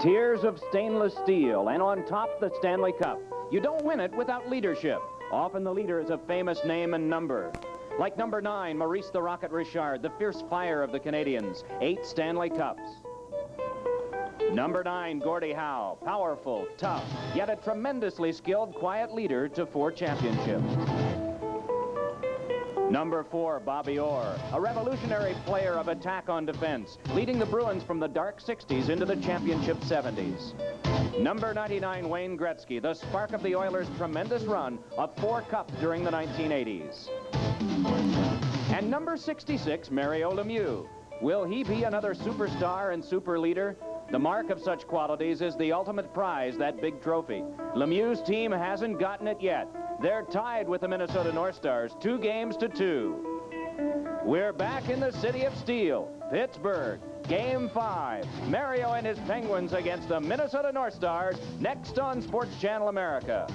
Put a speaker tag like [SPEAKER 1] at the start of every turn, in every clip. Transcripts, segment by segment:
[SPEAKER 1] Tiers of stainless steel, and on top the Stanley Cup. You don't win it without leadership. Often the leader is a famous name and number. Like number 9, Maurice the Rocket Richard, the fierce fire of the Canadiens, 8 Stanley Cups. Number 9, Gordie Howe, powerful, tough, yet a tremendously skilled, quiet leader to 4 championships. Number 4, Bobby Orr, a revolutionary player of attack on defense, leading the Bruins from the dark 60s into the championship 70s. Number 99, Wayne Gretzky, the spark of the Oilers' tremendous run of 4 cups during the 1980s. And number 66, Mario Lemieux. Will he be another superstar and super leader? The mark of such qualities is the ultimate prize, that big trophy. Lemieux's team hasn't gotten it yet. They're tied with the Minnesota North Stars, 2 games to 2. We're back in the city of steel, Pittsburgh. Game 5, Mario and his Penguins against the Minnesota North Stars, next on Sports Channel America.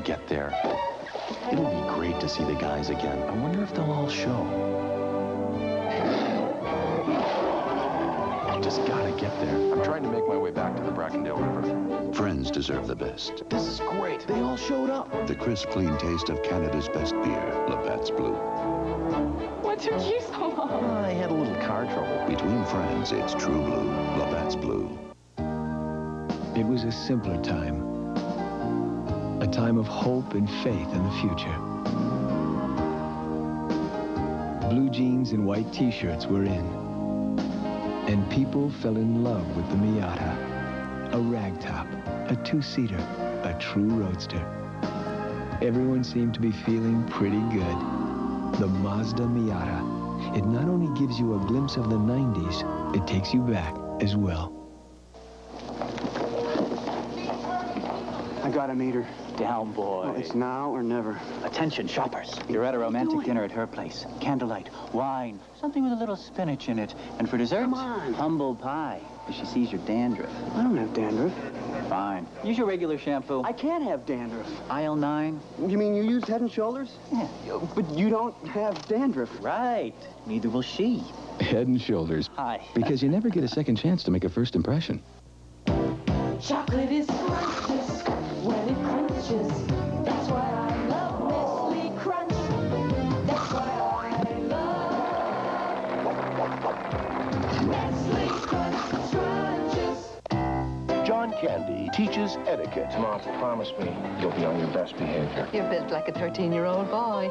[SPEAKER 2] Get there. It'll be great to see the guys again. I wonder if they'll all show. I just gotta get there.
[SPEAKER 3] I'm trying to make my way back to the Brackendale River.
[SPEAKER 4] Friends deserve the best.
[SPEAKER 2] This is great. They all showed up.
[SPEAKER 4] The crisp, clean taste of Canada's best beer, Labatt's Blue.
[SPEAKER 5] What took you so long?
[SPEAKER 2] I had a little car trouble.
[SPEAKER 4] Between friends, it's true blue, Labatt's Blue.
[SPEAKER 6] It was a simpler time. A time of hope and faith in the future. Blue jeans and white t-shirts were in. And people fell in love with the Miata. A ragtop, a 2-seater, a true roadster. Everyone seemed to be feeling pretty good. The Mazda Miata. It not only gives you a glimpse of the 90s, it takes you back as well.
[SPEAKER 7] I got a meter.
[SPEAKER 8] Down, boy.
[SPEAKER 7] Well, it's now or never.
[SPEAKER 8] Attention, shoppers. You're at a romantic dinner at her place. Candlelight, wine, something with a little spinach in it. And for dessert,
[SPEAKER 7] come on,
[SPEAKER 8] humble pie. If she sees your dandruff.
[SPEAKER 7] I don't have dandruff.
[SPEAKER 8] Fine. Use your regular shampoo.
[SPEAKER 7] I can't have dandruff.
[SPEAKER 8] Aisle 9.
[SPEAKER 7] You mean you use Head and Shoulders?
[SPEAKER 8] Yeah.
[SPEAKER 7] But you don't have dandruff.
[SPEAKER 8] Right. Neither will she.
[SPEAKER 6] Head and Shoulders.
[SPEAKER 8] Hi.
[SPEAKER 6] Because you never get a second chance to make a first impression.
[SPEAKER 9] Chocolate is delicious when it crunches. That's why I love Nestle Crunch. That's why I love Nestle Crunch Crunches.
[SPEAKER 10] John Candy teaches etiquette.
[SPEAKER 3] Mom, promise me you'll be on your best behavior.
[SPEAKER 5] You're built like a 13-year-old boy.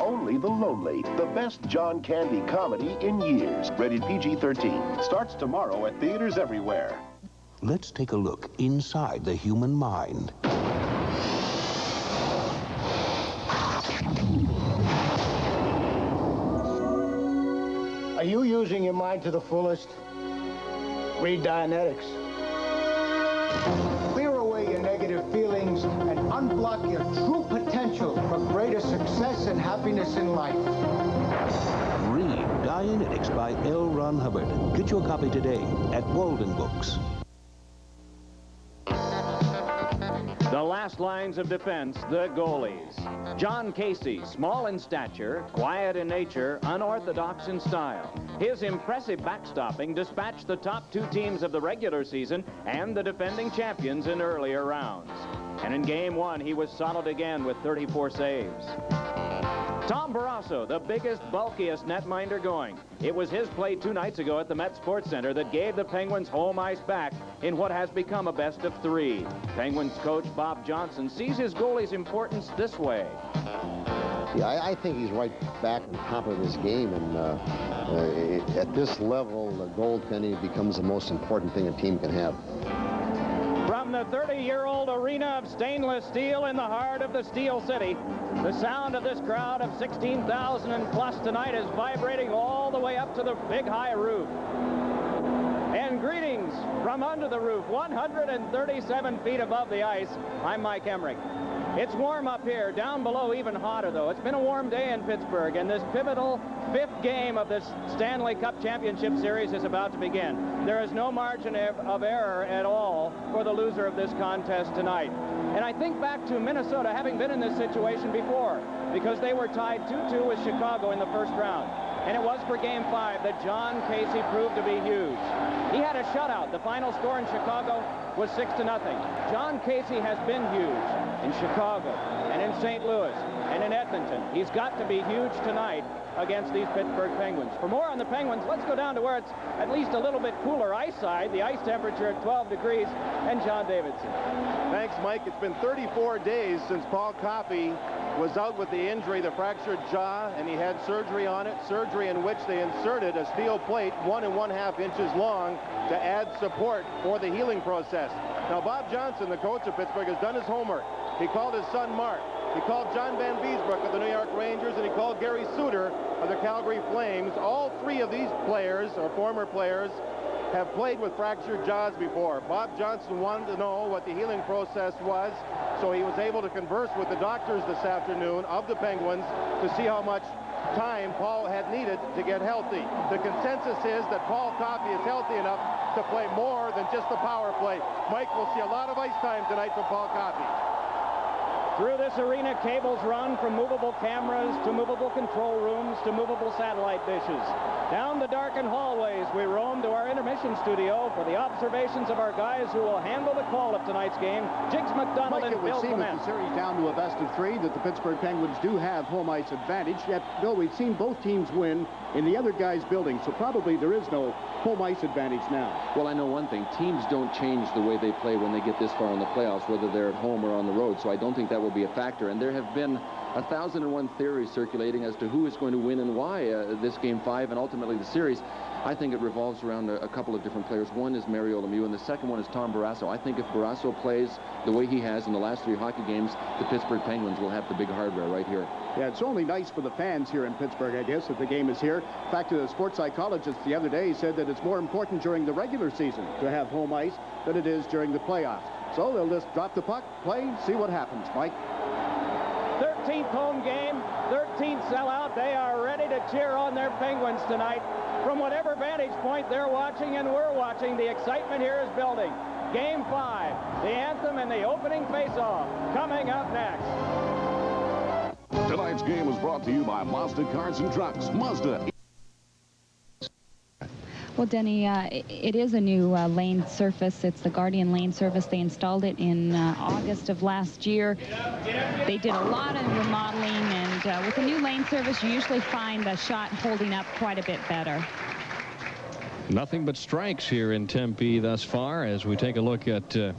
[SPEAKER 10] Only the Lonely, the best John Candy comedy in years. Rated PG-13. Starts tomorrow at theaters everywhere.
[SPEAKER 11] Let's take a look inside the human mind.
[SPEAKER 12] Are you using your mind to the fullest? Read Dianetics. Clear away your negative feelings and unblock your true potential for greater success and happiness in life.
[SPEAKER 11] Read Dianetics by L. Ron Hubbard. Get your copy today at Walden Books.
[SPEAKER 1] The last lines of defense, the goalies. John Casey, small in stature, quiet in nature, unorthodox in style. His impressive backstopping dispatched the top 2 teams of the regular season and the defending champions in earlier rounds. And in Game 1, he was solid again with 34 saves. Tom Barrasso, the biggest, bulkiest netminder going. It was his play 2 nights ago at the Met Sports Center that gave the Penguins home ice back in what has become a best of 3. Penguins coach Bob Johnson sees his goalie's importance this way.
[SPEAKER 13] Yeah, I think he's right back on top of his game, and at this level, the goaltending becomes the most important thing a team can have.
[SPEAKER 1] From from the 30-year-old arena of stainless steel in the heart of the Steel City. The sound of this crowd of 16,000 and plus tonight is vibrating all the way up to the big high roof. And greetings from under the roof, 137 feet above the ice. I'm Mike Emmerich. It's warm up here, down below even hotter though. It's been a warm day in Pittsburgh, and this pivotal 5th game of this Stanley Cup Championship Series is about to begin. There is no margin of error at all for the loser of this contest tonight. And I think back to Minnesota having been in this situation before, because they were tied 2-2 with Chicago in the first round. And it was for Game 5 that John Casey proved to be huge. He had a shutout. The final score in Chicago was 6-0. John Casey has been huge in Chicago and in St. Louis and in Edmonton. He's got to be huge tonight against these Pittsburgh Penguins. For more on the Penguins, let's go down to where it's at least a little bit cooler ice side. The ice temperature at 12 degrees, and John Davidson.
[SPEAKER 14] Thanks, Mike. It's been 34 days since Paul Coffey was out with the injury, the fractured jaw, and he had surgery on it, surgery in which they inserted a steel plate 1 1/2 inches long to add support for the healing process. Now, Bob Johnson, the coach of Pittsburgh, has done his homework. He called his son Mark. He called John Van Beesbrook of the New York Rangers, and he called Gary Suter of the Calgary Flames. All three of these players, or former players, have played with fractured jaws before. Bob Johnson wanted to know what the healing process was, so he was able to converse with the doctors this afternoon of the Penguins to see how much time Paul had needed to get healthy. The consensus is that Paul Coffey is healthy enough to play more than just the power play. Mike, we'll see a lot of ice time tonight from Paul Coffey.
[SPEAKER 1] Through this arena, cables run from movable cameras to movable control rooms to movable satellite dishes. Down the darkened hallways, we roam to our intermission studio for the observations of our guys who will handle the call of tonight's game, Jigs McDonald and Bill Clement.
[SPEAKER 15] It would seem with the series down to a best of 3 that the Pittsburgh Penguins do have home ice advantage. Yet, Bill, we've seen both teams win in the other guy's building, so probably there is no home ice advantage now.
[SPEAKER 3] Well, I know one thing. Teams don't change the way they play when they get this far in the playoffs, whether they're at home or on the road, so I don't think that will be a factor. And there have been 1,001 theories circulating as to who is going to win and why this Game 5 and ultimately the series. I think it revolves around a couple of different players. One is Mario Lemieux, and the second one is Tom Barrasso. I think if Barrasso plays the way he has in the last 3 hockey games, the Pittsburgh Penguins will have the big hardware right here.
[SPEAKER 15] Yeah, it's only nice for the fans here in Pittsburgh, I guess, that the game is here. In fact, a sports psychologist the other day said that it's more important during the regular season to have home ice than it is during the playoffs. So they'll just drop the puck, play, see what happens. Mike?
[SPEAKER 1] 13th home game, 13th sellout. They are ready to cheer on their Penguins tonight. From whatever vantage point they're watching and we're watching, the excitement here is building. Game 5, the anthem and the opening face-off coming up next.
[SPEAKER 16] Tonight's game was brought to you by Mazda Cars and Trucks. Mazda.
[SPEAKER 17] Well, Denny, it is a new lane surface. It's the Guardian lane surface. They installed it in August of last year. They did a lot of remodeling, and with a new lane surface, you usually find the shot holding up quite a bit better.
[SPEAKER 18] Nothing but strikes here in Tempe thus far as we take a look at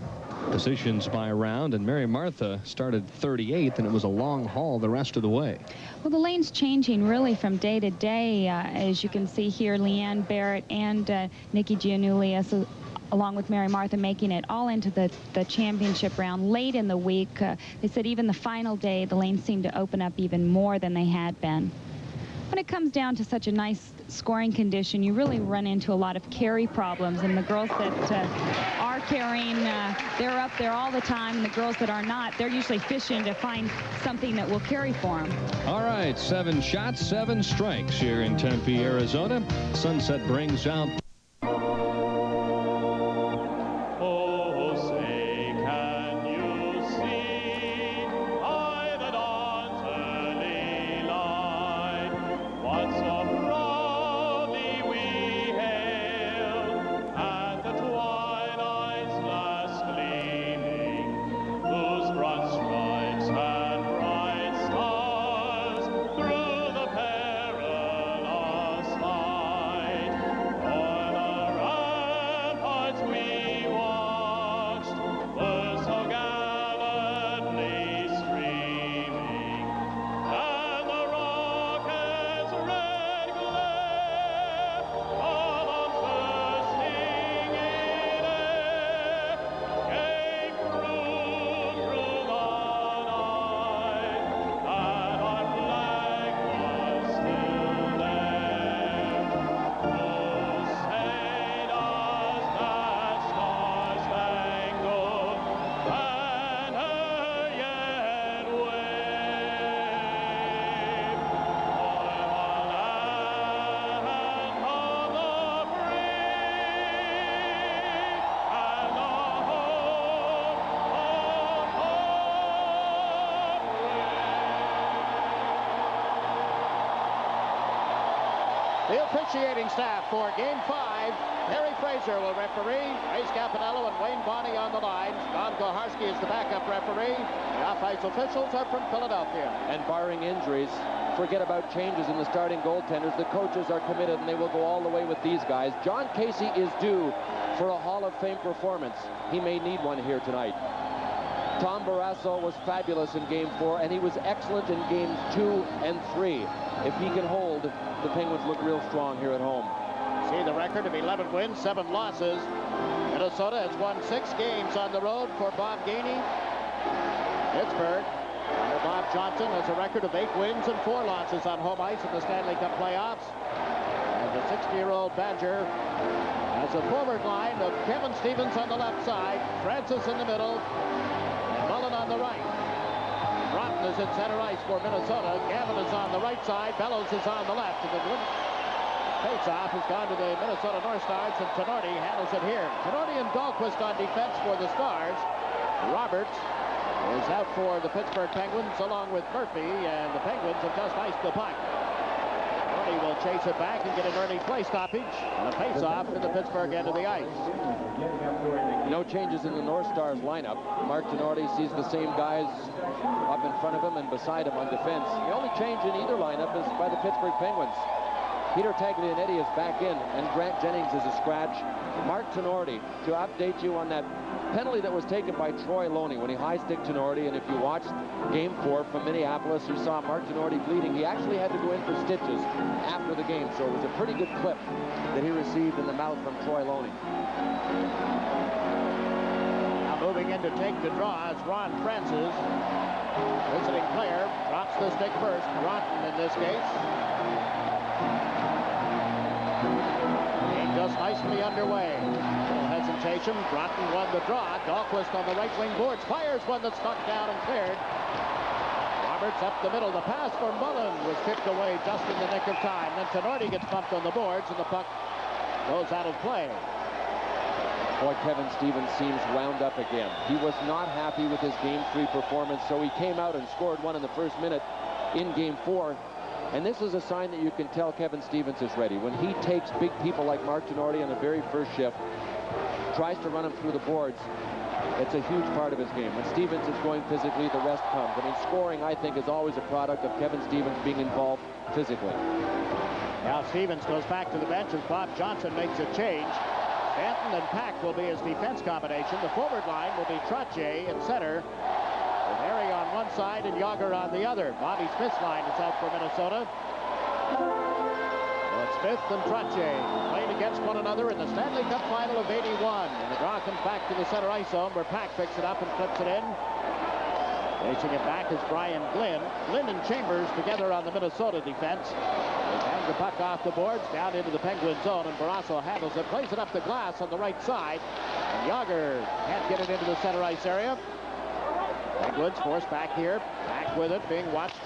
[SPEAKER 18] positions by round, and Mary Martha started 38th, and it was a long haul the rest of the way.
[SPEAKER 17] Well, the lane's changing really from day to day. As you can see here, Leanne Barrett and Nikki Giannulli, along with Mary Martha, making it all into the championship round late in the week. They said even the final day, the lane seemed to open up even more than they had been. When it comes down to such a nice scoring condition, you really run into a lot of carry problems, and the girls that are carrying, they're up there all the time, and the girls that are not, they're usually fishing to find something that will carry for them.
[SPEAKER 18] All right, 7 shots, 7 strikes here in Tempe, Arizona. Sunset brings out
[SPEAKER 19] The officiating staff for Game 5. Harry Fraser will referee. Ray Scapinello and Wayne Bonney on the lines. Don Koharski is the backup referee. The off-ice officials are from Philadelphia.
[SPEAKER 3] And barring injuries, forget about changes in the starting goaltenders. The coaches are committed, and they will go all the way with these guys. John Casey is due for a Hall of Fame performance. He may need one here tonight. Tom Barrasso was fabulous in Game 4, and he was excellent in Games 2 and 3. If he can hold, the Penguins look real strong here at home.
[SPEAKER 19] See the record of 11 wins, 7 losses. Minnesota has won 6 games on the road for Bob Gainey. Pittsburgh, under Bob Johnson, has a record of 8 wins and 4 losses on home ice in the Stanley Cup playoffs. And the 60-year-old Badger has a forward line of Kevin Stevens on the left side, Francis in the middle, and Mullen on the right. Broughton is in center ice for Minnesota. Gavin is on the right side. Bellows is on the left. And the face-off has gone to the Minnesota North Stars, and Tenorti handles it here. Tenorti and Dahlquist on defense for the Stars. Roberts is out for the Pittsburgh Penguins along with Murphy, and the Penguins have just iced the puck. Tenorti will chase it back and get an early play stoppage and a face-off in the Pittsburgh end of the ice.
[SPEAKER 3] No changes in the North Stars lineup. Mark Tenorti sees the same guys up in front of him and beside him on defense. The only change in either lineup is by the Pittsburgh Penguins. Peter Taglianetti is back in, and Grant Jennings is a scratch. Mark Tenorti, to update you on that penalty that was taken by Troy Loney when he high-sticked Tenorti, and if you watched Game 4 from Minneapolis, you saw Mark Tenorti bleeding. He actually had to go in for stitches after the game, so it was a pretty good clip that he received in the mouth from Troy Loney.
[SPEAKER 19] Now moving in to take the draw is Ron Francis. Visiting player drops the stick first. Broughton in this case. Game just nicely underway. Little hesitation. Broughton won the draw. Dahlquist on the right wing boards. Fires one that's knocked down and cleared. Roberts up the middle. The pass for Mullen was kicked away just in the nick of time. Then Tenorti gets bumped on the boards, and the puck goes out of play.
[SPEAKER 3] Boy, Kevin Stevens seems wound up again. He was not happy with his Game 3 performance, so he came out and scored one in the first minute in Game 4. And this is a sign that you can tell Kevin Stevens is ready. When he takes big people like Mark Tenorti on the very first shift, tries to run them through the boards, it's a huge part of his game. When Stevens is going physically, the rest comes. I mean, scoring, I think, is always a product of Kevin Stevens being involved physically.
[SPEAKER 19] Now Stevens goes back to the bench as Bob Johnson makes a change. Stanton and Pack will be his defense combination. The forward line will be Trottier in center, with Harry on one side and Yager on the other. Bobby Smith's line is out for Minnesota. But Smith and Trottier playing against one another in the Stanley Cup final of '81. And the draw comes back to the center ice zone where Pack picks it up and flips it in. Chasing it back is Brian Glynn. Glynn and Chambers together on the Minnesota defense. They bang the puck off the boards down into the Penguin zone, and Barrasso handles it, plays it up the glass on the right side. And Yager can't get it into the center ice area. Penguins forced back here. Back with it, being watched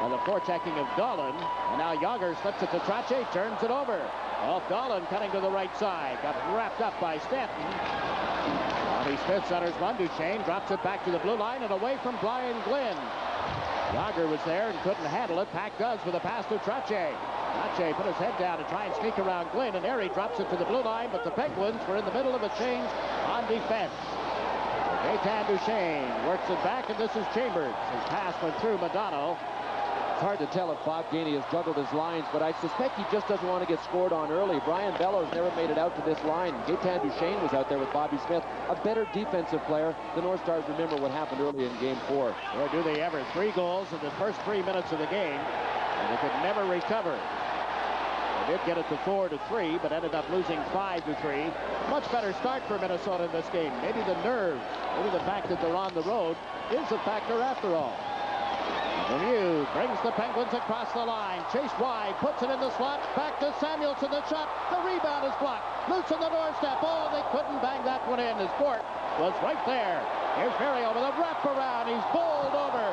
[SPEAKER 19] by the forechecking of Dolan. And now Yager slips it to Trottier, turns it over. Off Dolan cutting to the right side. Got wrapped up by Stanton. Bobby Smith centers one. Duchesne drops it back to the blue line and away from Brian Glynn. Yager was there and couldn't handle it. Pack does with a pass to Trottier. Trottier put his head down to try and sneak around Glynn, and Airy drops it to the blue line, but the Penguins were in the middle of a change on defense. Gaetan Duchesne works it back, and this is Chambers. His pass went through Madonna.
[SPEAKER 3] It's hard to tell if Bob Gainey has juggled his lines, but I suspect he just doesn't want to get scored on early. Brian Bellows never made it out to this line. Gaetan Duchesne was out there with Bobby Smith, a better defensive player. The North Stars remember what happened early in Game 4.
[SPEAKER 19] Or do they ever? 3 goals in the first 3 minutes of the game, and they could never recover. They did get it to 4-3, but ended up losing 5-3. Much better start for Minnesota in this game. Maybe the nerves, maybe the fact that they're on the road is a factor after all. Lemieux brings the Penguins across the line. Chase wide, puts it in the slot. Back to Samuelson, the shot. The rebound is blocked. Loose on the doorstep. Oh, they couldn't bang that one in. His court was right there. Here's Mario with a wraparound. He's bowled over.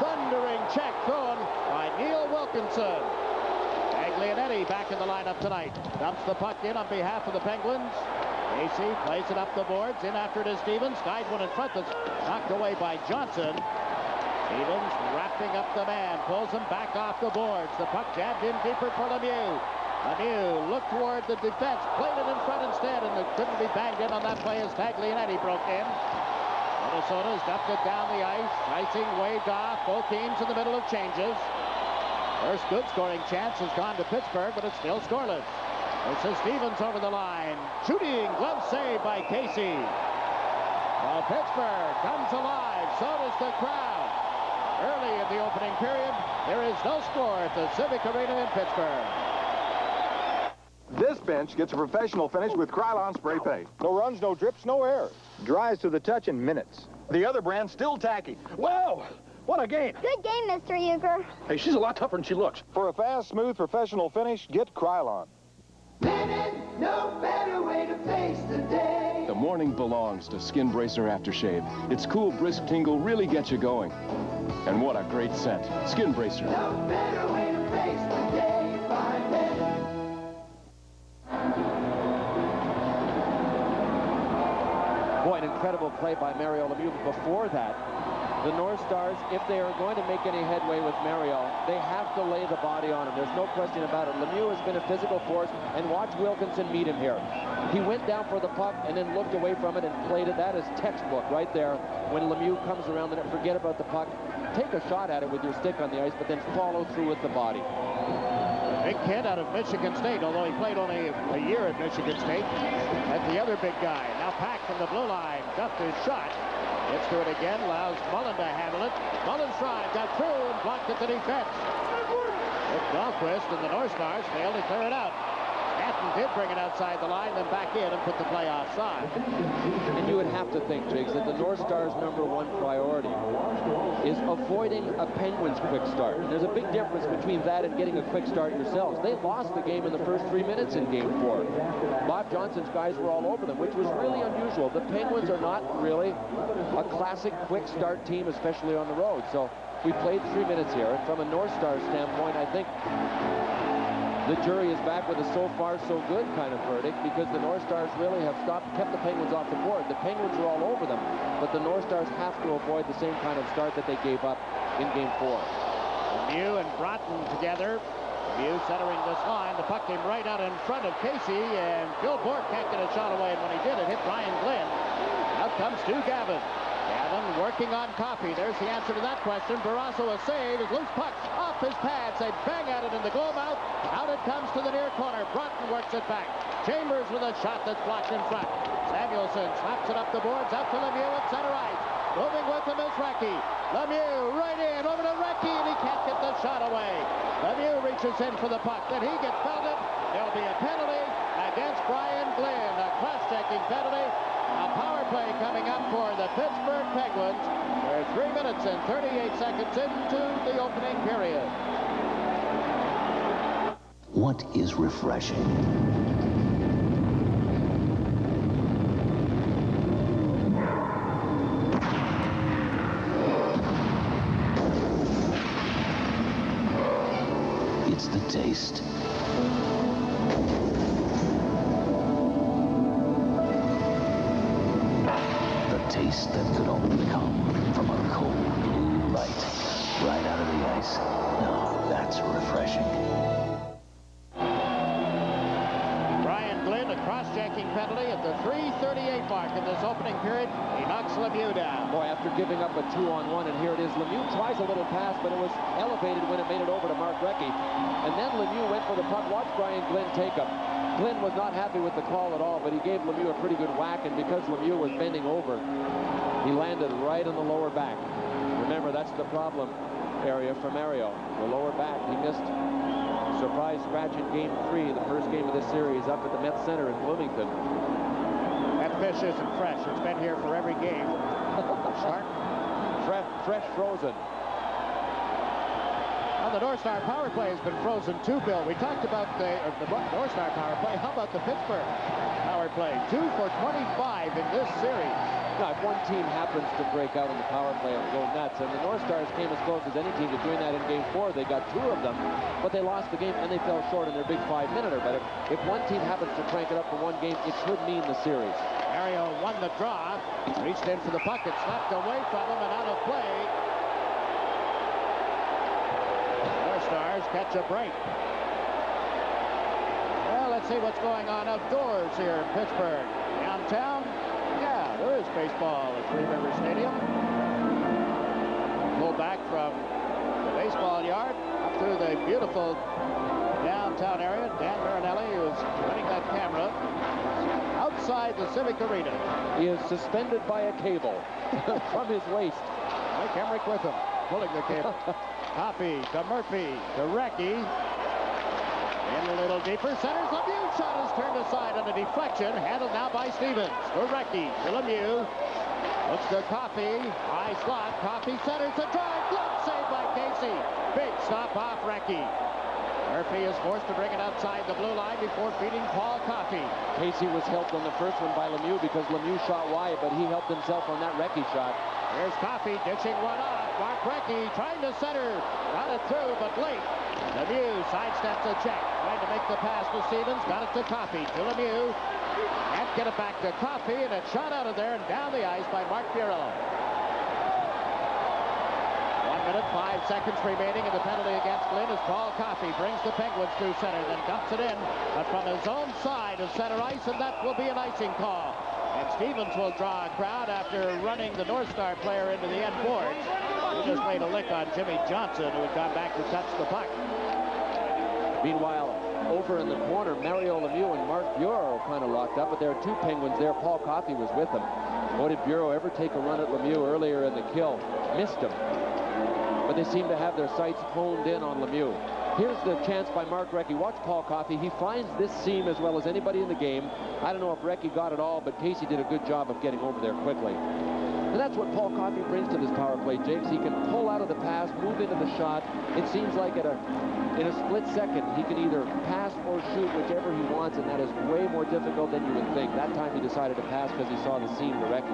[SPEAKER 19] Thundering check thrown by Neil Wilkinson. Taglianetti back in the lineup tonight. Dumps the puck in on behalf of the Penguins. Casey plays it up the boards. In after it is Stevens. Guide one in front that's knocked away by Johnson. Stevens wrapping up the man, pulls him back off the boards. The puck jabbed in deeper for Lemieux. Lemieux looked toward the defense, played it in front instead, and it couldn't be banged in on that play as Taglianetti broke in. Minnesota's dumped it down the ice. Icing waved off. Both teams in the middle of changes. First good scoring chance has gone to Pittsburgh, but it's still scoreless. This is Stevens over the line. Shooting glove save by Casey. Well, Pittsburgh comes alive. So does the crowd. Early in the opening period, there is no score at the Civic Arena in Pittsburgh.
[SPEAKER 20] This bench gets a professional finish with Krylon spray paint. No runs, no drips, no errors. Dries to the touch in minutes. The other brand's still tacky. Wow! What a game!
[SPEAKER 21] Good game, Mr. Euchre.
[SPEAKER 20] Hey, she's a lot tougher than she looks. For a fast, smooth, professional finish, get Krylon.
[SPEAKER 9] No better way to face the day.
[SPEAKER 22] The morning belongs to Skin Bracer Aftershave. Its cool, brisk tingle really gets you going. And what a great scent. Skin Bracer.
[SPEAKER 9] No better way to face the day. Find it.
[SPEAKER 3] Boy, an incredible play by Mario Lemieux. Before that, the North Stars, if they are going to make any headway with Mario, they have to lay the body on him. There's no question about it. Lemieux has been a physical force, and watch Wilkinson meet him here. He went down for the puck and then looked away from it and played it. That is textbook right there. When Lemieux comes around the net, forget about the puck. Take a shot at it with your stick on the ice, but then follow through with the body.
[SPEAKER 19] Big kid out of Michigan State, although he played only a year at Michigan State. That's the other big guy. Now Pack from the blue line. Duffed his shot. Gets to it again. Allows Mullen to handle it. Mullen tried. Got through and blocked at the defense. Dahlquist and the North Stars failed to clear it out. Stanton did bring it outside the line, then back in and put the play offside.
[SPEAKER 3] And you would have to think, Jiggs, that the North Stars' #1 priority is avoiding a Penguins quick start. And there's a big difference between that and getting a quick start yourselves. They lost the game in the first 3 minutes in Game 4. Bob Johnson's guys were all over them, which was really unusual. The Penguins are not really a classic quick start team, especially on the road. So we played 3 minutes here. And from a North Stars standpoint, I think the jury is back with a so far so good kind of verdict, because the North Stars really have kept the Penguins off the board. The Penguins are all over them, but the North Stars have to avoid the same kind of start that they gave up in Game 4.
[SPEAKER 19] Lemieux and Broughton together. Lemieux centering this line. The puck came right out in front of Casey, and Bill Bourque can't get a shot away, and when he did, it hit Brian Glenn. Out comes Stu Gavin. Gavin working on Coffey. There's the answer to that question. Barrasso a save. His loose puck off his pads. They bang at it in the glove out. Out it comes to the near corner. Broughton works it back. Chambers with a shot that's blocked in front. Samuelson slaps it up the boards. Out to Lemieux at center ice. Moving with him is Recchi. Lemieux right in over to Recchi, and he can't get the shot away. Lemieux reaches in for the puck. Then he gets belted. There'll be a penalty against Brian Glenn. A cross-checking penalty. A power play coming up for the Pittsburgh Penguins. They're 3 minutes and 38 seconds into the opening period.
[SPEAKER 11] What is refreshing? It's the taste. Taste that could only come from a cold blue light right out of the ice. Now that's refreshing.
[SPEAKER 19] Brian Glenn, a cross-checking penalty at the 3:38 mark in this opening period. He knocks Lemieux down.
[SPEAKER 3] Boy, after giving up a 2-on-1, and here it is. Lemieux tries a little pass, but it was elevated when it made it over to Mark Recchi. And then Lemieux went for the puck. Watch Brian Glenn take him. Glenn was not happy with the call at all, but he gave Lemieux a pretty good whack, and because Lemieux was bending over, he landed right on the lower back. Remember, that's the problem area for Mario, the lower back. He missed a surprise scratch in Game 3, the first game of this series, up at the Met Center in Bloomington.
[SPEAKER 19] That fish isn't fresh. It's been here for every game. Sharp.
[SPEAKER 3] Fresh frozen.
[SPEAKER 19] Well, the North Star power play has been frozen too, Bill. We talked about the North Star power play. How about the Pittsburgh power play? 2 for 25 in this series.
[SPEAKER 3] Now, if one team happens to break out in the power play and go nuts, and the North Stars came as close as any team to doing that in Game 4. They got 2 of them, but they lost the game, and they fell short in their big 5-minuter. But if one team happens to crank it up for one game, it could mean the series.
[SPEAKER 19] Mario won the draw, reached in for the puck. It slapped away from him and out of play. North Stars catch a break. see what's going on outdoors here in Pittsburgh. Downtown, yeah, there is baseball at Three Rivers Stadium. Pull back from the baseball yard up through the beautiful downtown area. Dan Marinelli, who is running that camera, outside the Civic Arena.
[SPEAKER 2] He is suspended by a cable from his waist.
[SPEAKER 19] Mike Emmerich with him, pulling the cable. Coffey to Murphy to Recchi. In a little deeper, centers Lemieux. Shot is turned aside on a deflection. Handled now by Stevens. To Recchi, to Lemieux. Looks to Coffey. High slot. Coffey centers the drive. Glove saved by Casey. Big stop off Recchi. Murphy is forced to bring it outside the blue line before feeding Paul Coffey.
[SPEAKER 2] Casey was helped on the first one by Lemieux because Lemieux shot wide, but he helped himself on that Recchi shot.
[SPEAKER 19] Here's Coffey dishing one off. Mark Recchi trying to center. Got it through, but late. Lemieux sidesteps a check. Trying to make the pass to Stevens. Got it to Coffey. To Lemieux. Can't get it back to Coffey, and it's shot out of there and down the ice by Mark Bureau. 1 minute, 5 seconds remaining in the penalty against Glynn as Paul Coffey brings the Penguins through center, then dumps it in, but from his own side of center ice, and that will be an icing call. And Stevens will draw a crowd after running the North Star player into the end boards. He just made a lick on Jimmy Johnson, who had gone back to touch the puck.
[SPEAKER 2] Meanwhile, over in the corner, Mario Lemieux and Mark Bureau kind of locked up, but there are two Penguins there. Paul Coffey was with them. Boy, did Bureau ever take a run at Lemieux earlier in the kill. Missed him. But they seem to have their sights honed in on Lemieux. Here's the chance by Mark Recchi. Watch Paul Coffey. He finds this seam as well as anybody in the game. I don't know if Recchi got it all, but Casey did a good job of getting over there quickly. And that's what Paul Coffey brings to this power play, Jakes. He can pull out of the pass, move into the shot. It seems like in a split second, he can either pass or shoot whichever he wants, and that is way more difficult than you would think. That time he decided to pass because he saw the seam to Recchi.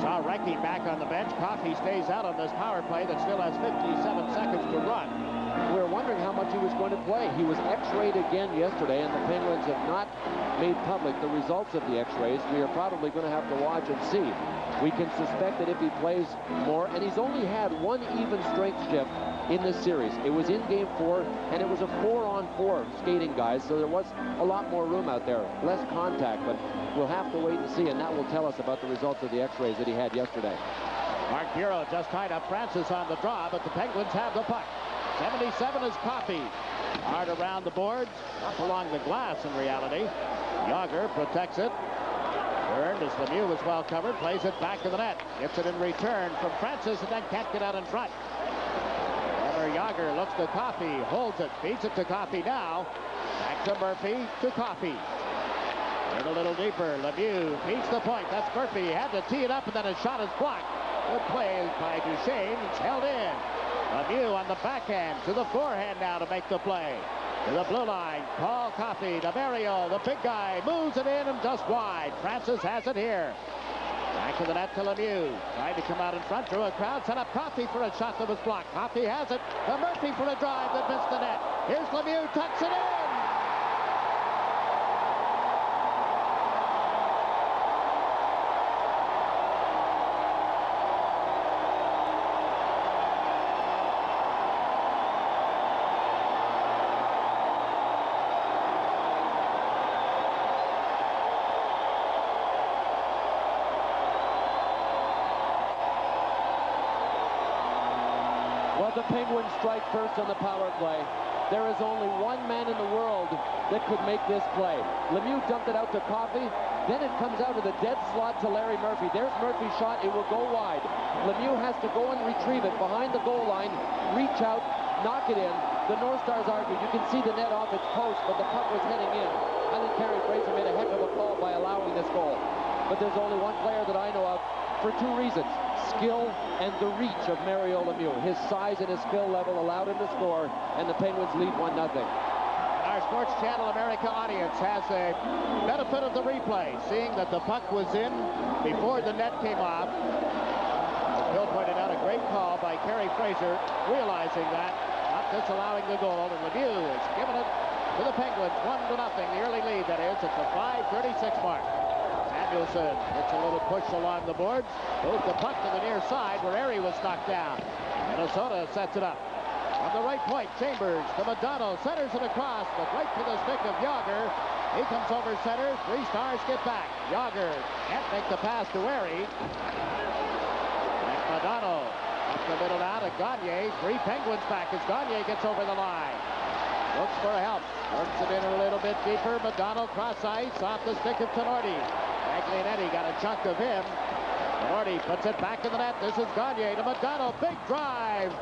[SPEAKER 19] Saw Recchi back on the bench. Coffey stays out on this power play that still has 57 seconds to run.
[SPEAKER 2] We were wondering how much he was going to play. He was x-rayed again yesterday, and the Penguins have not made public the results of the x-rays. We are probably going to have to watch and see. We can suspect that if he plays more, and he's only had one even strength shift in this series. It was in Game 4, and it was a 4-on-4 skating, guys, so there was a lot more room out there, less contact, but we'll have to wait and see, and that will tell us about the results of the x-rays that he had yesterday.
[SPEAKER 19] Mark Bureau just tied up Francis on the draw, but the Penguins have the puck. 77 is Coffey. Hard around the boards, up along the glass in reality. Yager protects it. Earned as Lemieux was well covered, plays it back to the net. Gets it in return from Francis and then can't get out in front. Yager looks to Coffey, holds it, feeds it to Coffey now. Back to Murphy, to Coffey. In a little deeper, Lemieux beats the point. That's Murphy. He had to tee it up and then his shot is blocked. Good play by Duchesne. It's held in. Lemieux on the backhand to the forehand now to make the play. To the blue line, Paul Coffey to Mario, the big guy, moves it in and just wide. Francis has it here. Back to the net to Lemieux. Trying to come out in front, drew a crowd, set up Coffey for a shot that was blocked. Coffey has it. To Murphy for a drive that missed the net. Here's Lemieux, tucks it in.
[SPEAKER 2] The Penguins strike first on the power play. There is only one man in the world that could make this play. Lemieux dumped it out to Coffey. Then it comes out of the dead slot to Larry Murphy. There's Murphy's shot. It will go wide. Lemieux has to go and retrieve it behind the goal line, reach out, knock it in. The North Stars argue. You can see the net off its post, but the puck was heading in. I think Carey Fraser made a heck of a call by allowing this goal. But there's only one player that I know of for two reasons. Skill and the reach of Mario Lemieux. His size and his skill level allowed him to score, and the Penguins lead 1-0.
[SPEAKER 19] Our Sports Channel America audience has a benefit of the replay, seeing that the puck was in before the net came off. As Bill pointed out, a great call by Carey Fraser, realizing that, not disallowing the goal, and Lemieux has given it to the Penguins, 1-0, the early lead, that is, at the 5:36 mark. Samuelson gets a little push along the boards, moves the puck to the near side where Erie was knocked down. Minnesota sets it up. From the right point, Chambers to Madonna, centers it across, but right to the stick of Yager. He comes over center. 3 Stars get back. Yager can't make the pass to Wary. Madonna up the middle now to Gagne. 3 Penguins back as Gagne gets over the line. Looks for help. Works it in a little bit deeper. Madonna cross ice off the stick of Tenorti. Aglianetti got a chunk of him. Tenorti puts it back in the net. This is Gagne to Madonna. Big drive.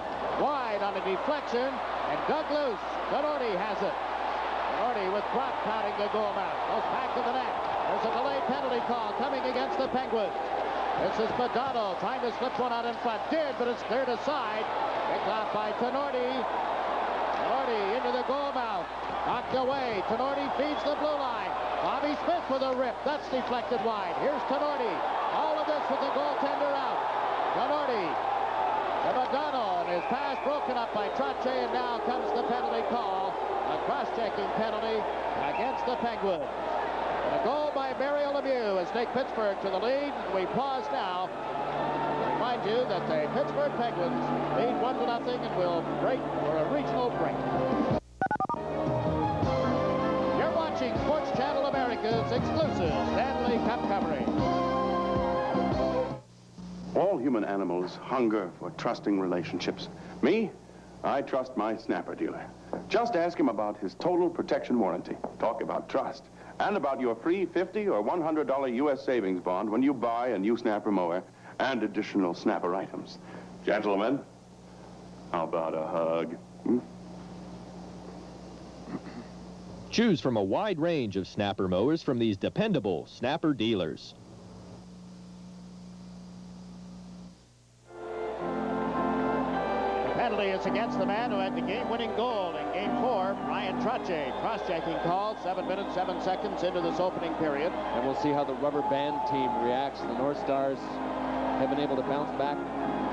[SPEAKER 19] Wide on a deflection. And dug loose. Tenorti has it. Tenorti with Brock pounding the goal mouth. Goes back to the net. There's a delayed penalty call coming against the Penguins. This is Madonna trying to slip one out in front. Did, but it's cleared aside. Picked off by Tenorti. Tenorti into the goal mouth. Knocked away. Tenorti feeds the blue line. Bobby Smith with a rip. That's deflected wide. Here's Tenorti. All of this with the goaltender out. Tenorti to Madonna, and his pass broken up by Trache, and now comes the penalty call. A cross-checking penalty against the Penguins. And a goal by Mario Lemieux has taken Pittsburgh to the lead. We pause now. Remind you that the Pittsburgh Penguins lead 1-0 and will break for a regional break. You're watching Sports Channel America's exclusive Stanley Cup coverage.
[SPEAKER 4] All human animals hunger for trusting relationships. Me, I trust my snapper dealer. Just ask him about his total protection warranty. Talk about trust. And about your free $50 or $100 U.S. savings bond when you buy a new snapper mower and additional snapper items. Gentlemen, how about a hug?
[SPEAKER 21] Choose from a wide range of snapper mowers from these dependable snapper dealers.
[SPEAKER 19] Penalty is against the man who had the game-winning goal in Game 4, Ryan Trache. Cross-checking call, 7 minutes, 7 seconds into this opening period.
[SPEAKER 2] And we'll see how the rubber band team reacts. The North Stars have been able to bounce back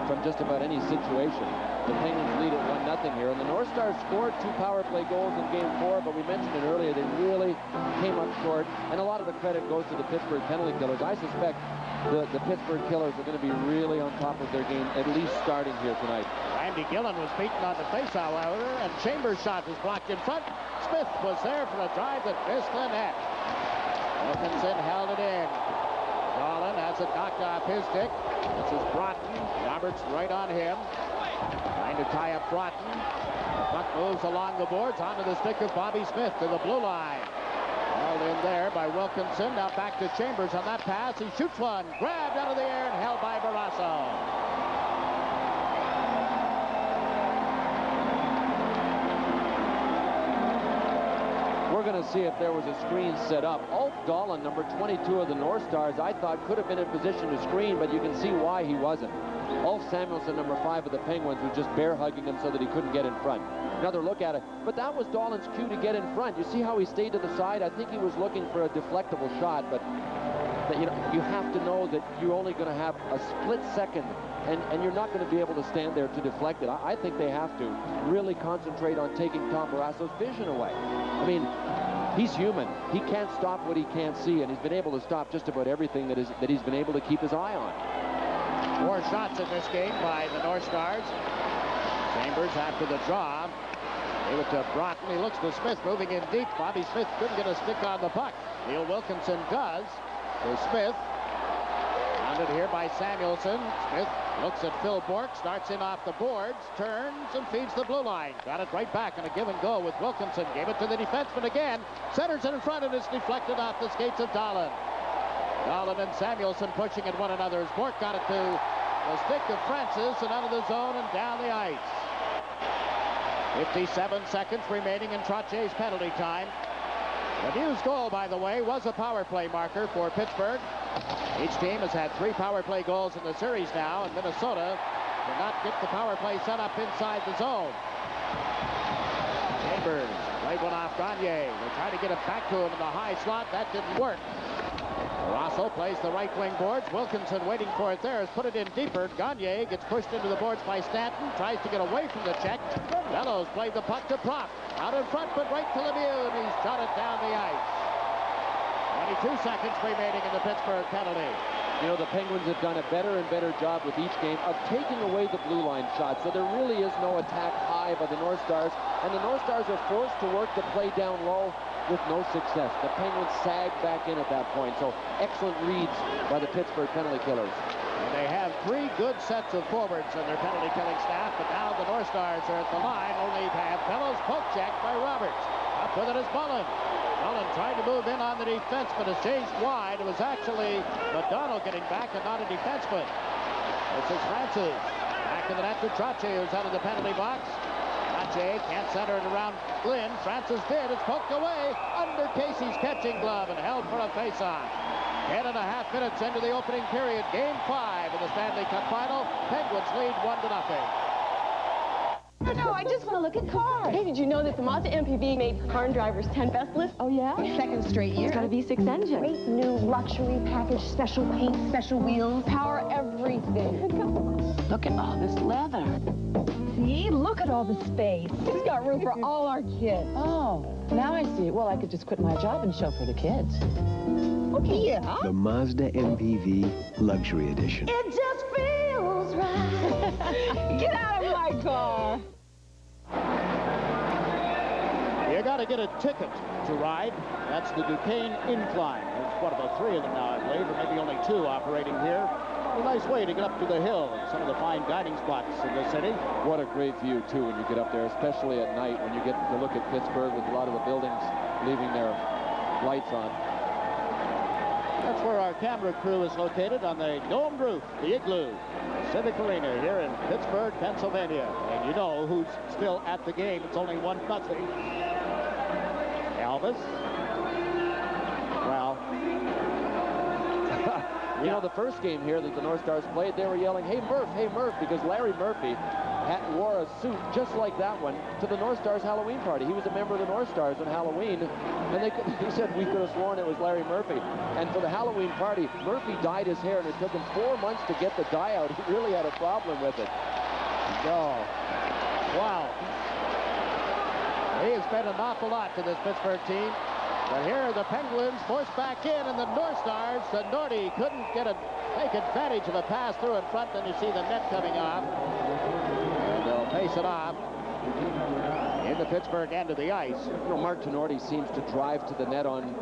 [SPEAKER 2] from just about any situation. The Penguins lead at 1-0 here, and the North Stars scored 2 power play goals in Game 4, but we mentioned it earlier, they really came up short, and a lot of the credit goes to the Pittsburgh penalty killers. I suspect the Pittsburgh killers are going to be really on top of their game, at least starting here tonight.
[SPEAKER 19] Andy Gillen was beaten on the face, however, and Chambers' shot was blocked in front. Smith was there for a drive that missed the net. Wilkinson held it in. Dolan has it knocked off his stick. This is Broughton. Roberts right on him. Trying to tie up Broughton. The puck moves along the boards onto the stick of Bobby Smith to the blue line. Held in there by Wilkinson. Now back to Chambers on that pass. He shoots one. Grabbed out of the air and held by Barrasso.
[SPEAKER 2] We're going to see if there was a screen set up. Ulf Dolan, number 22 of the North Stars, I thought could have been in position to screen, but you can see why he wasn't. Ulf Samuelsson, number 5 of the Penguins, was just bear hugging him so that he couldn't get in front. Another look at it, but that was Dolan's cue to get in front. You see how he stayed to the side? I think he was looking for a deflectable shot, but you know, you have to know that you're only going to have a split second, and you're not going to be able to stand there to deflect it. I think they have to really concentrate on taking Tom Barrasso's vision away. I mean, he's human. He can't stop what he can't see, and he's been able to stop just about everything that he's been able to keep his eye on.
[SPEAKER 19] 4 shots in this game by the North Stars. Chambers after the draw. Gave it to Broughton. He looks to Smith moving in deep. Bobby Smith couldn't get a stick on the puck. Neil Wilkinson does. To Smith. Rounded here by Samuelsson. Smith looks at Phil Bourque. Starts in off the boards. Turns and feeds the blue line. Got it right back on a give and go with Wilkinson. Gave it to the defenseman again. Centers it in front and it's deflected off the skates of Dolan. Dolan and Samuelsson pushing at one another as Bourque got it to the stick of Francis and out of the zone and down the ice. 57 seconds remaining in Trache's penalty time. Lemieux's goal, by the way, was a power play marker for Pittsburgh. Each team has had 3 power play goals in the series now, and Minnesota did not get the power play set up inside the zone. Chambers played one off Gagne. They tried to get it back to him in the high slot. That didn't work. Barrasso plays the right wing boards. Wilkinson waiting for it there. Has put it in deeper. Gagne gets pushed into the boards by Stanton. Tries to get away from the check. Bellows played the puck to Prop. Out in front, but right to Lemieux, and he's shot it down the ice. 22 seconds remaining in the Pittsburgh penalty.
[SPEAKER 2] You know, the Penguins have done a better and better job with each game of taking away the blue line shots, so there really is no attack high by the North Stars, and the North Stars are forced to work the play down low with no success. The Penguins sag back in at that point, so excellent reads by the Pittsburgh penalty killers.
[SPEAKER 19] And they have 3 good sets of forwards on their penalty-killing staff, but now the North Stars are at the line, only to have Bellows poke checked by Roberts. Up with it is Mullen. Mullen tried to move in on the defense, but is chased wide. It was actually McDonald getting back and not a defenseman. This is Francis. Back in the net to Trache, who's out of the penalty box. Trache can't center it around Glynn. Francis did. It's poked away under Casey's catching glove and held for a face-off. 10.5 minutes into the opening period. Game 5 in the Stanley Cup final. Penguins lead 1-0.
[SPEAKER 5] No, I just want to look at cars. Hey, did you know that the Mazda MPV made Car and Driver's 10 Best list? Oh, yeah? Second straight year. It's got a V6 engine. Great new luxury package, special paint, special wheels, power, everything. Look at all this leather. See? Look at all the space. It's got room for all our kids.
[SPEAKER 7] Oh, now I see. Well, I could just quit my job and show for the kids.
[SPEAKER 5] Okay, yeah.
[SPEAKER 6] The Mazda MPV Luxury Edition.
[SPEAKER 9] It just feels right.
[SPEAKER 5] Get out of my car.
[SPEAKER 19] You got to get a ticket to ride. That's the Duquesne Incline. There's what, about 3 of them now, I believe, or maybe only 2 operating here. A nice way to get up to the hill and some of the fine dining spots in the city.
[SPEAKER 2] What a great view, too, when you get up there, especially at night when you get to look at Pittsburgh with a lot of the buildings leaving their lights on.
[SPEAKER 19] That's where our camera crew is located, on the domed roof, the Igloo, Civic Arena here in Pittsburgh, Pennsylvania. And you know who's still at the game. It's only 1-0. Elvis. Well,
[SPEAKER 2] you know, the first game here that the North Stars played, they were yelling, "Hey, Murph," because Larry Murphy wore a suit just like that one to the North Stars Halloween party. He was a member of the North Stars on Halloween, and he said we could have sworn it was Larry Murphy. And for the Halloween party, Murphy dyed his hair, and it took him 4 months to get the dye out. He really had a problem with it.
[SPEAKER 19] Oh, wow. He has been an awful lot to this Pittsburgh team. But here are the Penguins forced back in, and the North Stars, Norty couldn't take advantage of a pass through in front. Then you see the net coming off. And they'll face it off in the Pittsburgh end of the ice.
[SPEAKER 2] You know, Mark Tenorti seems to drive to the net on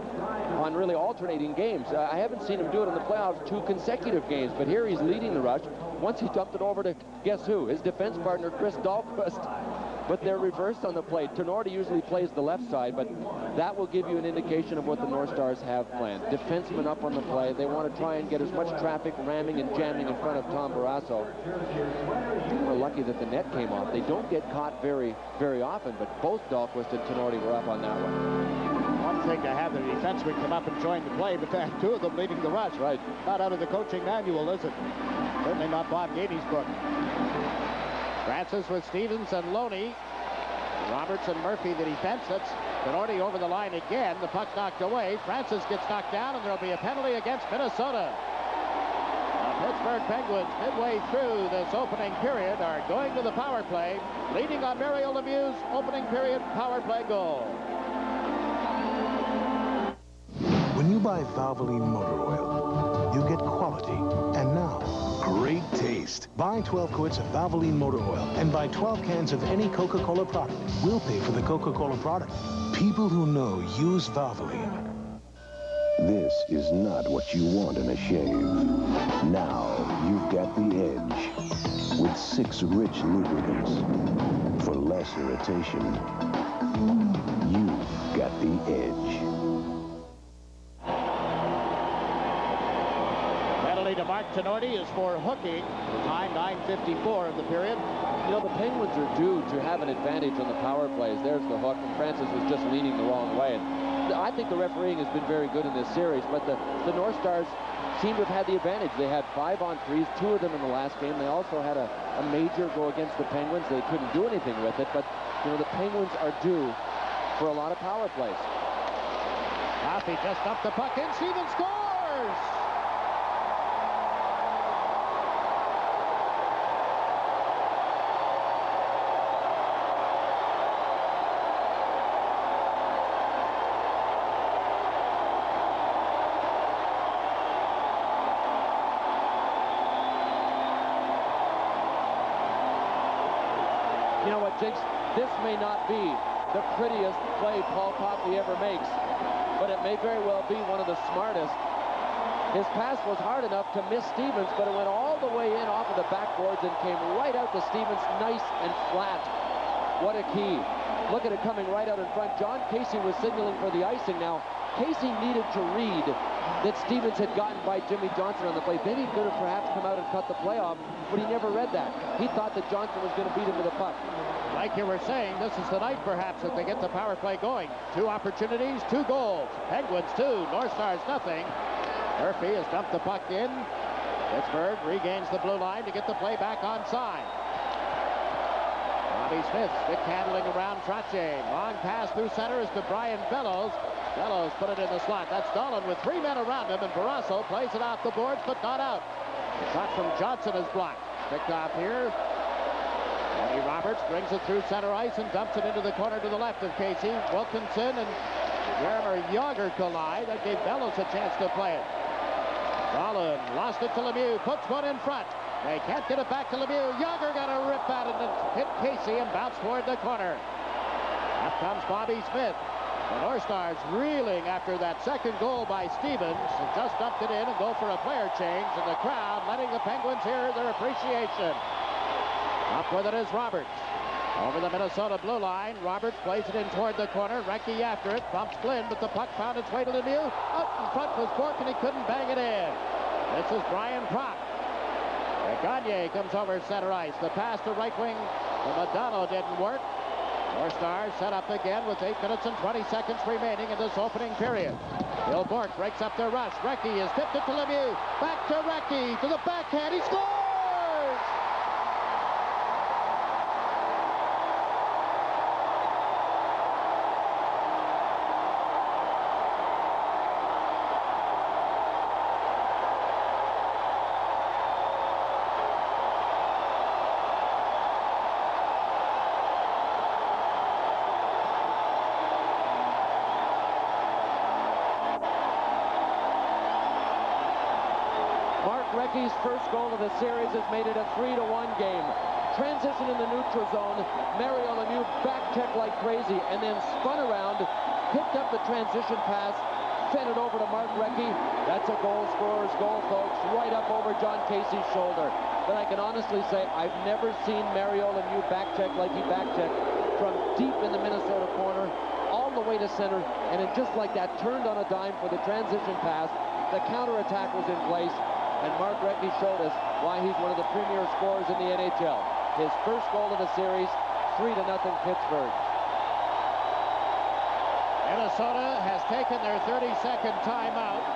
[SPEAKER 2] really alternating games. I haven't seen him do it in the playoffs 2 consecutive games, but here he's leading the rush. Once he dumped it over to, guess who? His defense partner, Chris Dahlquist. But they're reversed on the play. Tenorti usually plays the left side, but that will give you an indication of what the North Stars have planned. Defensemen up on the play. They want to try and get as much traffic ramming and jamming in front of Tom Barrasso. We're lucky that the net came off. They don't get caught very, very often, but both Dahlquist and Tenorti were up on that one.
[SPEAKER 19] One thing to have the defensemen come up and join the play, but to have 2 of them leading the rush.
[SPEAKER 2] Right.
[SPEAKER 19] Not out of the coaching manual, is it? Certainly not Bob Gainey's book. Francis with Stevens and Loney. Roberts and Murphy, the defense. That's Tenorti over the line again. The puck knocked away. Francis gets knocked down, and there'll be a penalty against Minnesota. The Pittsburgh Penguins, midway through this opening period, are going to the power play, leading on Mario Lemieux's opening period power play goal.
[SPEAKER 8] When you buy Valvoline motor oil, you get quality, and now, great taste. Buy 12 quarts of Valvoline motor oil and buy 12 cans of any Coca-Cola product. We'll pay for the Coca-Cola product. People who know use Valvoline.
[SPEAKER 10] This is not what you want in a shave. Now you've got the edge. With 6 rich lubricants. For less irritation, you've got the edge.
[SPEAKER 19] To Mark Tenorti is for hooking. Time 9:54 of the period.
[SPEAKER 2] You know, the Penguins are due to have an advantage on the power plays. There's the hook, and Francis was just leaning the wrong way. And I think the refereeing has been very good in this series, but the North Stars seem to have had the advantage. They had 5-on-3s, 2 of them in the last game. They also had a major go against the Penguins. They couldn't do anything with it, but, you know, the Penguins are due for a lot of power plays.
[SPEAKER 19] Coffey just up the puck in. Stevens scores!
[SPEAKER 2] You know what, Jigs? This may not be the prettiest play Paul Coffey ever makes, but it may very well be one of the smartest. His pass was hard enough to miss Stevens, but it went all the way in off of the backboards and came right out to Stevens, nice and flat. What a key. Look at it coming right out in front. John Casey was signaling for the icing now. Casey needed to read that Stevens had gotten by Jimmy Johnson on the play. Then he could have perhaps come out and cut the play off, but he never read that. He thought that Johnson was going to beat him with a puck.
[SPEAKER 19] Like you were saying, this is the night perhaps that they get the power play going. 2 opportunities, 2 goals. Penguins 2, North Stars nothing. Murphy has dumped the puck in. Pittsburgh regains the blue line to get the play back onside. Bobby Smith stick handling around Trottier. Long pass through center is to Brian Bellows. Bellows put it in the slot. That's Dolan with 3 men around him, and Barrasso plays it off the boards, but not out. The shot from Johnson is blocked. Picked off here. Tony Roberts brings it through center ice and dumps it into the corner to the left of Casey. Wilkinson and Jeremy Yager collide. That gave Bellows a chance to play it. Dolan lost it to Lemieux, puts one in front. They can't get it back to Lemieux. Yager got a rip at it and hit Casey and bounced toward the corner. Up comes Bobby Smith. The North Stars reeling after that second goal by Stevens. They just dumped it in and go for a player change, and the crowd letting the Penguins hear their appreciation. Up with it is Roberts. Over the Minnesota blue line, Roberts plays it in toward the corner. Recchi after it, bumps Flynn, but the puck found its way to Lemieux. Out in front was Bourque, and he couldn't bang it in. This is Brian Propp. Gagne comes over center ice. The pass to right wing to Madonna didn't work. North Stars set up again with 8 minutes and 20 seconds remaining in this opening period. Bill Bourque breaks up the rush. Recchi is tipped it to Lemieux. Back to Recchi, to the backhand. He scores!
[SPEAKER 2] Recchi's first goal of the series has made it a 3-1 game. Transition in the neutral zone. Mario Lemieux back-checked like crazy and then spun around, picked up the transition pass, sent it over to Mark Recchi. That's a goal scorer's goal, folks, right up over John Casey's shoulder. But I can honestly say I've never seen Mario Lemieux back-check like he back-checked from deep in the Minnesota corner all the way to center, and it just like that turned on a dime for the transition pass. The counterattack was in place. And Mark Recchi showed us why he's one of the premier scorers in the NHL. His first goal of the series, 3-0 Pittsburgh.
[SPEAKER 19] Minnesota has taken their 30-second timeout.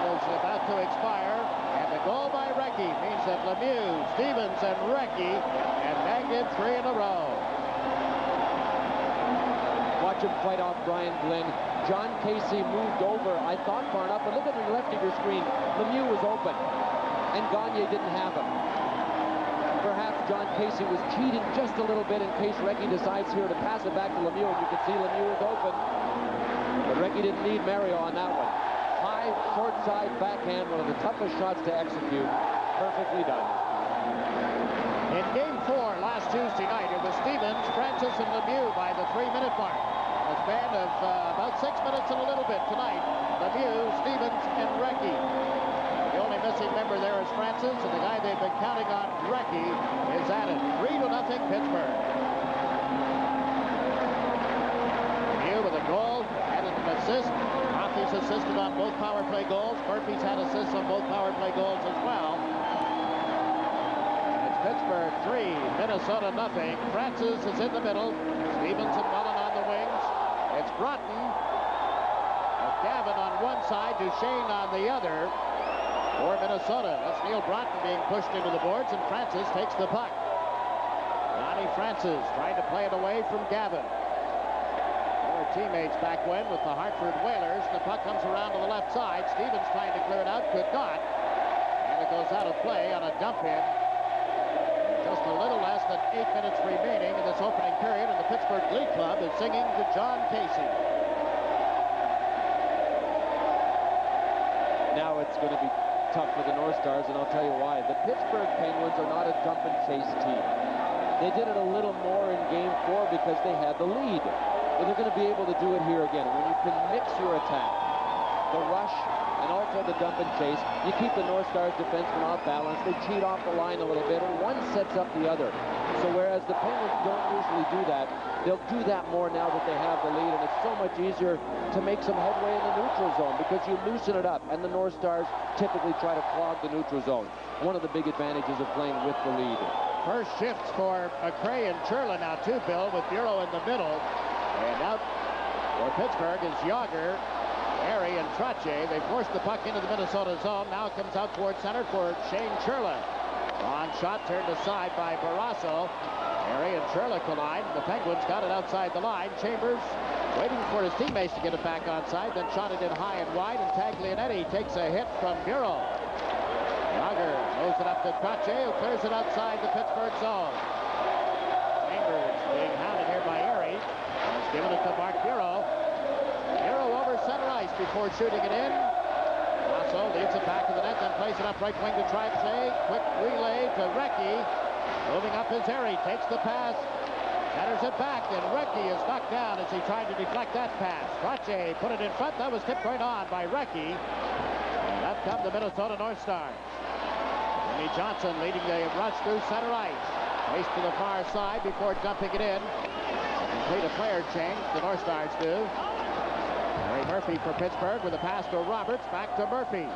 [SPEAKER 19] It is about to expire, and the goal by Recchi means that Lemieux, Stevens, and Recchi have banged in 3 in a row.
[SPEAKER 2] Watch him fight off Brian Glynn. John Casey moved over, I thought, far enough, but look at the left of your screen. Lemieux was open, and Gagne didn't have him. Perhaps John Casey was cheating just a little bit in case Recchi decides here to pass it back to Lemieux, and you can see Lemieux is open. But Recchi didn't need Mario on that one. High, short side backhand, one of the toughest shots to execute. Perfectly done.
[SPEAKER 19] In Game 4 last Tuesday night, it was Stevens, Francis, and Lemieux by the 3-minute mark. A span of about 6 minutes and a little bit tonight. Lemieux, Stevens, and Recchi. The only missing member there is Francis, and the guy they've been counting on, Recchi, is at it. 3-0 Pittsburgh. Lemieux with a goal and an assist. Coffey's assisted on both power play goals. Murphy's had assists on both power play goals as well. And it's Pittsburgh 3, Minnesota nothing. Francis is in the middle. Stevens and Mullen on the wings. It's Broughton, Gavin on one side, Duchesne on the other for Minnesota. That's Neil Broughton being pushed into the boards, and Francis takes the puck. Ronnie Francis trying to play it away from Gavin. Their teammates back when with the Hartford Whalers. The puck comes around to the left side. Stevens trying to clear it out, could not. And it goes out of play on a dump in. Just a little less than 8 minutes remaining in this opening period, and the Pittsburgh Glee Club is singing to John Casey.
[SPEAKER 2] Now it's going to be tough for the North Stars, and I'll tell you why. The Pittsburgh Penguins are not a dump and chase team. They did it a little more in Game 4 because they had the lead. But they're going to be able to do it here again. When you can mix your attack, the rush, and also the dump and chase, you keep the North Stars defensemen off balance. They cheat off the line a little bit, and one sets up the other. So whereas the Penguins don't usually do that, they'll do that more now that they have the lead, and it's so much easier to make some headway in the neutral zone because you loosen it up, and the North Stars typically try to clog the neutral zone. One of the big advantages of playing with the lead.
[SPEAKER 19] First shifts for McRae and Churla now too, Bill, with Bureau in the middle. And out for Pittsburgh is Yager, Airy, and Trottier. They forced the puck into the Minnesota zone. Now it comes out towards center for Shane Churla. On shot turned aside by Barrasso. Airy and Churla collide. The Penguins got it outside the line. Chambers waiting for his teammates to get it back onside, then shot it in high and wide, and Taglianetti takes a hit from Bureau. Yager moves it up to Trottier, who clears it outside the Pittsburgh zone. Chambers being hounded here by Airy. Has given it to Mark Bureau. Bureau over center ice before shooting it in. Barrasso leads it back to the net, then plays it up right wing to Trottier. Quick relay to Recchi. Moving up is Airy, takes the pass, centers it back, and Recchi is knocked down as he tried to deflect that pass. Trottier put it in front. That was tipped right on by Recchi. And up come the Minnesota North Stars. Jimmy Johnson leading the rush through center ice. Race to the far side before dumping it in. Complete a player change, the North Stars do. Harry Murphy for Pittsburgh with a pass to Roberts, back to Murphy.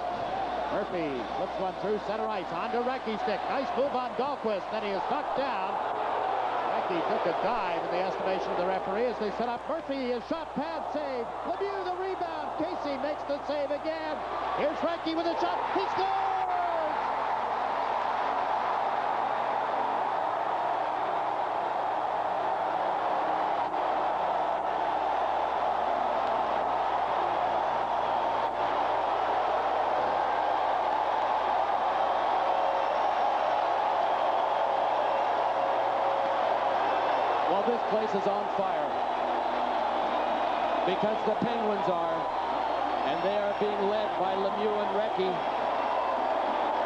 [SPEAKER 19] Murphy flips one through center ice, on to Recchi's stick. Nice move on Dahlquist, then he is knocked down. Recchi took a dive in the estimation of the referee as they set up. Murphy, his shot pad save. Lemieux the rebound. Casey makes the save again. Here's Recchi with a shot. He scores!
[SPEAKER 2] This place is on fire because the Penguins are, and they are being led by Lemieux and Recchi.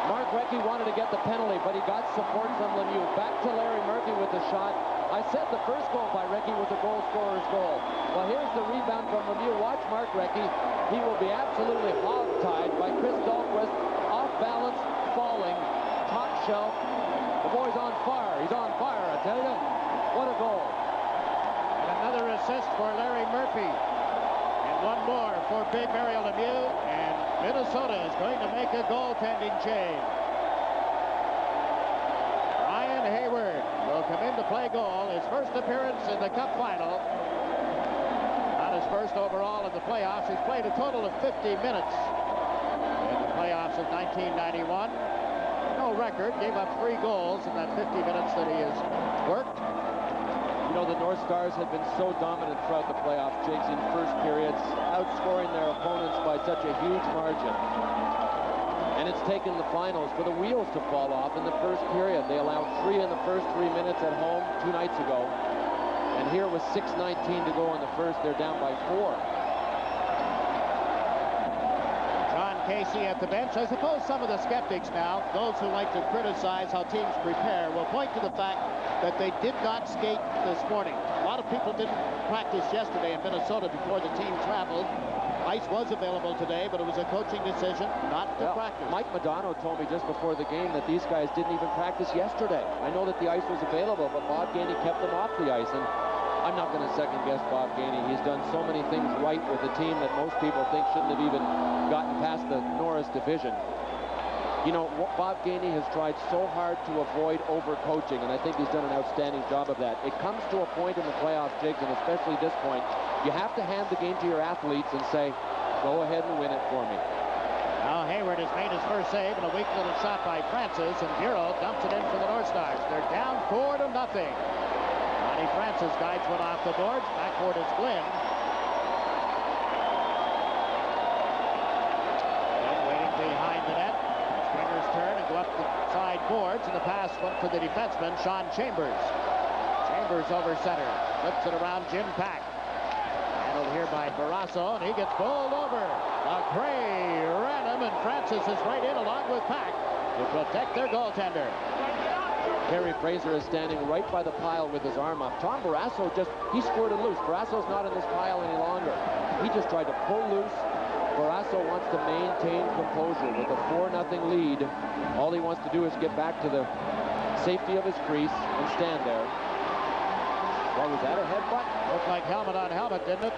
[SPEAKER 2] Mark Recchi wanted to get the penalty, but he got support from Lemieux. Back to Larry Murphy with the shot. I said the first goal by Recchi was a goal scorer's goal. Well, here's the rebound from Lemieux. Watch Mark Recchi. He will be absolutely hog-tied by Chris Dahlquist. Off balance, falling, top shelf. The boy's on fire. He's on fire, I tell you. What a goal.
[SPEAKER 19] And another assist for Larry Murphy. And one more for Big Mario Lemieux. And Minnesota is going to make a goaltending change. Ryan Hayward will come in to play goal. His first appearance in the Cup final. Not his first overall in the playoffs. He's played a total of 50 minutes in the playoffs of 1991. No record. Gave up 3 goals in that 50 minutes that he has worked.
[SPEAKER 2] You know, the North Stars have been so dominant throughout the playoffs, Jakes, in first periods, outscoring their opponents by such a huge margin. And it's taken the finals for the wheels to fall off in the first period. They allowed 3 in the first 3 minutes at home 2 nights ago. And here with 6:19 to go in the first, they're down by 4.
[SPEAKER 19] John Casey at the bench. I suppose some of the skeptics now, those who like to criticize how teams prepare, will point to the fact that they did not skate this morning. A lot of people didn't practice yesterday in Minnesota before the team traveled. Ice was available today, but it was a coaching decision not to practice.
[SPEAKER 2] Mike Madonna told me just before the game that these guys didn't even practice yesterday. I know that the ice was available, but Bob Gainey kept them off the ice, and I'm not going to second-guess Bob Gainey. He's done so many things right with the team that most people think shouldn't have even gotten past the Norris division. You know, Bob Gainey has tried so hard to avoid overcoaching, and I think he's done an outstanding job of that. It comes to a point in the playoffs, Jiggs, and especially this point, you have to hand the game to your athletes and say, go ahead and win it for me.
[SPEAKER 19] Now Hayward has made his first save, and a weak little shot by Francis, and Bureau dumps it in for the North Stars. They're down 4-0. Ronnie Francis guides one off the boards. Backward is Glenn. Up the side boards, and the pass went to the defenseman, Sean Chambers. Chambers over center, flips it around Jim Pack. Handled here by Barrasso, and he gets bowled over. McRae ran him, and Francis is right in along with Pack to protect their goaltender.
[SPEAKER 2] Harry Fraser is standing right by the pile with his arm up. Tom Barrasso he squirted loose. Barrasso's not in this pile any longer. He just tried to pull loose. Barrasso wants to maintain composure with a 4-0 lead. All he wants to do is get back to the safety of his crease and stand there. What was that, a headbutt?
[SPEAKER 19] Looked like helmet on helmet, didn't it?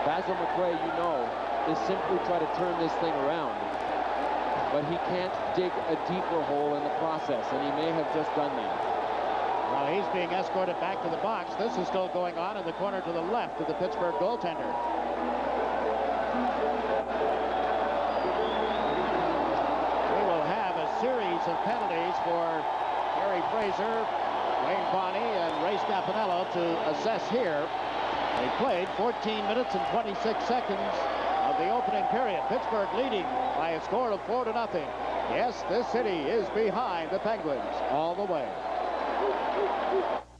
[SPEAKER 2] Basil McRae, you know, is simply try to turn this thing around. But he can't dig a deeper hole in the process, and he may have just done that.
[SPEAKER 19] Well, he's being escorted back to the box. This is still going on in the corner to the left of the Pittsburgh goaltender. We will have a series of penalties for Harry Fraser, Wayne Bonney, and Ray Scapinello to assess here. They played 14 minutes and 26 seconds of the opening period. Pittsburgh leading by a score of 4-0. Yes, this city is behind the Penguins all the way.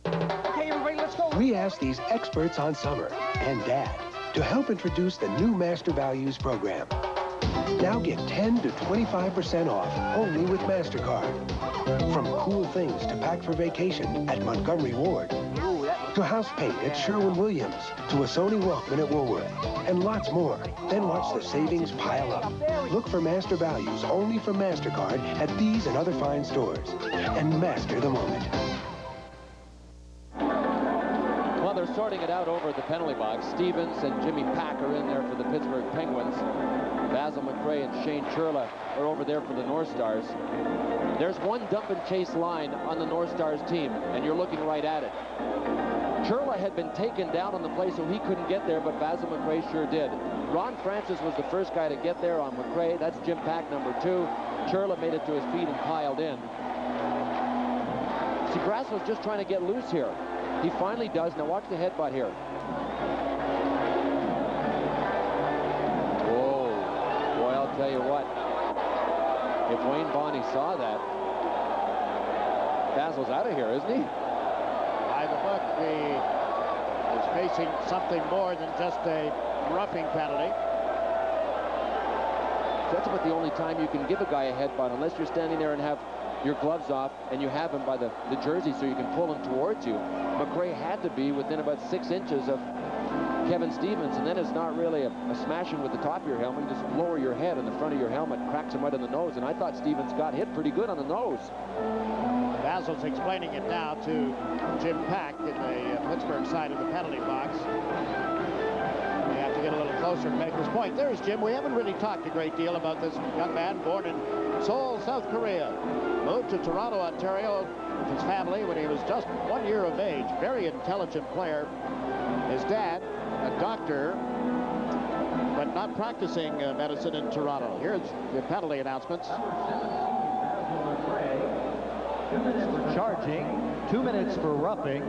[SPEAKER 12] Okay, everybody, let's go. We asked these experts on summer and Dad to help introduce the new Master Values program. Now get 10 to 25% off only with MasterCard. From cool things to pack for vacation at Montgomery Ward, to house paint at Sherwin-Williams, to a Sony Walkman at Woolworth, and lots more. Then watch the savings pile up. Look for Master Values only from MasterCard at these and other fine stores. And master the moment.
[SPEAKER 2] Well, they're sorting it out over at the penalty box. Stevens and Jimmy Pack are in there for the Pittsburgh Penguins. Basil McRae and Shane Churla are over there for the North Stars. There's one dump and chase line on the North Stars team, and you're looking right at it. Churla had been taken down on the play, so he couldn't get there, but Basil McRae sure did. Ron Francis was the first guy to get there on McRae. That's Jim Pack, number 2. Churla made it to his feet and piled in. See, Brasso's just trying to get loose here. He finally does. Now watch the headbutt here. Whoa. Boy, I'll tell you what. If Wayne Bonney saw that, Basil's out of here, isn't he?
[SPEAKER 19] By the book, he is facing something more than just a roughing penalty.
[SPEAKER 2] That's about the only time you can give a guy a headbutt, unless you're standing there and have your gloves off and you have him by the jersey so you can pull him towards you. McRae had to be within about 6 inches of Kevin Stevens, and then it's not really a smashing with the top of your helmet. You just lower your head and the front of your helmet cracks him right in the nose, and I thought Stevens got hit pretty good on the nose.
[SPEAKER 19] Basil's explaining it now to Jim Pack in the Pittsburgh side of the penalty box. We have to get a little closer to make this point. There's Jim. We haven't really talked a great deal about this young man born in Seoul, South Korea. Moved to Toronto, Ontario with his family when he was just 1 year of age. Very intelligent player. His dad, a doctor, but not practicing medicine in Toronto. Here's the penalty announcements.
[SPEAKER 13] 2 minutes for charging, 2 minutes for roughing,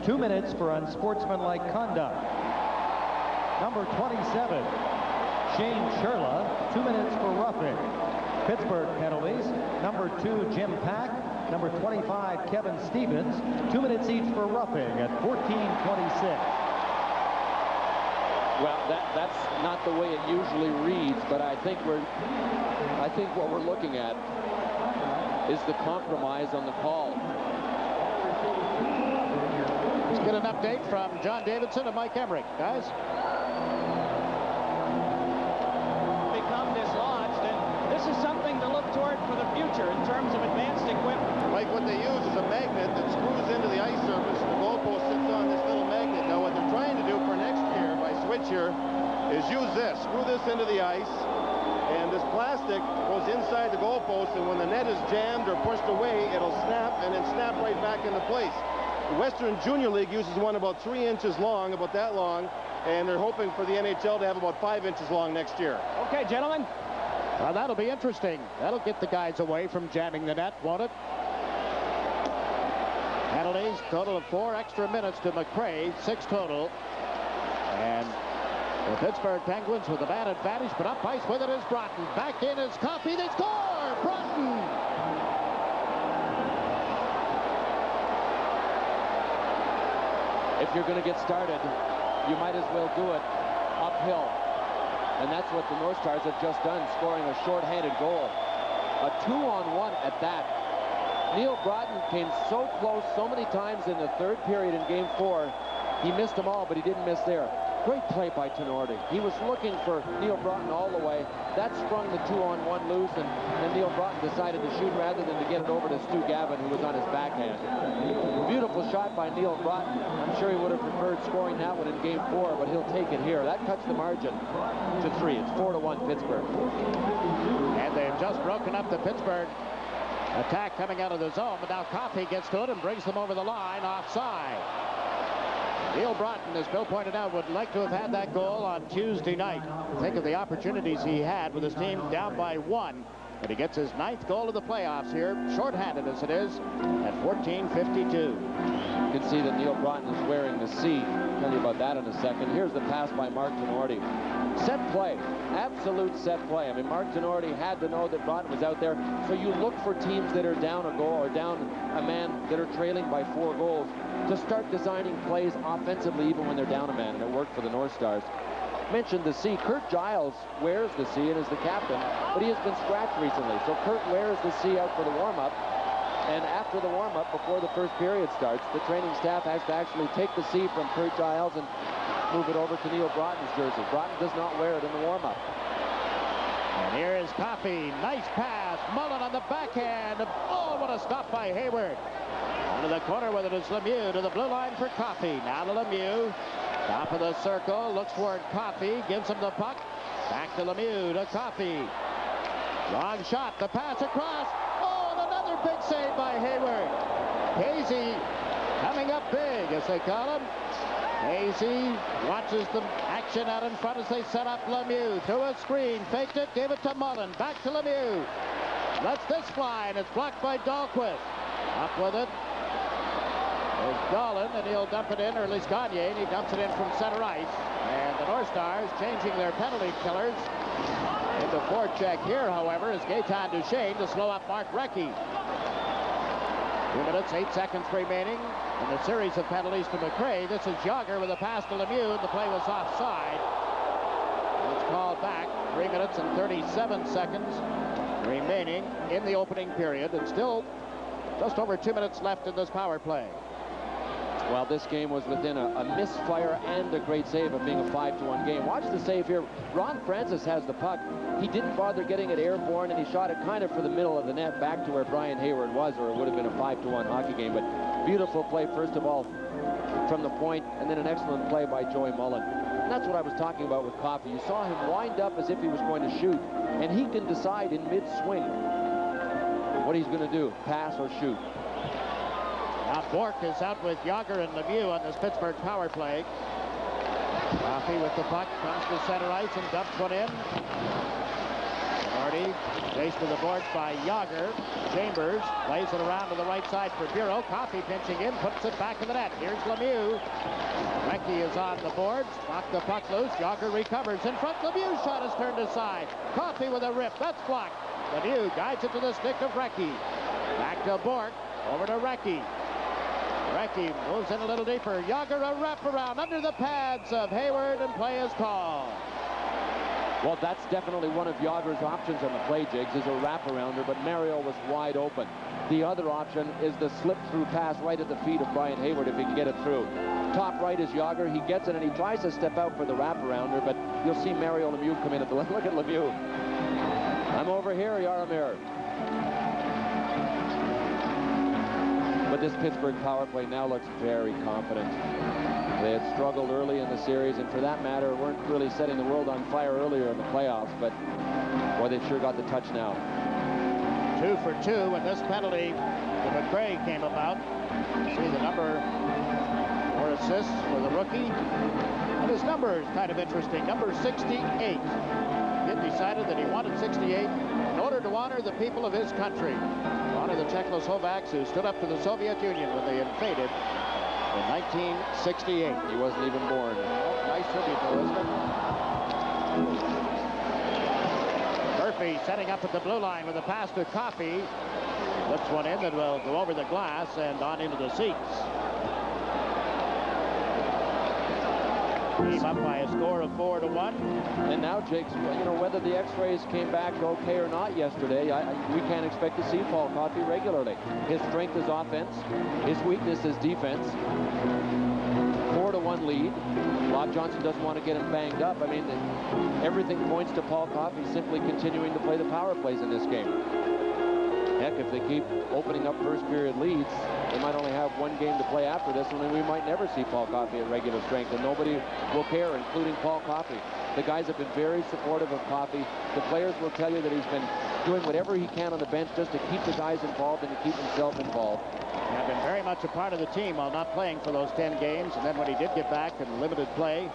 [SPEAKER 13] 2 minutes for unsportsmanlike conduct. Number 27, Shane Churla, 2 minutes for roughing. Pittsburgh penalties, number 2, Jim Pack, number 25, Kevin Stevens, 2 minutes each for roughing at 14:26.
[SPEAKER 2] Well, that's not the way it usually reads, but I think what we're looking at is the compromise on the call.
[SPEAKER 19] Let's get an update from John Davidson and Mike Emmerich, guys.
[SPEAKER 23] Become dislodged, and this is something to look toward for the future in terms of advanced equipment.
[SPEAKER 14] Like what they use is a magnet that screws into the ice surface, and the goalpost sits on this little magnet. Now what they're trying to do for next year by switch here is use this, screw this into the ice, and this plastic goes inside the goalpost, and when the net is jammed or pushed away, it'll snap and then snap right back into place. The Western Junior League uses one about 3 inches long, about that long, and they're hoping for the NHL to have about 5 inches long next year.
[SPEAKER 19] Okay, gentlemen. Well, that'll be interesting. That'll get the guys away from jamming the net, won't it? Penalties, total of 4 extra minutes to McRae, 6 total. And the Pittsburgh Penguins with the man advantage, but up ice with it is Broughton. Back in is Coffey. They score! Broughton!
[SPEAKER 2] If you're going to get started, you might as well do it uphill. And that's what the North Stars have just done, scoring a shorthanded goal. A 2-on-1 at that. Neil Broughton came so close so many times in the third period in Game 4. He missed them all, but he didn't miss there. Great play by Tenorti. He was looking for Neil Broughton all the way. That sprung the 2-on-1 loose, and Neil Broughton decided to shoot rather than to get it over to Stu Gavin, who was on his backhand. Beautiful shot by Neil Broughton. I'm sure he would have preferred scoring that one in Game 4, but he'll take it here. That cuts the margin to 3. It's 4-1 Pittsburgh.
[SPEAKER 19] And they've just broken up the Pittsburgh attack coming out of the zone, but now Coffey gets to it and brings them over the line offside. Neil Broughton, as Bill pointed out, would like to have had that goal on Tuesday night. Think of the opportunities he had with his team down by 1. But he gets his 9th goal of the playoffs here, shorthanded as it is, at 14:52.
[SPEAKER 2] You can see that Neil Broughton is wearing the C. I'll tell you about that in a second. Here's the pass by Mark Tenorti. Set play, absolute set play. I mean, Mark Tenorti had to know that Broughton was out there. So you look for teams that are down a goal or down a man that are trailing by 4 goals to start designing plays offensively even when they're down a man, and it worked for the North Stars. Mentioned the C. Kurt Giles wears the C and is the captain, but he has been scratched recently. So Kurt wears the C out for the warm-up, and after the warm-up, before the first period starts, the training staff has to actually take the C from Kurt Giles and move it over to Neil Broughton's jersey. Broughton does not wear it in the warm-up.
[SPEAKER 19] And here is Coffey. Nice pass. Mullen on the backhand. Oh, what a stop by Hayward. Into the corner with it is Lemieux to the blue line for Coffey. Now to Lemieux. Top of the circle. Looks toward Coffey. Gives him the puck. Back to Lemieux to Coffey. Long shot. The pass across. Oh, and another big save by Hayward. Casey coming up big, as they call him. Casey watches the action out in front as they set up Lemieux. To a screen. Faked it. Gave it to Mullen. Back to Lemieux. Lets this fly, and it's blocked by Dahlquist. Up with it. There's Dolan, and he'll dump it in, or at least Gagne, and he dumps it in from center ice. And the North Stars changing their penalty killers into forecheck here, however, is Gaetan Duchesne to slow up Mark Recchi. 2 minutes, 8 seconds remaining in the series of penalties to McRae. This is Jagger with a pass to Lemieux, and the play was offside. It's called back. 3 minutes and 37 seconds remaining in the opening period, and still just over 2 minutes left in this power play.
[SPEAKER 2] Well, this game was within a misfire and a great save of being a 5-1 game. Watch the save here. Ron Francis has the puck. He didn't bother getting it airborne, and he shot it kind of for the middle of the net back to where Brian Hayward was, or it would have been a 5-1 hockey game. But beautiful play, first of all, from the point, and then an excellent play by Joey Mullen. And that's what I was talking about with Coffey. You saw him wind up as if he was going to shoot, and he can decide in mid-swing what he's going to do, pass or shoot.
[SPEAKER 19] Now Bork is out with Jagger and Lemieux on this Pittsburgh power play. Coffey with the puck, comes to center ice and dumps one in. Marty chased to the boards by Jagger. Chambers lays it around to the right side for Bureau. Coffey pinching in, puts it back in the net. Here's Lemieux. Recchi is on the boards, knocked the puck loose. Jagger recovers in front. Lemieux's shot is turned aside. Coffey with a rip, that's blocked. Lemieux guides it to the stick of Recchi. Back to Bork, over to Recchi. Recchi moves in a little deeper. Jagger a wraparound under the pads of Hayward, and play is called.
[SPEAKER 2] Well, that's definitely one of Jagger's options on the play, Jigs, is a wraparounder, but Mario was wide open. The other option is the slip-through pass right at the feet of Brian Hayward if he can get it through. Top right is Jagger. He gets it, and he tries to step out for the wraparounder, but you'll see Mario Lemieux come in at the look at Lemieux. I'm over here, Jaromir. But this Pittsburgh power play now looks very confident. They had struggled early in the series, and for that matter, weren't really setting the world on fire earlier in the playoffs, but boy, they've sure got the touch now.
[SPEAKER 19] 2 for 2, and this penalty to McRae came about. See the number for assists for the rookie. And his number is kind of interesting, number 68. He decided that he wanted 68 in order to honor the people of his country. Honor the Czechoslovaks who stood up to the Soviet Union when they invaded in 1968.
[SPEAKER 2] He wasn't even born.
[SPEAKER 19] Nice tribute, though, isn't it? Murphy setting up at the blue line with a pass to Coffey. Lifts one in that will go over the glass and on into the seats. Team up by a score of 4-1.
[SPEAKER 2] And now, Jakes, you know, whether the X-rays came back okay or not yesterday, we can't expect to see Paul Coffey regularly. His strength is offense. His weakness is defense. 4-1 lead. Bob Johnson doesn't want to get him banged up. I mean, everything points to Paul Coffey simply continuing to play the power plays in this game. Heck, if they keep opening up first period leads, they might only have one game to play after this, and then we might never see Paul Coffey at regular strength, and nobody will care, including Paul Coffey. The guys have been very supportive of Coffey. The players will tell you that he's been doing whatever he can on the bench just to keep the guys involved and to keep himself involved.
[SPEAKER 19] Have been very much a part of the team while not playing for those 10 games, and then when he did get back in limited play,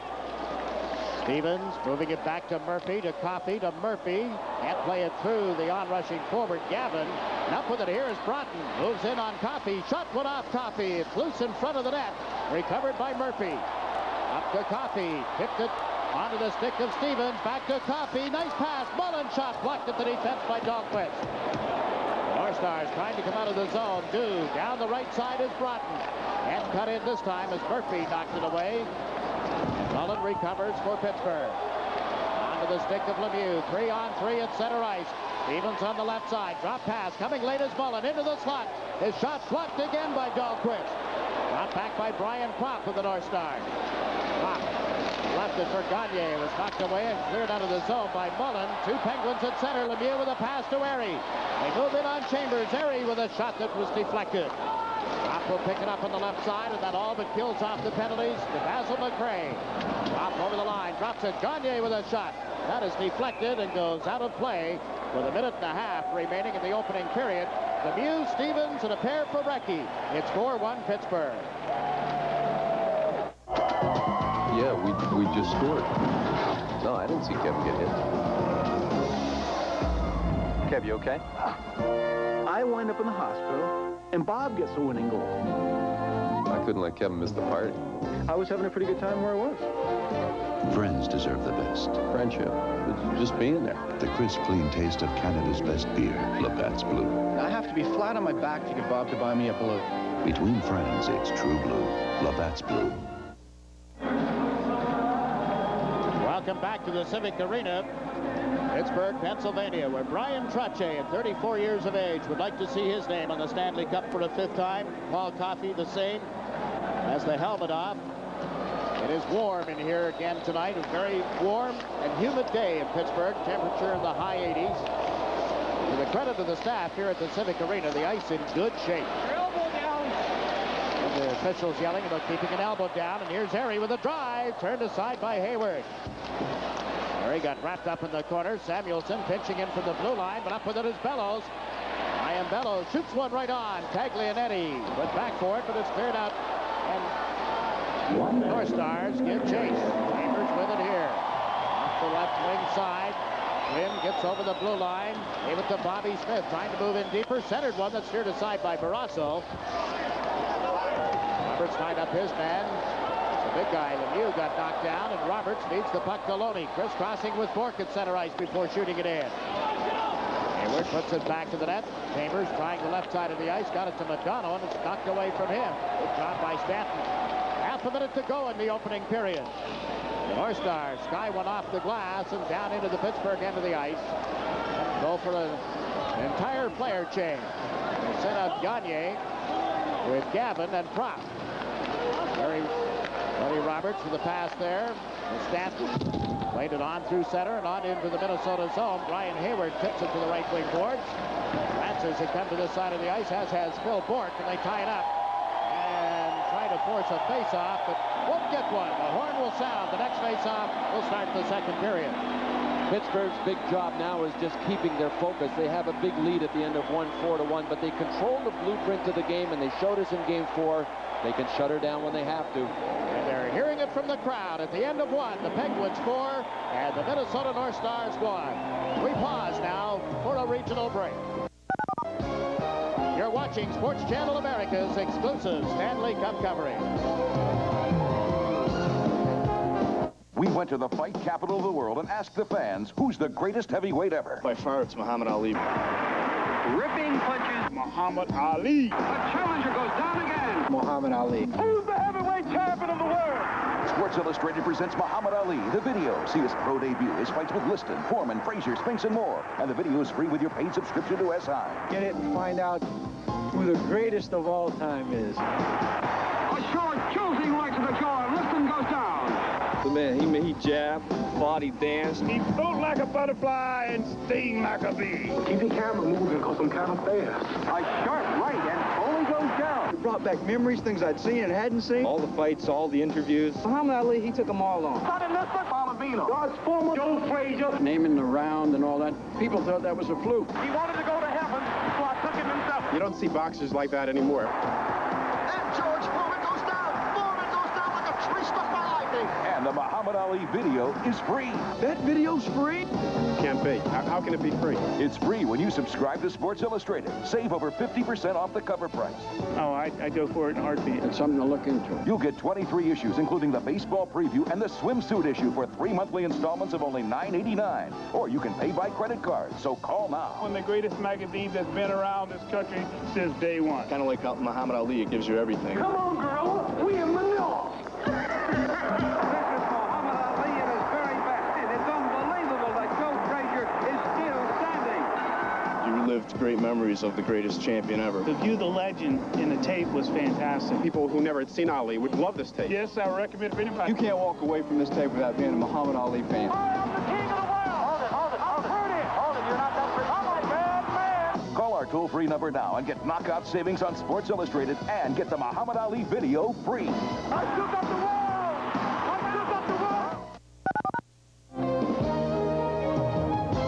[SPEAKER 19] Stevens moving it back to Murphy, to Coffey, to Murphy. Can't play it through the on-rushing forward, Gavin. And up with it here is Broughton. Moves in on Coffey. Shot went off Coffey. It's loose in front of the net. Recovered by Murphy. Up to Coffey. Kicked it onto the stick of Stevens. Back to Coffey. Nice pass. Mullen shot. Blocked at the defense by Dahlquist. North Stars trying to come out of the zone. Down the right side is Broughton. And cut in this time as Murphy knocked it away. Mullen recovers for Pittsburgh. Onto the stick of Lemieux. 3-on-3 at center ice. Stevens on the left side. Drop pass. Coming late is Mullen into the slot. His shot blocked again by Dahlquist. Brought back by Brian Kropp of the North Stars. Kropp left it for Gagne. It was knocked away and cleared out of the zone by Mullen. Two Penguins at center. Lemieux with a pass to Erie. They move in on Chambers. Erie with a shot that was deflected. Kropp will pick it up on the left side, and that all but kills off the penalties to Basil McRae. Kropp over the line, drops it. Gagne with a shot. That is deflected and goes out of play with a minute and a half remaining in the opening period. Lemieux, Stevens, and a pair for Recchi. It's 4-1 Pittsburgh.
[SPEAKER 22] Yeah, we just scored. No, I didn't see Kevin get hit.
[SPEAKER 1] Kev, you okay? I wind up in the hospital, and Bob gets the winning goal.
[SPEAKER 22] I couldn't let Kevin miss the party.
[SPEAKER 1] I was having a pretty good time where I was.
[SPEAKER 10] Friends deserve the best.
[SPEAKER 22] Friendship. Just being there.
[SPEAKER 10] The crisp, clean taste of Canada's best beer, Labatt's Blue.
[SPEAKER 1] I have to be flat on my back to get Bob to buy me a blue.
[SPEAKER 10] Between friends, it's true blue. Labatt's Blue.
[SPEAKER 19] Welcome back to the Civic Arena, Pittsburgh, Pennsylvania, where Brian Trottier, at 34 years of age, would like to see his name on the Stanley Cup for a 5th time. Paul Coffey, the same, has the helmet off. It is warm in here again tonight. A very warm and humid day in Pittsburgh. Temperature in the high 80s. To the credit of the staff here at the Civic Arena, the ice in good shape.
[SPEAKER 23] Elbow down.
[SPEAKER 19] And the officials yelling about keeping an elbow down. And here's Harry with a drive. Turned aside by Hayward. Harry got wrapped up in the corner. Samuelson pinching in from the blue line, but up with it is Bellows. Ryan Bellows shoots one right on. Taglianetti went back for it, but it's cleared out. And North Stars give chase. Chambers with it here. Off the left wing side. Quinn gets over the blue line. Gave it to Bobby Smith, trying to move in deeper. Centered one that's steered aside by Barrasso. Roberts tied up his man. The big guy, Lemieux, got knocked down, and Roberts feeds the puck to Loney. Crisscrossing with Bourque at center ice before shooting it in. Hayward puts it back to the net. Chambers trying the left side of the ice. Got it to McDonough, and it's knocked away from him. Good job by Stanton. Half a minute to go in the opening period. The North Stars sky one off the glass and down into the Pittsburgh end of the ice. Go for an entire player change. They sent out Gagne with Gavin and Kropp. Tony Roberts with the pass there. And Stanton played it on through center and on into the Minnesota zone. Brian Hayward tips it to the right wing boards. Lancers had come to this side of the ice, as has Phil Bourque, and they tie it up. And try to force a face-off, but won't get one. The horn will sound. The next face-off will start the second period.
[SPEAKER 2] Pittsburgh's big job now is just keeping their focus. They have a big lead at the end of 4-1, but they control the blueprint of the game, and they showed us in Game 4 they can shut her down when they have to.
[SPEAKER 19] And they're hearing it from the crowd at the end of 1. The Penguins 4 and the Minnesota North Stars 1. We pause now for a regional break. You're watching Sports Channel America's exclusive Stanley Cup coverage.
[SPEAKER 15] We went to the fight capital of the world and asked the fans, who's the greatest heavyweight ever?
[SPEAKER 1] By far, it's Muhammad Ali.
[SPEAKER 23] Ripping punches,
[SPEAKER 16] Muhammad Ali.
[SPEAKER 17] The challenger goes down again.
[SPEAKER 16] Muhammad Ali.
[SPEAKER 17] Who's the heavyweight champion of the world?
[SPEAKER 15] Sports Illustrated presents Muhammad Ali, the video. See his pro debut, his fights with Liston, Foreman, Frazier, Spinks, and more. And the video is free with your paid subscription to SI.
[SPEAKER 16] Get it and find out who the greatest of all time is.
[SPEAKER 17] A short, choosing right to the jaw, and Liston goes down.
[SPEAKER 16] The man, he jabbed, body danced.
[SPEAKER 17] He float like a butterfly and sting like a bee. Keep the camera moving, because I'm kind of fast. A sharp right, and only goes down.
[SPEAKER 16] It brought back memories, things I'd seen and hadn't seen. All the fights, all the interviews. Muhammad Ali, he took them all on.
[SPEAKER 17] Not in this one, Bombino. God's former Joe Frazier.
[SPEAKER 16] Naming the round and all that, people thought that was a fluke.
[SPEAKER 17] He wanted to go to heaven, so I took him himself.
[SPEAKER 14] You don't see boxers like that anymore.
[SPEAKER 17] And George Foreman goes down. Foreman goes down like a tree struck by lightning.
[SPEAKER 15] And the Muhammad Ali video is free.
[SPEAKER 16] That video's free?
[SPEAKER 14] Can't be. How can it be free?
[SPEAKER 15] It's free when you subscribe to Sports Illustrated. Save over 50% off the cover price.
[SPEAKER 16] Oh, I'd go for it in a heartbeat. It's something to look into.
[SPEAKER 15] You'll get 23 issues, including the baseball preview and the swimsuit issue for 3 monthly installments of only $9.89. Or you can pay by credit card, so call now.
[SPEAKER 16] One of the greatest magazines that's been around this country since day one.
[SPEAKER 14] Kind of like Muhammad Ali, it gives you everything.
[SPEAKER 17] Come on, girl. We in Manila.
[SPEAKER 14] Lived great memories of the greatest champion ever.
[SPEAKER 16] To view the legend in the tape was fantastic.
[SPEAKER 14] People who never had seen Ali would love this tape.
[SPEAKER 16] Yes, I recommend it for anybody. You can't walk away from this tape without being a Muhammad Ali fan.
[SPEAKER 17] I'm the king of the world. Hold it. I've heard it. Hold it. You're not that free. I'm a bad man.
[SPEAKER 15] Call our toll-free number now and get knockout savings on Sports Illustrated and get the Muhammad Ali video free.
[SPEAKER 17] I took up the world.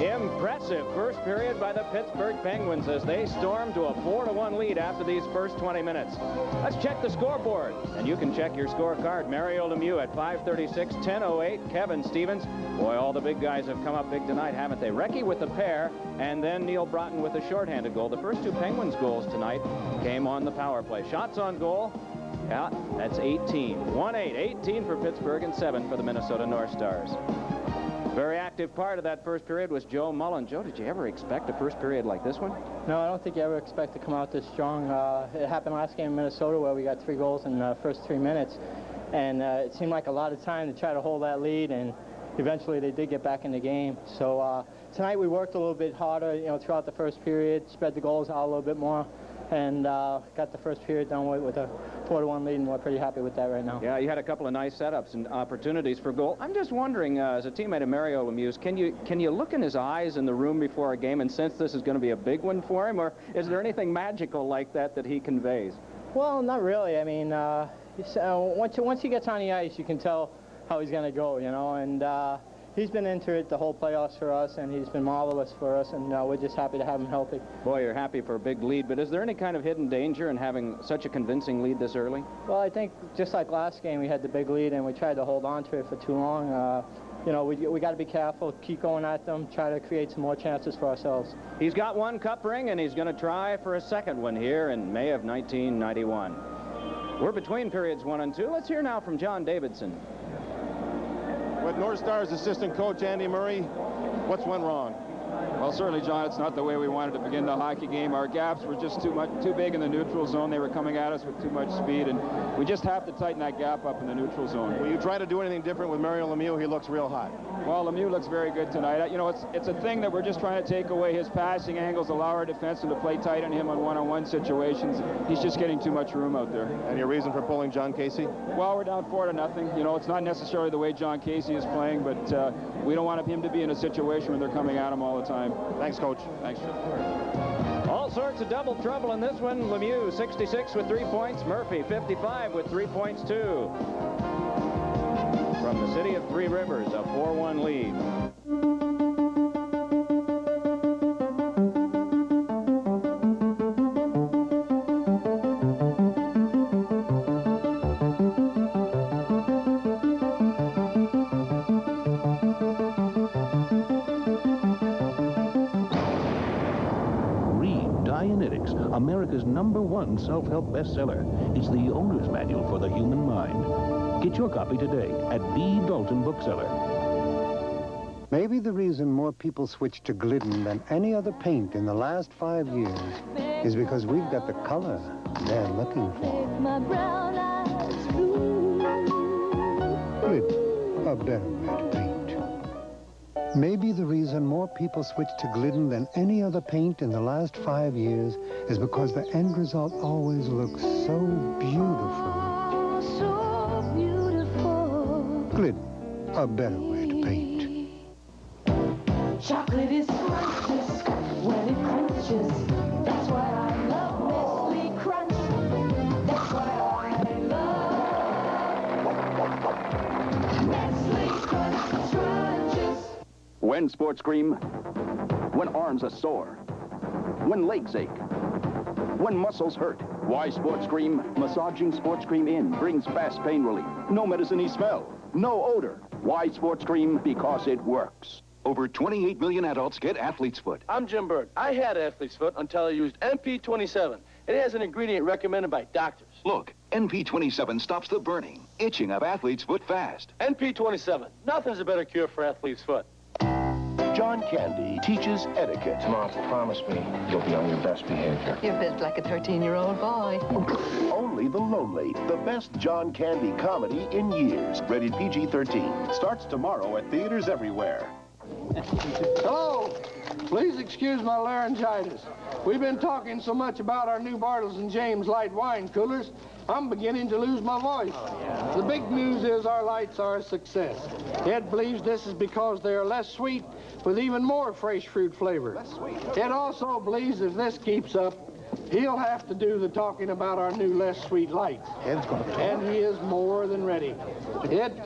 [SPEAKER 23] Impressive first period by the Pittsburgh Penguins as they storm to a 4-1 lead after these first 20 minutes. Let's check the scoreboard, and you can check your scorecard. Mario Lemieux at 5:36, 10:08. Kevin Stevens. Boy, all the big guys have come up big tonight, haven't they? Recchi with the pair, and then Neil Broughton with a shorthanded goal. The first two Penguins goals tonight came on the power play. Shots on goal. Yeah, that's 18. 1-8. 18 for Pittsburgh and 7 for the Minnesota North Stars. Very active part of that first period was Joe Mullen. Joe, did you ever expect a first period like this one?
[SPEAKER 18] No, I don't think you ever expect to come out this strong. It happened last game in Minnesota where we got 3 goals in the first 3 minutes. And it seemed like a lot of time to try to hold that lead, and eventually they did get back in the game. So tonight we worked a little bit harder, throughout the first period, spread the goals out a little bit more, and got the first period done with a 4-1 lead, and we're pretty happy with that right now.
[SPEAKER 23] Yeah, you had a couple of nice setups and opportunities for goal. I'm just wondering, as a teammate of Mario Lemieux's, can you look in his eyes in the room before a game and sense this is going to be a big one for him, or is there anything magical like that he conveys?
[SPEAKER 18] Well, not really. I mean, once he gets on the ice, you can tell how he's going to go, and he's been into it the whole playoffs for us, and he's been marvelous for us, and we're just happy to have him healthy.
[SPEAKER 23] Boy, you're happy for a big lead, but is there any kind of hidden danger in having such a convincing lead this early?
[SPEAKER 18] Well, I think just like last game, we had the big lead, and we tried to hold on to it for too long. We got to be careful, keep going at them, try to create some more chances for ourselves.
[SPEAKER 23] He's got 1 cup ring, and he's going to try for a second one here in May of 1991. We're between periods 1 and 2. Let's hear now from John Davidson.
[SPEAKER 14] With North Stars assistant coach Andy Murray, what's went wrong?
[SPEAKER 24] Well, certainly, John, it's not the way we wanted to begin the hockey game. Our gaps were just too big in the neutral zone. They were coming at us with too much speed, and we just have to tighten that gap up in the neutral zone.
[SPEAKER 14] Will you try to do anything different with Mario Lemieux? He looks real hot.
[SPEAKER 24] Well, Lemieux looks very good tonight. It's a thing that we're just trying to take away his passing angles, allow our defenseman to play tight on him on one-on-one situations. He's just getting too much room out there.
[SPEAKER 14] And your reason for pulling John Casey?
[SPEAKER 24] Well, we're down 4-0. It's not necessarily the way John Casey is playing, but we don't want him to be in a situation where they're coming at him all the time.
[SPEAKER 14] Thanks, Coach.
[SPEAKER 24] Thanks, Jeff.
[SPEAKER 23] All sorts of double trouble in this one. Lemieux, 66 with 3 points. Murphy, 55 with 3 points, too. From the city of Three Rivers, a 4-1 lead.
[SPEAKER 25] America's #1 self-help bestseller. It's the owner's manual for the human mind. Get your copy today at the Dalton Bookseller.
[SPEAKER 3] Maybe the reason more people switch to Glidden than any other paint in the last 5 years is because we've got the color they're looking for. Glidden, a better way to paint. Maybe the reason more people switch to Glidden than any other paint in the last 5 years is because the end result always looks so beautiful. So beautiful. Glidden, a better way to paint.
[SPEAKER 9] Chocolate is precious when it crunches. That's why I love Nestle Crunch. That's why I love Nestle Crunch Crunches.
[SPEAKER 15] When sports cream, when arms are sore, when legs ache, when muscles hurt. Why sports cream? Massaging sports cream in brings fast pain relief. No medicine-y smell, no odor. Why sports cream? Because it works. Over 28 million adults get athlete's foot.
[SPEAKER 4] I'm Jim Bird. I had athlete's foot until I used NP27. It has an ingredient recommended by doctors.
[SPEAKER 15] Look, NP27 stops the burning, itching of athlete's foot fast.
[SPEAKER 4] NP27. Nothing's a better cure for athlete's foot.
[SPEAKER 10] John Candy teaches etiquette.
[SPEAKER 17] Mom, promise me you'll be on your best behavior.
[SPEAKER 7] You're built like a 13-year-old boy.
[SPEAKER 10] Only the Lonely, the best John Candy comedy in years. Rated PG-13. Starts tomorrow at theaters everywhere.
[SPEAKER 11] Hello. Please excuse my laryngitis. We've been talking so much about our new Bartles and James light wine coolers, I'm beginning to lose my voice. The big news is our lights are a success. Ed believes this is because they are less sweet with even more fresh fruit flavor. Ed also believes if this keeps up, he'll have to do the talking about our new less sweet lights.
[SPEAKER 3] Ed's gonna talk.
[SPEAKER 11] And he is more than ready. Ed?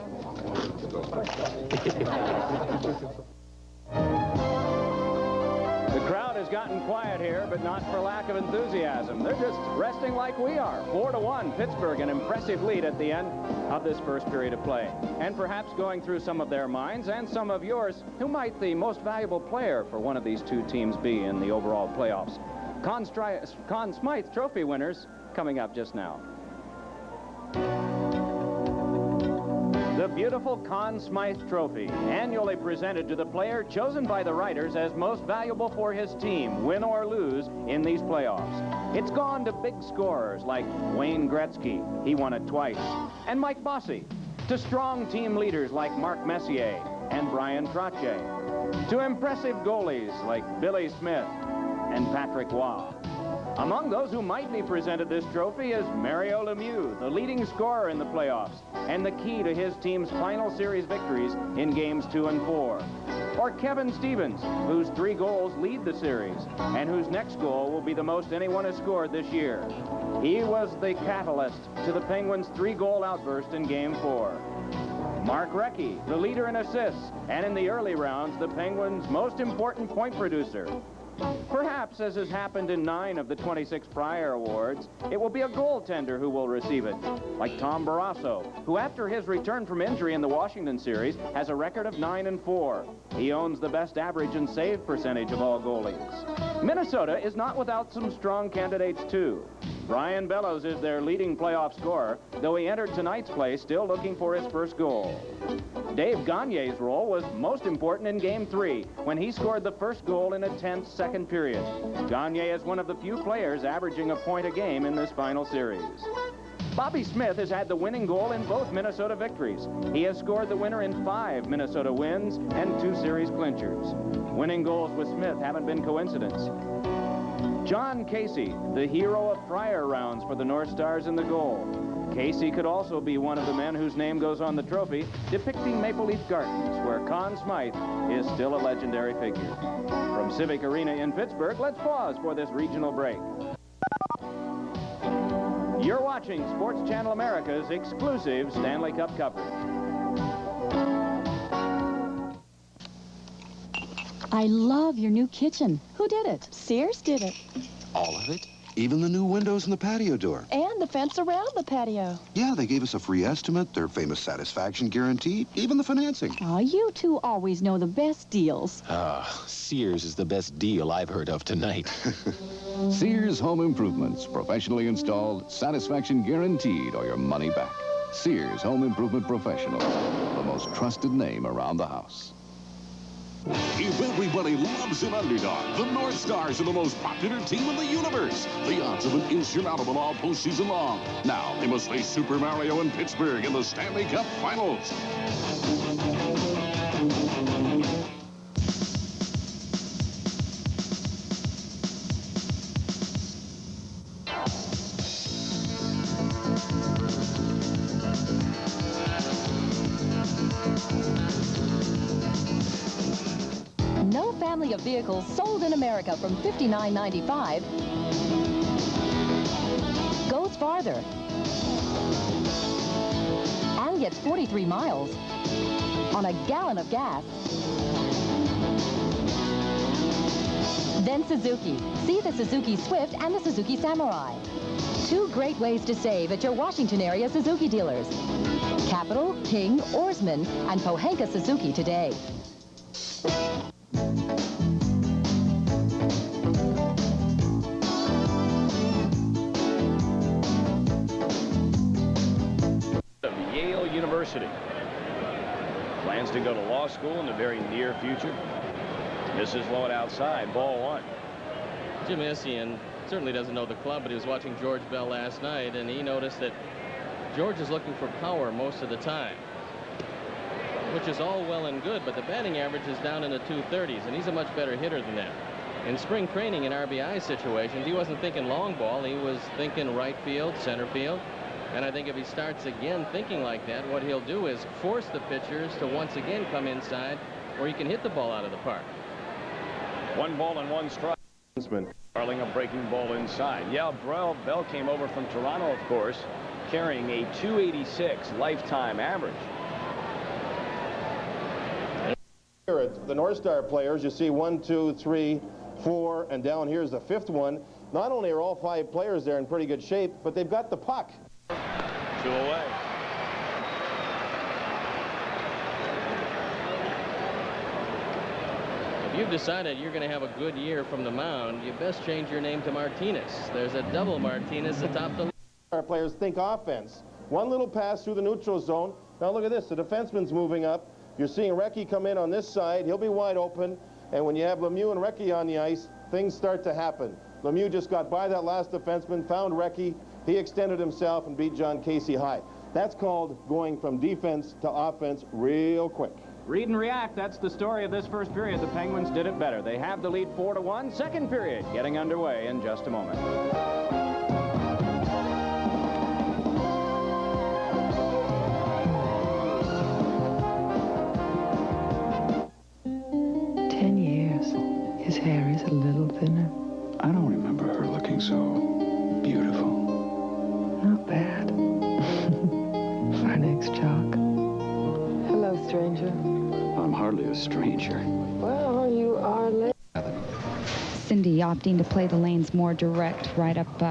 [SPEAKER 23] The crowd has gotten quiet here, but not for lack of enthusiasm. They're just resting like we are. 4-1, Pittsburgh, an impressive lead at the end of this first period of play. And perhaps going through some of their minds and some of yours, who might the most valuable player for one of these two teams be in the overall playoffs? Conn Smythe Trophy winners coming up just now. The beautiful Conn Smythe Trophy, annually presented to the player chosen by the writers as most valuable for his team, win or lose, in these playoffs. It's gone to big scorers like Wayne Gretzky, he won it twice, and Mike Bossy, to strong team leaders like Mark Messier and Brian Trottier, to impressive goalies like Billy Smith and Patrick Waugh. Among those who might be presented this trophy is Mario Lemieux, the leading scorer in the playoffs and the key to his team's final series victories in games 2 and 4. Or Kevin Stevens, whose 3 goals lead the series and whose next goal will be the most anyone has scored this year. He was the catalyst to the Penguins' 3-goal outburst in game 4. Mark Recchi, the leader in assists, and in the early rounds, the Penguins' most important point producer. Perhaps, as has happened in 9 of the 26 prior awards, it will be a goaltender who will receive it, like Tom Barrasso, who after his return from injury in the Washington series has a record of 9-4. He owns the best average and save percentage of all goalies. Minnesota is not without some strong candidates, too. Brian Bellows is their leading playoff scorer, though he entered tonight's play still looking for his first goal. Dave Gagne's role was most important in Game 3, when he scored the first goal in a tense second period. Gagne is one of the few players averaging a point a game in this final series. Bobby Smith has had the winning goal in both Minnesota victories. He has scored the winner in 5 Minnesota wins and 2 series clinchers. Winning goals with Smith haven't been coincidence. John Casey, the hero of prior rounds for the North Stars in the goal. Casey could also be one of the men whose name goes on the trophy, depicting Maple Leaf Gardens, where Conn Smythe is still a legendary figure. From Civic Arena in Pittsburgh, let's pause for this regional break. You're watching Sports Channel America's exclusive Stanley Cup coverage.
[SPEAKER 20] I love your new kitchen. Who did it? Sears did it.
[SPEAKER 21] All of it? Even the new windows and the patio door.
[SPEAKER 20] And the fence around the patio.
[SPEAKER 21] Yeah, they gave us a free estimate, their famous satisfaction guarantee, even the financing.
[SPEAKER 20] Oh, you two always know the best deals.
[SPEAKER 26] Sears is the best deal I've heard of tonight.
[SPEAKER 27] Sears Home Improvements, professionally installed, satisfaction guaranteed, or your money back. Sears Home Improvement Professional, the most trusted name around the house. If everybody loves an underdog, the North Stars are the most popular team in the universe. The odds of an insurmountable all postseason long. Now they must face Super Mario in Pittsburgh in the Stanley Cup Finals.
[SPEAKER 2] No family of vehicles sold in America from $59.95 goes farther and gets 43 miles on a gallon of gas than Suzuki. See the Suzuki Swift and the Suzuki Samurai. Two great ways to save at your Washington area Suzuki dealers. Capital, King, Oarsman, and Pohanka Suzuki today.
[SPEAKER 23] Of Yale University. Plans to go to law school in the very near future. Misses low and outside. Ball one.
[SPEAKER 5] Jim Essien certainly doesn't know the club, but he was watching George Bell last night, and he noticed that George is looking for power most of the time, which is all well and good, but the batting average is down in the 230s, and he's a much better hitter than that. In spring training in RBI situations, he wasn't thinking long ball. He was thinking right field, center field. And I think if he starts again thinking like that, what he'll do is force the pitchers to once again come inside where he can hit the ball out of the park.
[SPEAKER 23] 1 ball and 1 strike. Darling a breaking ball inside. Yeah, Bell came over from Toronto, of course, carrying a 286 lifetime average.
[SPEAKER 14] The North Star players, you see 1, 2, 3, 4, and down here's the 5th one. Not only are all 5 players there in pretty good shape, but they've got the puck.
[SPEAKER 23] 2 away.
[SPEAKER 5] If you've decided you're going to have a good year from the mound, you best change your name to Martinez. There's a double Martinez atop the...
[SPEAKER 14] Our players think offense. One little pass through the neutral zone. Now look at this. The defenseman's moving up. You're seeing Recchi come in on this side. He'll be wide open. And when you have Lemieux and Recchi on the ice, things start to happen. Lemieux just got by that last defenseman, found Recchi. He extended himself and beat John Casey high. That's called going from defense to offense real quick.
[SPEAKER 23] Read and react. That's the story of this first period. The Penguins did it better. They have the lead 4-1. Second period getting underway in just a moment.
[SPEAKER 6] His hair is a little thinner.
[SPEAKER 21] I don't remember her looking so beautiful.
[SPEAKER 6] Not bad. For an ex-jock.
[SPEAKER 7] Hello, stranger.
[SPEAKER 21] I'm hardly a stranger.
[SPEAKER 7] Well, you are late.
[SPEAKER 8] Cindy opting to play the lanes more direct, right up,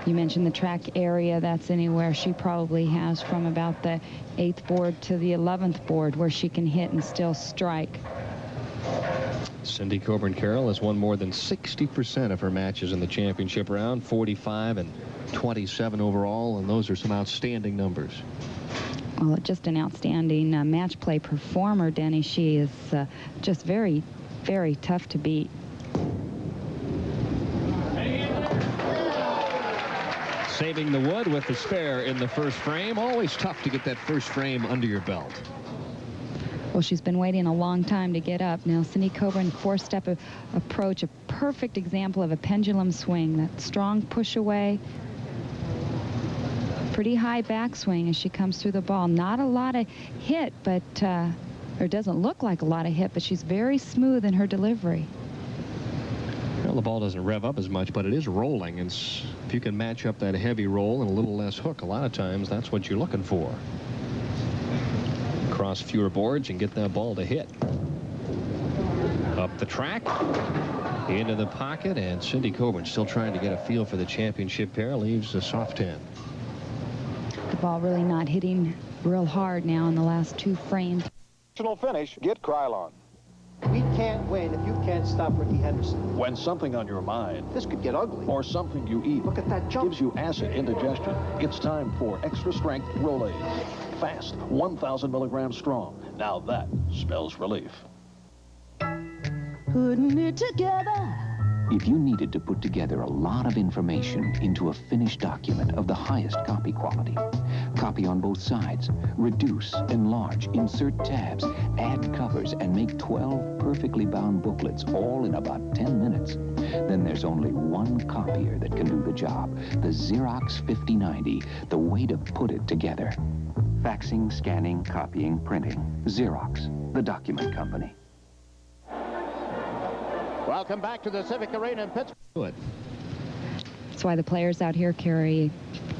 [SPEAKER 8] you mentioned the track area. That's anywhere she probably has from about the 8th board to the 11th board where she can hit and still strike.
[SPEAKER 12] Cindy Coburn-Carroll has won more than 60% of her matches in the championship round, 45 and 27 overall, and those are some outstanding numbers.
[SPEAKER 8] Well, just an outstanding match play performer, Denny. She is just very, very tough to beat.
[SPEAKER 12] Saving the wood with the spare in the first frame. Always tough to get that first frame under your belt.
[SPEAKER 8] Well, she's been waiting a long time to get up. Now, Cindy Coburn, 4-step approach, a perfect example of a pendulum swing. That strong push away. Pretty high backswing as she comes through the ball. Not a lot of hit, but, or doesn't look like a lot of hit, but she's very smooth in her delivery.
[SPEAKER 12] Well, the ball doesn't rev up as much, but it is rolling. And if you can match up that heavy roll and a little less hook, a lot of times that's what you're looking for. Cross fewer boards and get that ball to hit. Up the track, into the pocket, and Cindy Coburn still trying to get a feel for the championship pair. Leaves a soft 10.
[SPEAKER 8] The ball really not hitting real hard now in the last 2 frames.
[SPEAKER 1] Finish, get Krylon.
[SPEAKER 11] We can't win if you can't stop Ricky Henderson.
[SPEAKER 13] When something on your mind,
[SPEAKER 11] This could get ugly.
[SPEAKER 13] or something you eat,
[SPEAKER 11] Look at that jump.
[SPEAKER 13] gives you acid indigestion, it's time for extra strength Rolaids. Fast, 1,000 milligrams strong. Now that spells relief.
[SPEAKER 20] putting it together.
[SPEAKER 9] If you needed to put together a lot of information into a finished document of the highest copy quality, copy on both sides, reduce, enlarge, insert tabs, add covers, and make 12 perfectly bound booklets all in about 10 minutes, then there's only one copier that can do the job, the Xerox 5090, the way to put it together. Faxing, scanning, copying, printing. Xerox, the document company.
[SPEAKER 14] Welcome back to the Civic Arena in Pittsburgh.
[SPEAKER 12] Good.
[SPEAKER 8] That's why the players out here carry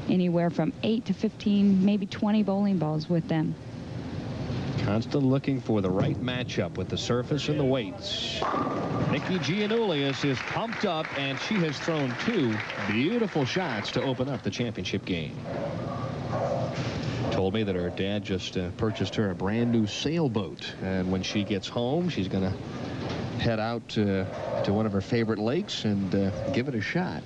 [SPEAKER 8] anywhere from 8 to 15, maybe 20 bowling balls with them.
[SPEAKER 12] Constantly looking for the right matchup with the surface and the weights. Nikki Giannoulias is pumped up, and she has thrown 2 beautiful shots to open up the championship game. Told me that her dad just purchased her a brand new sailboat, and when she gets home, she's going to head out to one of her favorite lakes and give it a shot.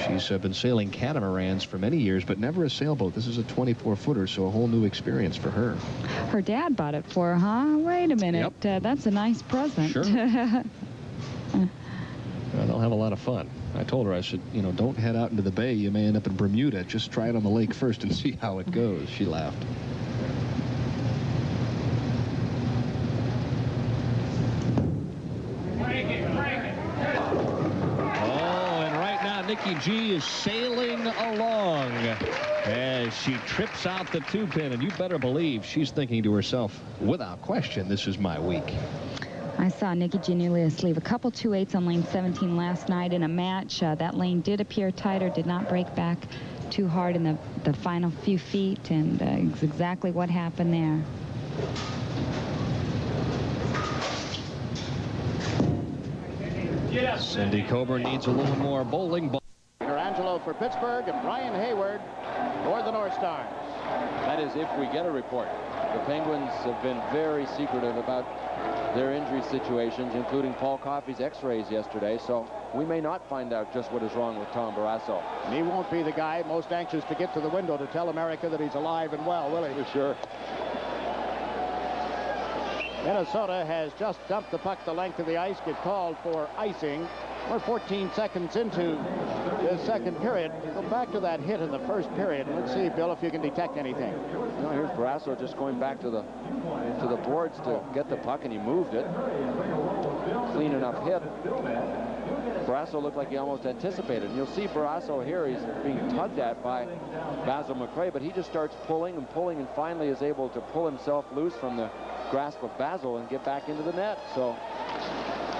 [SPEAKER 12] She's been sailing catamarans for many years, but never a sailboat. This is a 24-footer, so a whole new experience for her.
[SPEAKER 8] Her dad bought it for her, huh? Wait a minute.
[SPEAKER 12] Yep.
[SPEAKER 8] That's a nice present.
[SPEAKER 12] Sure. They'll have a lot of fun. I told her, I said, you know, don't head out into the bay. You may end up in Bermuda. Just try it on the lake first and see how it goes. She laughed. Nikki G is sailing along as she trips out the 2-pin, and you better believe she's thinking to herself, without question, this is my week.
[SPEAKER 8] I saw Nikki Giannoulias leave a couple 2-8s on lane 17 last night in a match. That lane did appear tighter, did not break back too hard in the final few feet, and it's exactly what happened there.
[SPEAKER 12] Cindy Coburn needs a little more bowling ball.
[SPEAKER 14] Angelo for Pittsburgh and Brian Hayward for the North Stars.
[SPEAKER 4] That is if we get a report. The Penguins have been very secretive about their injury situations, including Paul Coffey's x-rays yesterday, so we may not find out just what is wrong with Tom Barrasso.
[SPEAKER 14] And he won't be the guy most anxious to get to the window to tell America that he's alive and well, will he?
[SPEAKER 4] For sure.
[SPEAKER 14] Minnesota has just dumped the puck the length of the ice, get called for icing. We're 14 seconds into the second period. Go back to that hit in the first period. Let's see, Bill, if you can detect anything.
[SPEAKER 4] No, here's Barrasso just going back to the boards to get the puck, and he moved it. Clean enough hit. Barrasso looked like he almost anticipated. And you'll see Barrasso here. He's being tugged at by Basil McRae, but he just starts pulling and pulling, and finally is able to pull himself loose from the grasp of Basil and get back into the net. So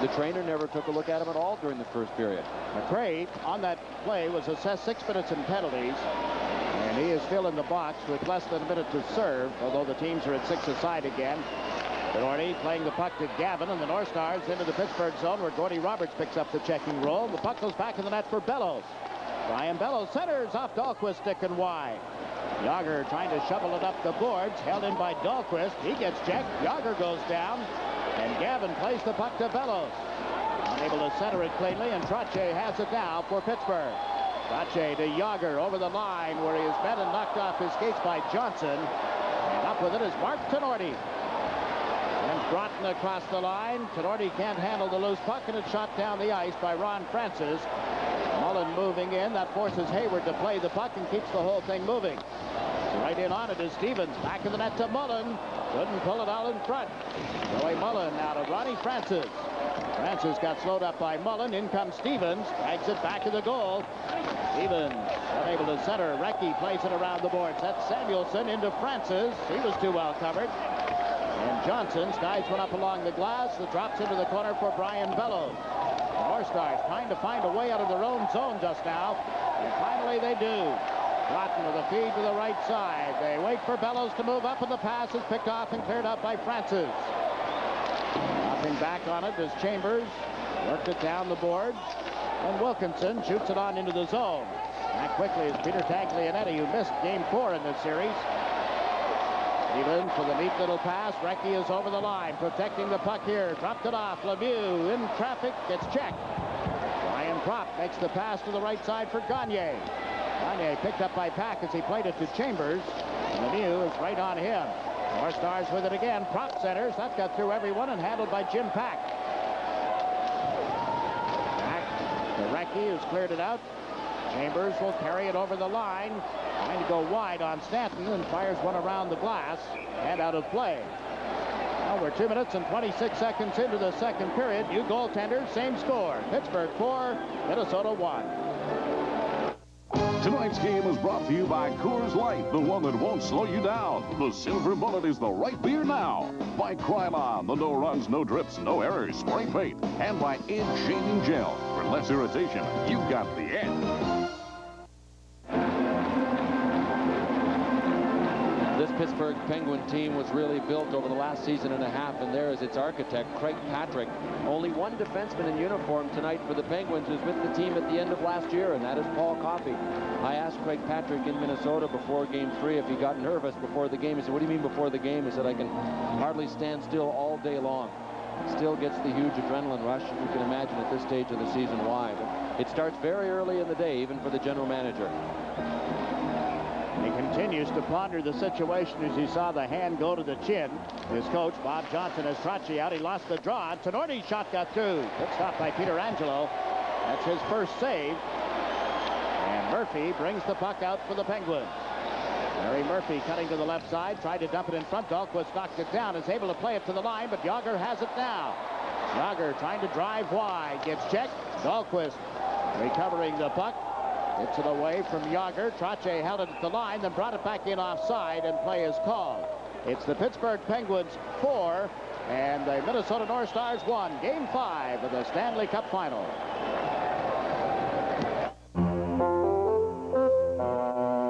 [SPEAKER 4] the trainer never took a look at him at all during the first period.
[SPEAKER 14] McRae on that play was assessed 6 minutes in penalties, and he is still in the box with less than a minute to serve, although the teams are at 6 aside again. Gordy playing the puck to Gavin, and the North Stars into the Pittsburgh zone where Gordy Roberts picks up the checking roll. The puck goes back in the net for Bellows. Brian Bellows centers off Dahlquist, stick and wide. Yager trying to shovel it up the boards, held in by Dahlquist. He gets checked. Yager goes down, and Gavin plays the puck to Bellows. Unable to center it cleanly, and Trottier has it now for Pittsburgh. Trottier to Yager over the line where he is met and knocked off his skates by Johnson. And up with it is Mark Tenorti. And Broughton across the line. Tenorti can't handle the loose puck, and it's shot down the ice by Ron Francis. Mullen moving in. That forces Hayward to play the puck and keeps the whole thing moving. Right in on it is Stevens. Back of the net to Mullen. Couldn't pull it out in front. Joey Mullen now to Ronnie Francis. Francis got slowed up by Mullen. In comes Stevens. Drags it back to the goal. Stevens unable to center. Recchi plays it around the boards. That's Samuelson into Francis. He was too well covered. And Johnson skies one up along the glass. That drops into the corner for Brian Bellows. The North Stars trying to find a way out of their own zone just now. And finally they do. Broughton with a feed to the right side. They wait for Bellows to move up, and the pass is picked off and cleared up by Francis. Dropping back on it is Chambers. Worked it down the boards. And Wilkinson shoots it on into the zone. Back quickly is Peter Taglianetti, who missed Game 4 in this series. Stevens with a neat little pass. Recchi is over the line, protecting the puck here. Dropped it off. Lemieux in traffic, gets checked. Ryan Propp makes the pass to the right side for Gagne. Gagne picked up by Pack as he played it to Chambers. Lemieux is right on him. North Stars with it again. Propp centers. That got through everyone and handled by Jim Pack.
[SPEAKER 15] Mackey, who's cleared it out. Chambers will carry it over the line. Trying to go wide on Stanton and fires one around the glass and out of play. Well, we're 2 minutes and 26 seconds into the second period. New goaltender, same score. Pittsburgh 4, Minnesota 1.
[SPEAKER 27] Tonight's game is brought to you by Coors Light, the one that won't slow you down. The Silver Bullet is the right beer now. By Krylon, the no runs, no drips, no errors spray paint. And by Edge Shaving Gel. For less irritation, you've got the edge.
[SPEAKER 4] This Pittsburgh Penguin team was really built over the last season and a half, and there is its architect, Craig Patrick. Only one defenseman in uniform tonight for the Penguins who's with the team at the end of last year, and that is Paul Coffey. I asked Craig Patrick in Minnesota before Game 3 if he got nervous before the game. He said, "What do you mean before the game?" He said, "I can hardly stand still all day long." Still gets the huge adrenaline rush. You can imagine at this stage of the season why. But it starts very early in the day, even for the general manager.
[SPEAKER 15] He continues to ponder the situation as he saw the hand go to the chin. His coach, Bob Johnson, has Trotzy out. He lost the draw. Tenorti's shot got through. Good stop by Peter Angelo. That's his first save. And Murphy brings the puck out for the Penguins. Larry Murphy cutting to the left side. Tried to dump it in front. Dahlquist knocked it down. Is able to play it to the line, but Yager has it now. Yager trying to drive wide. Gets checked. Dahlquist recovering the puck. Gets it away from Yager. Trotzy held it at the line, then brought it back in offside, and play is called. It's the Pittsburgh Penguins 4 and the Minnesota North Stars 1. Game 5 of the Stanley Cup Final.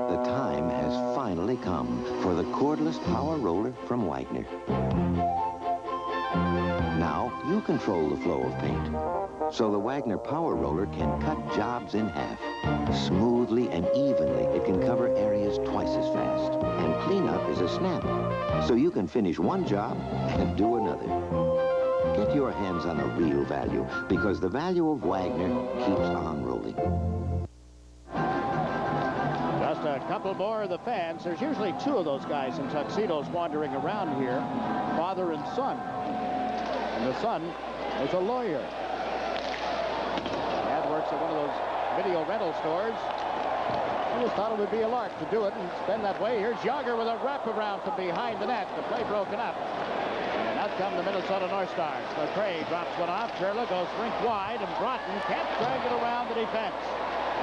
[SPEAKER 16] The time has finally come for the cordless power roller from Wagner. Now you control the flow of paint. So the Wagner Power Roller can cut jobs in half. Smoothly and evenly, it can cover areas twice as fast. And cleanup is a snap. So you can finish one job and do another. Get your hands on the real value, because the value of Wagner keeps on rolling.
[SPEAKER 15] Just a couple more of the fans. There's usually two of those guys in tuxedos wandering around here, father and son. And the son is a lawyer. Works at one of those video rental stores. I just thought it would be a lark to do it and spend that way. Here's Yager with a wraparound from behind the net. The play broken up. And out come the Minnesota North Stars. McRae drops one off. Sherla goes rink wide, and Broughton can't drag it around the defense.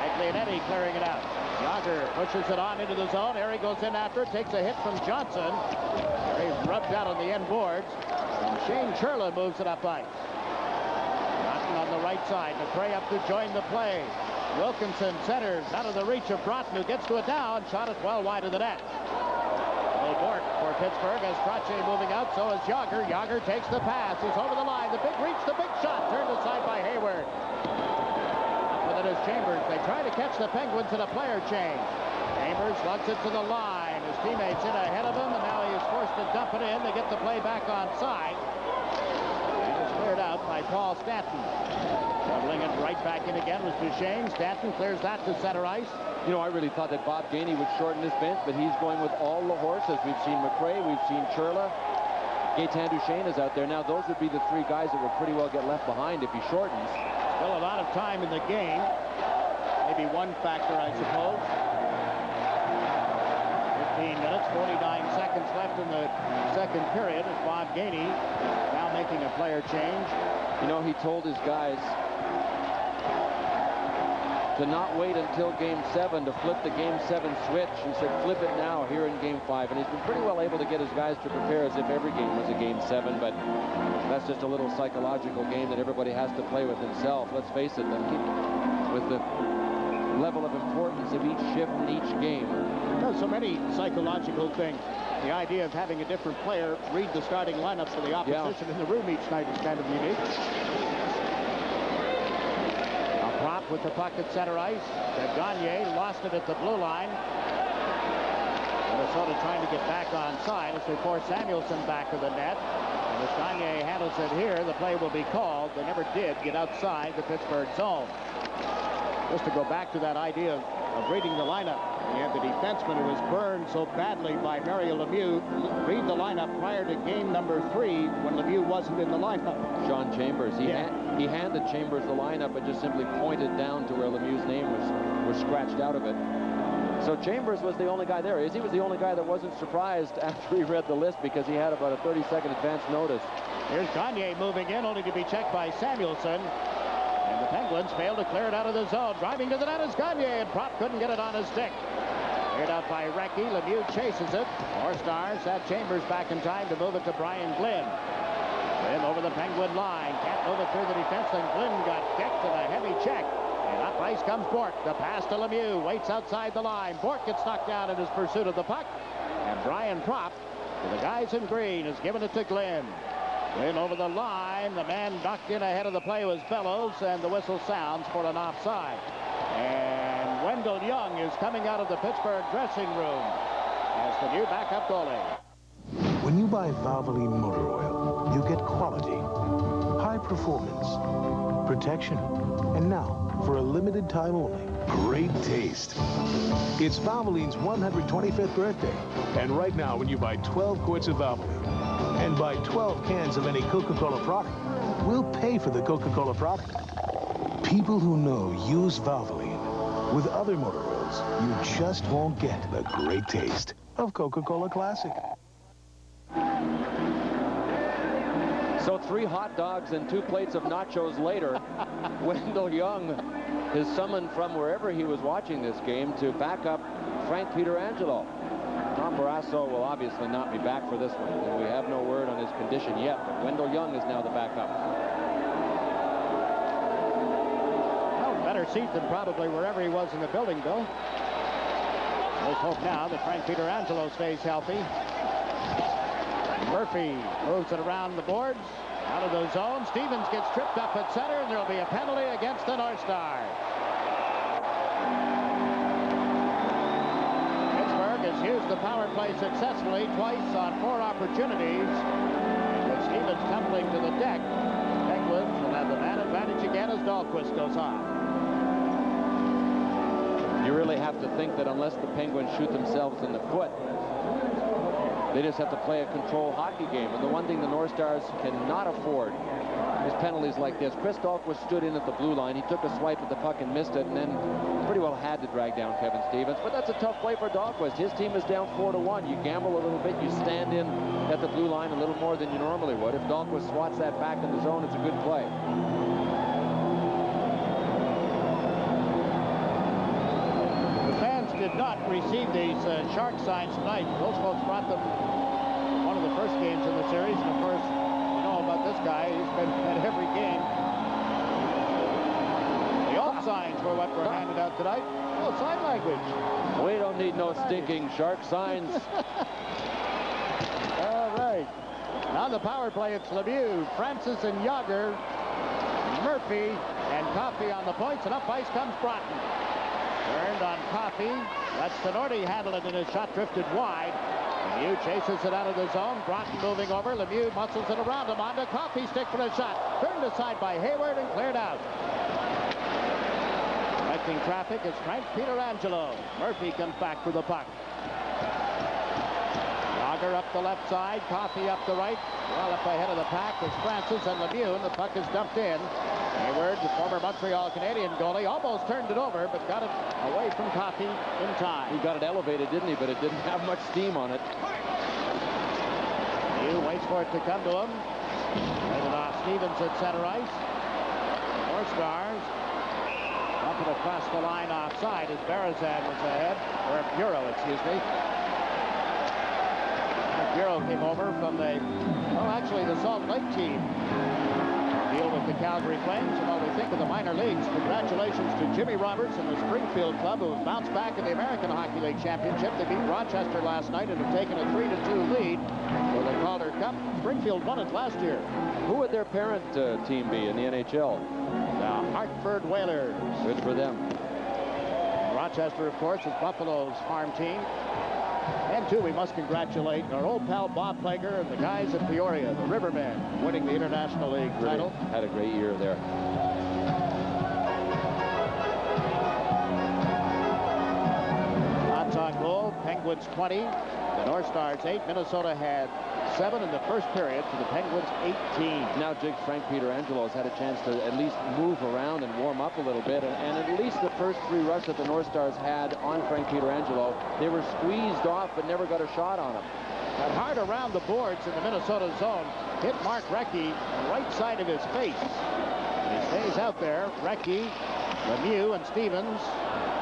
[SPEAKER 15] Aglianetti clearing it out. Yager pushes it on into the zone. Harry goes in after it. Takes a hit from Johnson. Harry rubbed out on the end boards. And Shane Sherla moves it up ice. On the right side, McRae up to join the play. Wilkinson centers out of the reach of Broughton, who gets to it now and shot it well wide of the net. Bork for Pittsburgh as Trotzy moving out, so is Yager. Yager takes the pass. He's over the line. The big reach, the big shot, turned aside by Hayward. Up with it is Chambers. They try to catch the Penguins in a player change. Chambers slugs it to the line. His teammates in ahead of him, and now he is forced to dump it in. They get the play back on side. Cleared out by Paul Stanton. Doubling it right back in again was Duchesne. Stanton clears that to center ice.
[SPEAKER 4] You know, I really thought that Bob Gainey would shorten his bench, but he's going with all the horses. We've seen McRae, we've seen Sherla. Gaetan Duchesne is out there. Now, those would be the three guys that will pretty well get left behind if he shortens.
[SPEAKER 15] Still a lot of time in the game. Maybe one factor, I suppose. 15 minutes, 49 seconds left in the second period as Bob Gainey now making a player change.
[SPEAKER 4] You know, he told his guys to not wait until Game 7 to flip the Game 7 switch. He said, flip it now here in Game 5. And he's been pretty well able to get his guys to prepare as if every game was a Game 7. But that's just a little psychological game that everybody has to play with himself. Let's face it, with the level of importance of each shift in each game.
[SPEAKER 15] There's so many psychological things. The idea of having a different player read the starting lineup for the opposition in the room each night is kind of unique. A prop with the puck at center ice. Gagne lost it at the blue line. Minnesota trying to get back on side as they force Samuelson back to the net. And as Gagne handles it here, the play will be called. They never did get outside the Pittsburgh zone. Just to go back to that idea of reading the lineup. You have the defenseman who was burned so badly by Mario Lemieux read the lineup prior to game number 3 when Lemieux wasn't in the lineup.
[SPEAKER 4] Sean Chambers. He He handed Chambers the lineup and just simply pointed down to where Lemieux's name was scratched out of it. So Chambers was the only guy there. He was the only guy that wasn't surprised after he read the list because he had about a 30-second advance notice.
[SPEAKER 15] Here's Gagne moving in, only to be checked by Samuelson. And the Penguins failed to clear it out of the zone. Driving to the net is Gagne, and Prop couldn't get it on his stick. Cleared out by Recchi. Lemieux chases it. North Stars have Chambers back in time to move it to Brian Glynn. Glynn over the Penguin line. Can't move it through the defense, and Glynn got kicked and a heavy check. And up ice comes Bourque. The pass to Lemieux. Waits outside the line. Bourque gets knocked down in his pursuit of the puck. And Brian Prop, to the guys in green, has given it to Glynn. Glynn over the line. The man knocked in ahead of the play was Bellows, and the whistle sounds for an offside. And Wendell Young is coming out of the Pittsburgh dressing room as the new backup goalie.
[SPEAKER 10] When you buy Valvoline motor oil, you get quality, high performance, protection, and now, for a limited time only, great taste. It's Valvoline's 125th birthday, and right now when you buy 12 quarts of Valvoline and buy 12 cans of any Coca-Cola product, we'll pay for the Coca-Cola product. People who know use Valvoline. With other motor oils, you just won't get the great taste of Coca-Cola Classic.
[SPEAKER 4] So 3 hot dogs and 2 plates of nachos later, Wendell Young is summoned from wherever he was watching this game to back up Frank Pietrangelo. Tom Barrasso will obviously not be back for this one, and we have no word on his condition yet, but Wendell Young is now the backup.
[SPEAKER 15] Well, better seat than probably wherever he was in the building, Bill. Let's hope now that Frank Pietrangelo stays healthy. Murphy moves it around the boards, out of the zone. Stevens gets tripped up at center, and there'll be a penalty against the North Stars. Pittsburgh has used the power play successfully twice on 4 opportunities. With Stevens tumbling to the deck, Penguins will have the man advantage again as Dahlquist goes on.
[SPEAKER 4] You really have to think that unless the Penguins shoot themselves in the foot, they just have to play a control hockey game. And the one thing the North Stars cannot afford is penalties like this. Chris Dahlquist stood in at the blue line. He took a swipe at the puck and missed it, and then pretty well had to drag down Kevin Stevens. But that's a tough play for Dahlquist. His team is down 4-1. You gamble a little bit. You stand in at the blue line a little more than you normally would. If Dahlquist swats that back in the zone, it's a good play.
[SPEAKER 15] Did not receive these shark signs tonight. Those folks brought them one of the first games in the series, and of course, you know about this guy. He's been at every game. The old signs were what were handed out tonight. Oh, sign language.
[SPEAKER 4] We don't need no stinking shark signs.
[SPEAKER 15] All right. Now the power play, it's Lemieux, Francis and Yager, Murphy, and Coffey on the points, and up ice comes Broughton. Turned on Coffey. Lets Tenorti handle it, and his shot drifted wide. Lemieux chases it out of the zone. Broughton moving over. Lemieux muscles it around him. Onto Coffey, stick for the shot. Turned aside by Hayward and cleared out. Directing traffic is Frank Pietrangelo. Murphy comes back for the puck. Yager up the left side. Coffey up the right. Well up ahead of the pack is Francis and Lemieux, and the puck is dumped in. Hayward, the former Montreal Canadian goalie, almost turned it over, but got it away from Coffey in time.
[SPEAKER 4] He got it elevated, didn't he? But it didn't have much steam on it.
[SPEAKER 15] Lemieux waits for it to come to him. Laid it off Stevens at center ice. North Stars dump it across the line offside as Barazan was ahead, or Bureau, excuse me. Bureau came over from the, actually the Salt Lake team. Deal with the Calgary Flames, and while we think of the minor leagues, congratulations to Jimmy Roberts and the Springfield club, who have bounced back in the American Hockey League Championship. They beat Rochester last night and have taken a 3-2 lead for the Calder Cup. Springfield won it last year.
[SPEAKER 4] Who would their parent team be in the NHL?
[SPEAKER 15] The Hartford Whalers.
[SPEAKER 4] Good for them.
[SPEAKER 15] Rochester, of course, is Buffalo's farm team. And, too, we must congratulate our old pal Bob Plager and the guys at Peoria, the Rivermen, winning the International League title.
[SPEAKER 4] Had a great year there.
[SPEAKER 15] Shots on goal, Penguins 20, the North Stars 8. Minnesota had 7 in the first period to the Penguins 18.
[SPEAKER 4] Now Jiggs Frank Pietrangelo has had a chance to at least move around and warm up a little bit, and at least the first 3 rushes that the North Stars had on Frank Pietrangelo, they were squeezed off but never got a shot on him.
[SPEAKER 15] Got hard around the boards in the Minnesota zone. Hit Mark Recchi right side of his face. And he stays out there. Recchi, Lemieux, and Stevens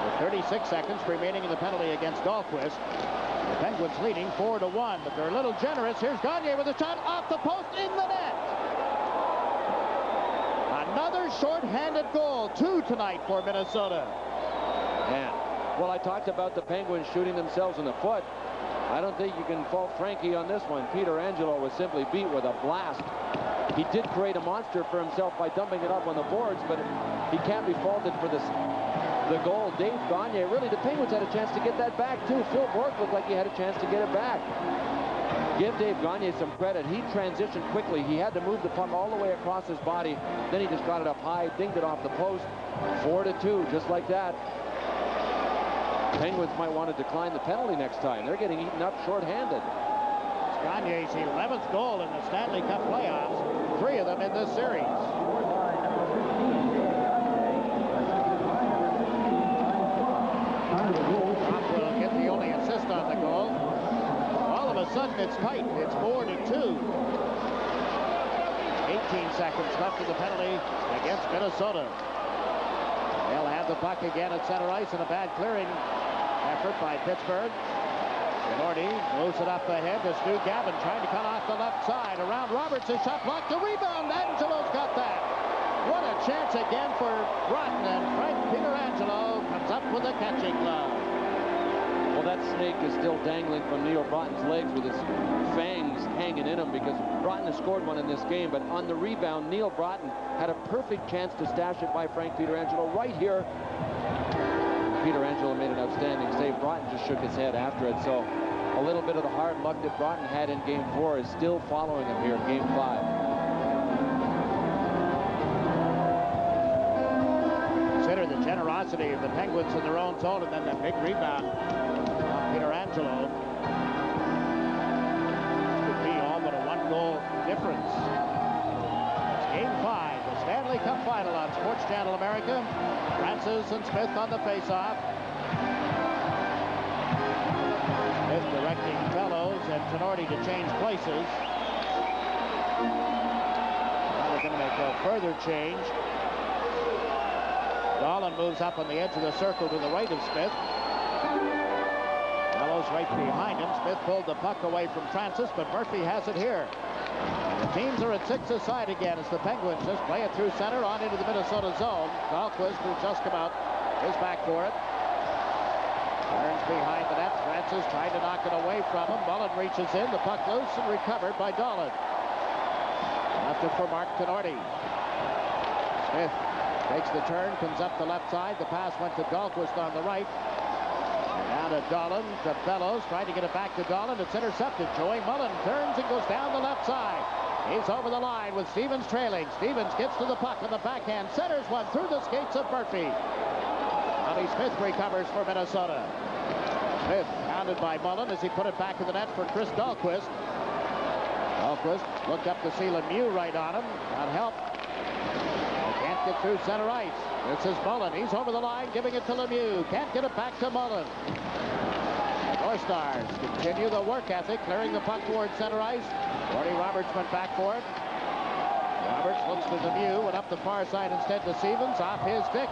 [SPEAKER 15] with 36 seconds remaining in the penalty against Dahlquist. The Penguins leading 4-1, but they're a little generous. Here's Gagne with a shot off the post in the net. Another short-handed goal. 2 tonight for Minnesota.
[SPEAKER 4] Yeah. Well, I talked about the Penguins shooting themselves in the foot. I don't think you can fault Frankie on this one. Pietrangelo was simply beat with a blast. He did create a monster for himself by dumping it up on the boards, but he can't be faulted for the goal. Dave Gagne, really, the Penguins had a chance to get that back, too. Phil Bourque looked like he had a chance to get it back. Give Dave Gagne some credit. He transitioned quickly. He had to move the puck all the way across his body. Then he just got it up high, dinged it off the post. 4-2, just like that. Penguins might want to decline the penalty next time. They're getting eaten up short-handed.
[SPEAKER 15] It's Gagne's 11th goal in the Stanley Cup playoffs. 3 of them in this series. Trump will get the only assist on the goal. All of a sudden, it's tight. It's 4-2. 18 seconds left of the penalty against Minnesota. They'll have the puck again at center ice in a bad clearing effort by Pittsburgh. Ginordi moves it up ahead to Stu Gavin trying to cut off the left side. Around Roberts, his shot blocked. The rebound. Angelo's got that. What a chance again for Broughton, and Frank Pietrangelo comes up with a catching glove.
[SPEAKER 4] Well, that snake is still dangling from Neil Broughton's legs with his fangs hanging in him, because Broughton has scored one in this game, but on the rebound, Neil Broughton had a perfect chance to stash it by Frank Pietrangelo right here. Pietrangelo made an outstanding save. Broughton just shook his head after it, so a little bit of the hard luck that Broughton had in Game 4 is still following him here in Game 5.
[SPEAKER 15] Consider the generosity of the Penguins in their own zone, and then that big rebound from Pietrangelo. Could be all but a 1-goal difference. It's Game 5, the Stanley Cup final on Sports Channel America. Francis and Smith on the face-off. Smith directing Fellows and Ginordi to change places. Now they're going to make a further change. Dolan moves up on the edge of the circle to the right of Smith. Fellows right behind him. Smith pulled the puck away from Francis, but Murphy has it here. The teams are at 6 aside again as the Penguins just play it through center on into the Minnesota zone. Dahlquist, who's just come out, is back for it. Turns behind the net. Francis trying to knock it away from him. Mullen reaches in. The puck loose and recovered by Dolan. Left it for Mark Ginordi. Smith takes the turn, comes up the left side. The pass went to Dahlquist on the right. Down to Dolan, to Bellows, trying to get it back to Dolan. It's intercepted. Joey Mullen turns and goes down the left side. He's over the line with Stevens trailing. Stevens gets to the puck on the backhand, centers one through the skates of Murphy. Bobby Smith recovers for Minnesota. Smith pounded by Mullen as he put it back in the net for Chris Dahlquist. Dahlquist looked up to see Lemieux right on him. Not help. Can't get through center ice. This is Mullen. He's over the line, giving it to Lemieux. Can't get it back to Mullen. The North Stars continue the work ethic, clearing the puck towards center ice. Gordy Roberts went back for it. Roberts looks to Lemieux, went up the far side instead to Stevens, off his stick.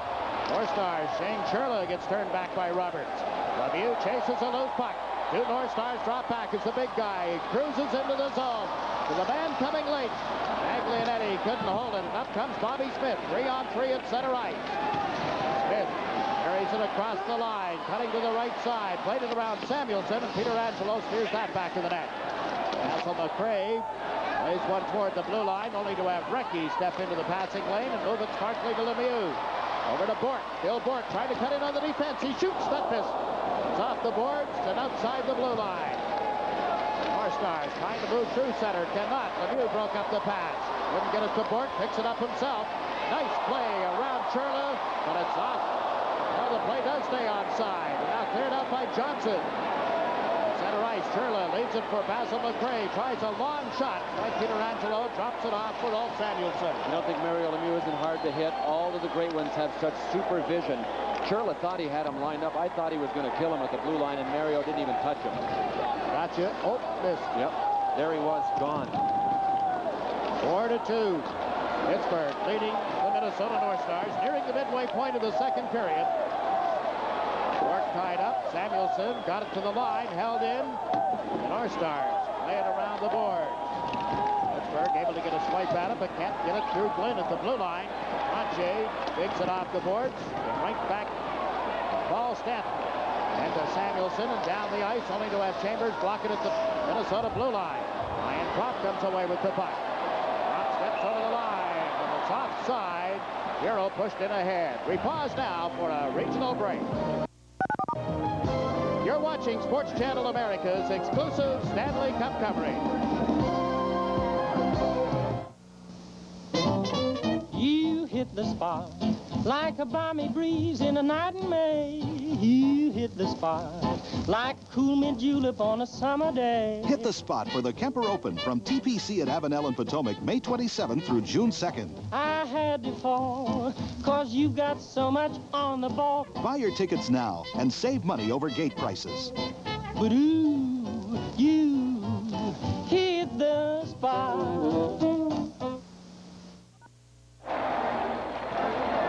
[SPEAKER 15] North Stars, Shane Churla gets turned back by Roberts. Lemieux chases a loose puck. 2 North Stars drop back as the big guy cruises into the zone. To the man coming late. Maglianetti couldn't hold it. And up comes Bobby Smith. 3-on-3 at center ice. Smith carries it across the line. Cutting to the right side. Played it around Samuelson. And Pietrangelo steers that back to the net. Hassel McRae plays one toward the blue line, only to have Recchi step into the passing lane and move it smartly to Lemieux. Over to Bourque. Bill Bourque trying to cut in on the defense. He shoots. That miss. It's off the boards and outside the blue line. North Stars trying to move through center. Cannot. Lemieux broke up the pass. Wouldn't get it to Bourque. Picks it up himself. Nice play around Churla, but it's off. Well, the play does stay onside. And now cleared out by Johnson. Center ice. Churla leads it for Basil McRae. Tries a long shot. By Peter Angelo. Drops it off for Ulf Samuelsson.
[SPEAKER 4] I don't think Mario Lemieux isn't hard to hit. All of the great ones have such supervision. Churla thought he had him lined up. I thought he was going to kill him at the blue line, and Mario didn't even touch him.
[SPEAKER 15] Gotcha. Oh, missed.
[SPEAKER 4] Yep. There he was, gone.
[SPEAKER 15] 4-2. Pittsburgh leading the Minnesota North Stars, nearing the midway point of the second period. Work tied up. Samuelsson got it to the line, held in. The North Stars play it around the board. Pittsburgh able to get a swipe at it, but can't get it through Glenn at the blue line. Conche digs it off the boards, and right back Paul Stanton. And to Samuelsson and down the ice, only to have Chambers block it at the Minnesota blue line. Ryan Kropp comes away with the puck. Kropp steps over the line, and it's offside. Hero pushed in ahead. We pause now for a regional break. You're watching Sports Channel America's exclusive Stanley Cup coverage.
[SPEAKER 3] You hit the spot like a balmy breeze in a night in May. You hit the spot like a cool mid-julep on a summer day.
[SPEAKER 13] Hit the spot for the Kemper Open from TPC at Avenel and Potomac, May 27th through June 2nd.
[SPEAKER 3] I had to fall, 'cause you got so much on the ball.
[SPEAKER 13] Buy your tickets now and save money over gate prices.
[SPEAKER 3] But ooh, you hit the spot.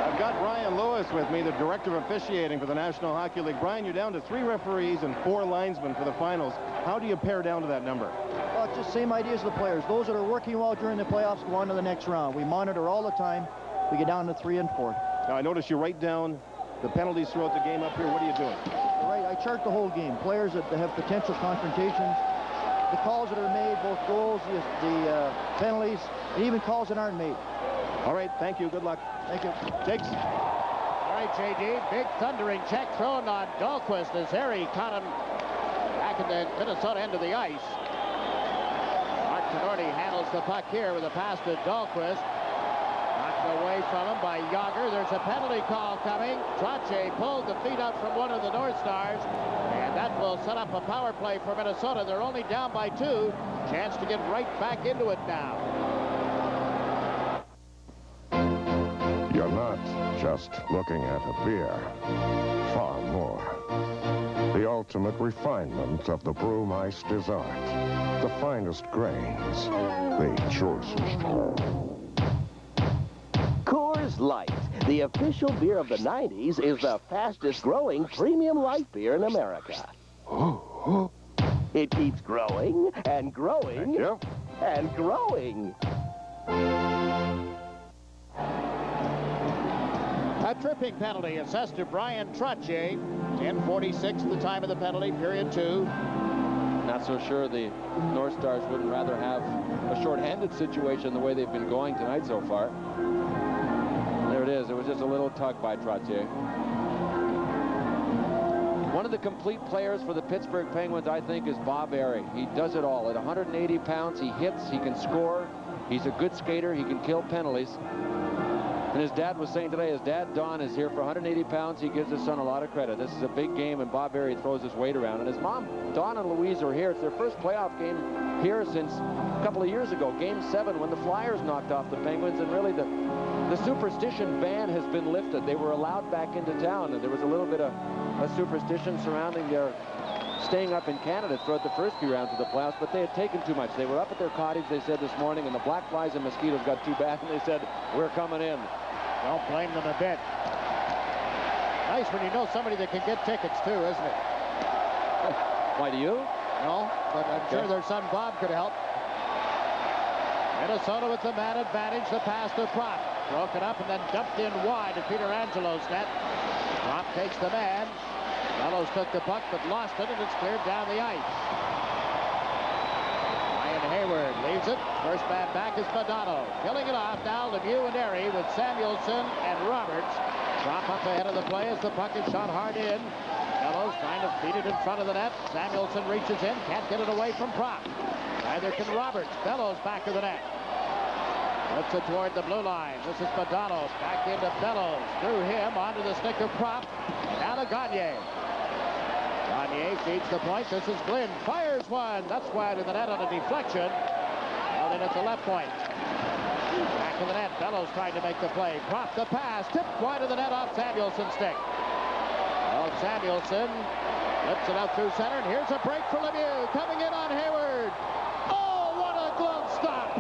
[SPEAKER 14] I've got Brian Lewis with me, the director of officiating for the National Hockey League. Brian, you're down to 3 referees and 4 linesmen for the finals. How do you pare down to that number?
[SPEAKER 17] Well, it's just same idea as the players. Those that are working well during the playoffs go on to the next round. We monitor all the time. We get down to 3 and 4.
[SPEAKER 14] Now, I notice you write down the penalties throughout the game up here. What are you doing?
[SPEAKER 17] Right, I chart the whole game. Players that have potential confrontations, the calls that are made, both goals, the penalties, and even calls that aren't made.
[SPEAKER 14] All right, thank you. Good luck.
[SPEAKER 17] Thank you.
[SPEAKER 14] Jakes.
[SPEAKER 15] All right, J.D., big thundering check thrown on Dahlquist as Harry caught him back at the Minnesota end of the ice. Mark Tenorti handles the puck here with a pass to Dahlquist. Knocked away from him by Yager. There's a penalty call coming. Trache pulled the feet out from one of the North Stars, and that will set up a power play for Minnesota. They're only down by 2. Chance to get right back into it now.
[SPEAKER 18] You're not just looking at a beer, far more. The ultimate refinement of the brewmeister's art. The finest grains, the choicest.
[SPEAKER 19] Coors Light, the official beer of the 90s, is the fastest growing premium light beer in America. It keeps growing and growing and growing.
[SPEAKER 15] A tripping penalty assessed to Brian Trache. 10:46 the time of the penalty, period 2.
[SPEAKER 4] Not so sure the North Stars wouldn't rather have a shorthanded situation the way they've been going tonight so far. There it is. It was just a little tug by Trache. One of the complete players for the Pittsburgh Penguins, I think, is Bob Airey. He does it all. At 180 pounds, he hits, he can score, he's a good skater, he can kill penalties. And his dad was saying today, his dad, Don, is here for 180 pounds. He gives his son a lot of credit. This is a big game, and Bob Airey throws his weight around. And his mom, Don, and Louise are here. It's their first playoff game here since a couple of years ago, Game 7, when the Flyers knocked off the Penguins. And really, the superstition ban has been lifted. They were allowed back into town, and there was a little bit of a superstition surrounding their staying up in Canada throughout the first few rounds of the playoffs, but they had taken too much. They were up at their cottage, they said this morning, and the black flies and mosquitoes got too bad, and they said, we're coming in.
[SPEAKER 15] Don't blame them a bit. Nice when you know somebody that can get tickets, too, isn't it?
[SPEAKER 4] Why, do you?
[SPEAKER 15] No, but I'm sure their son Bob could help. Minnesota with the man advantage. The pass to Propp. Broken up and then dumped in wide to Peter Angelo's net. Propp takes the man. Fellows took the puck but lost it, and it's cleared down the ice. Ryan Hayward leaves it. First man back is Badano. Killing it off now, Lemieux and Airey with Samuelsson and Roberts. Drop up ahead of the play as the puck is shot hard in. Fellows trying to feed it in front of the net. Samuelsson reaches in, can't get it away from Propp. Neither can Roberts. Bellows back of the net. Flips it toward the blue line. This is Badano. Back into Bellows. Through him onto the stick of Propp. Now to Gagne. Gagne He feeds the point. This is Glynn. Fires one. That's wide of the net on a deflection. Held in at the left point. Back to the net. Bellows trying to make the play. Dropped the pass. Tipped wide of the net off Samuelson's stick. Well, Samuelson lifts it out through center. And here's a break for Lemieux. Coming in on Hayward. Oh, what a glove stop.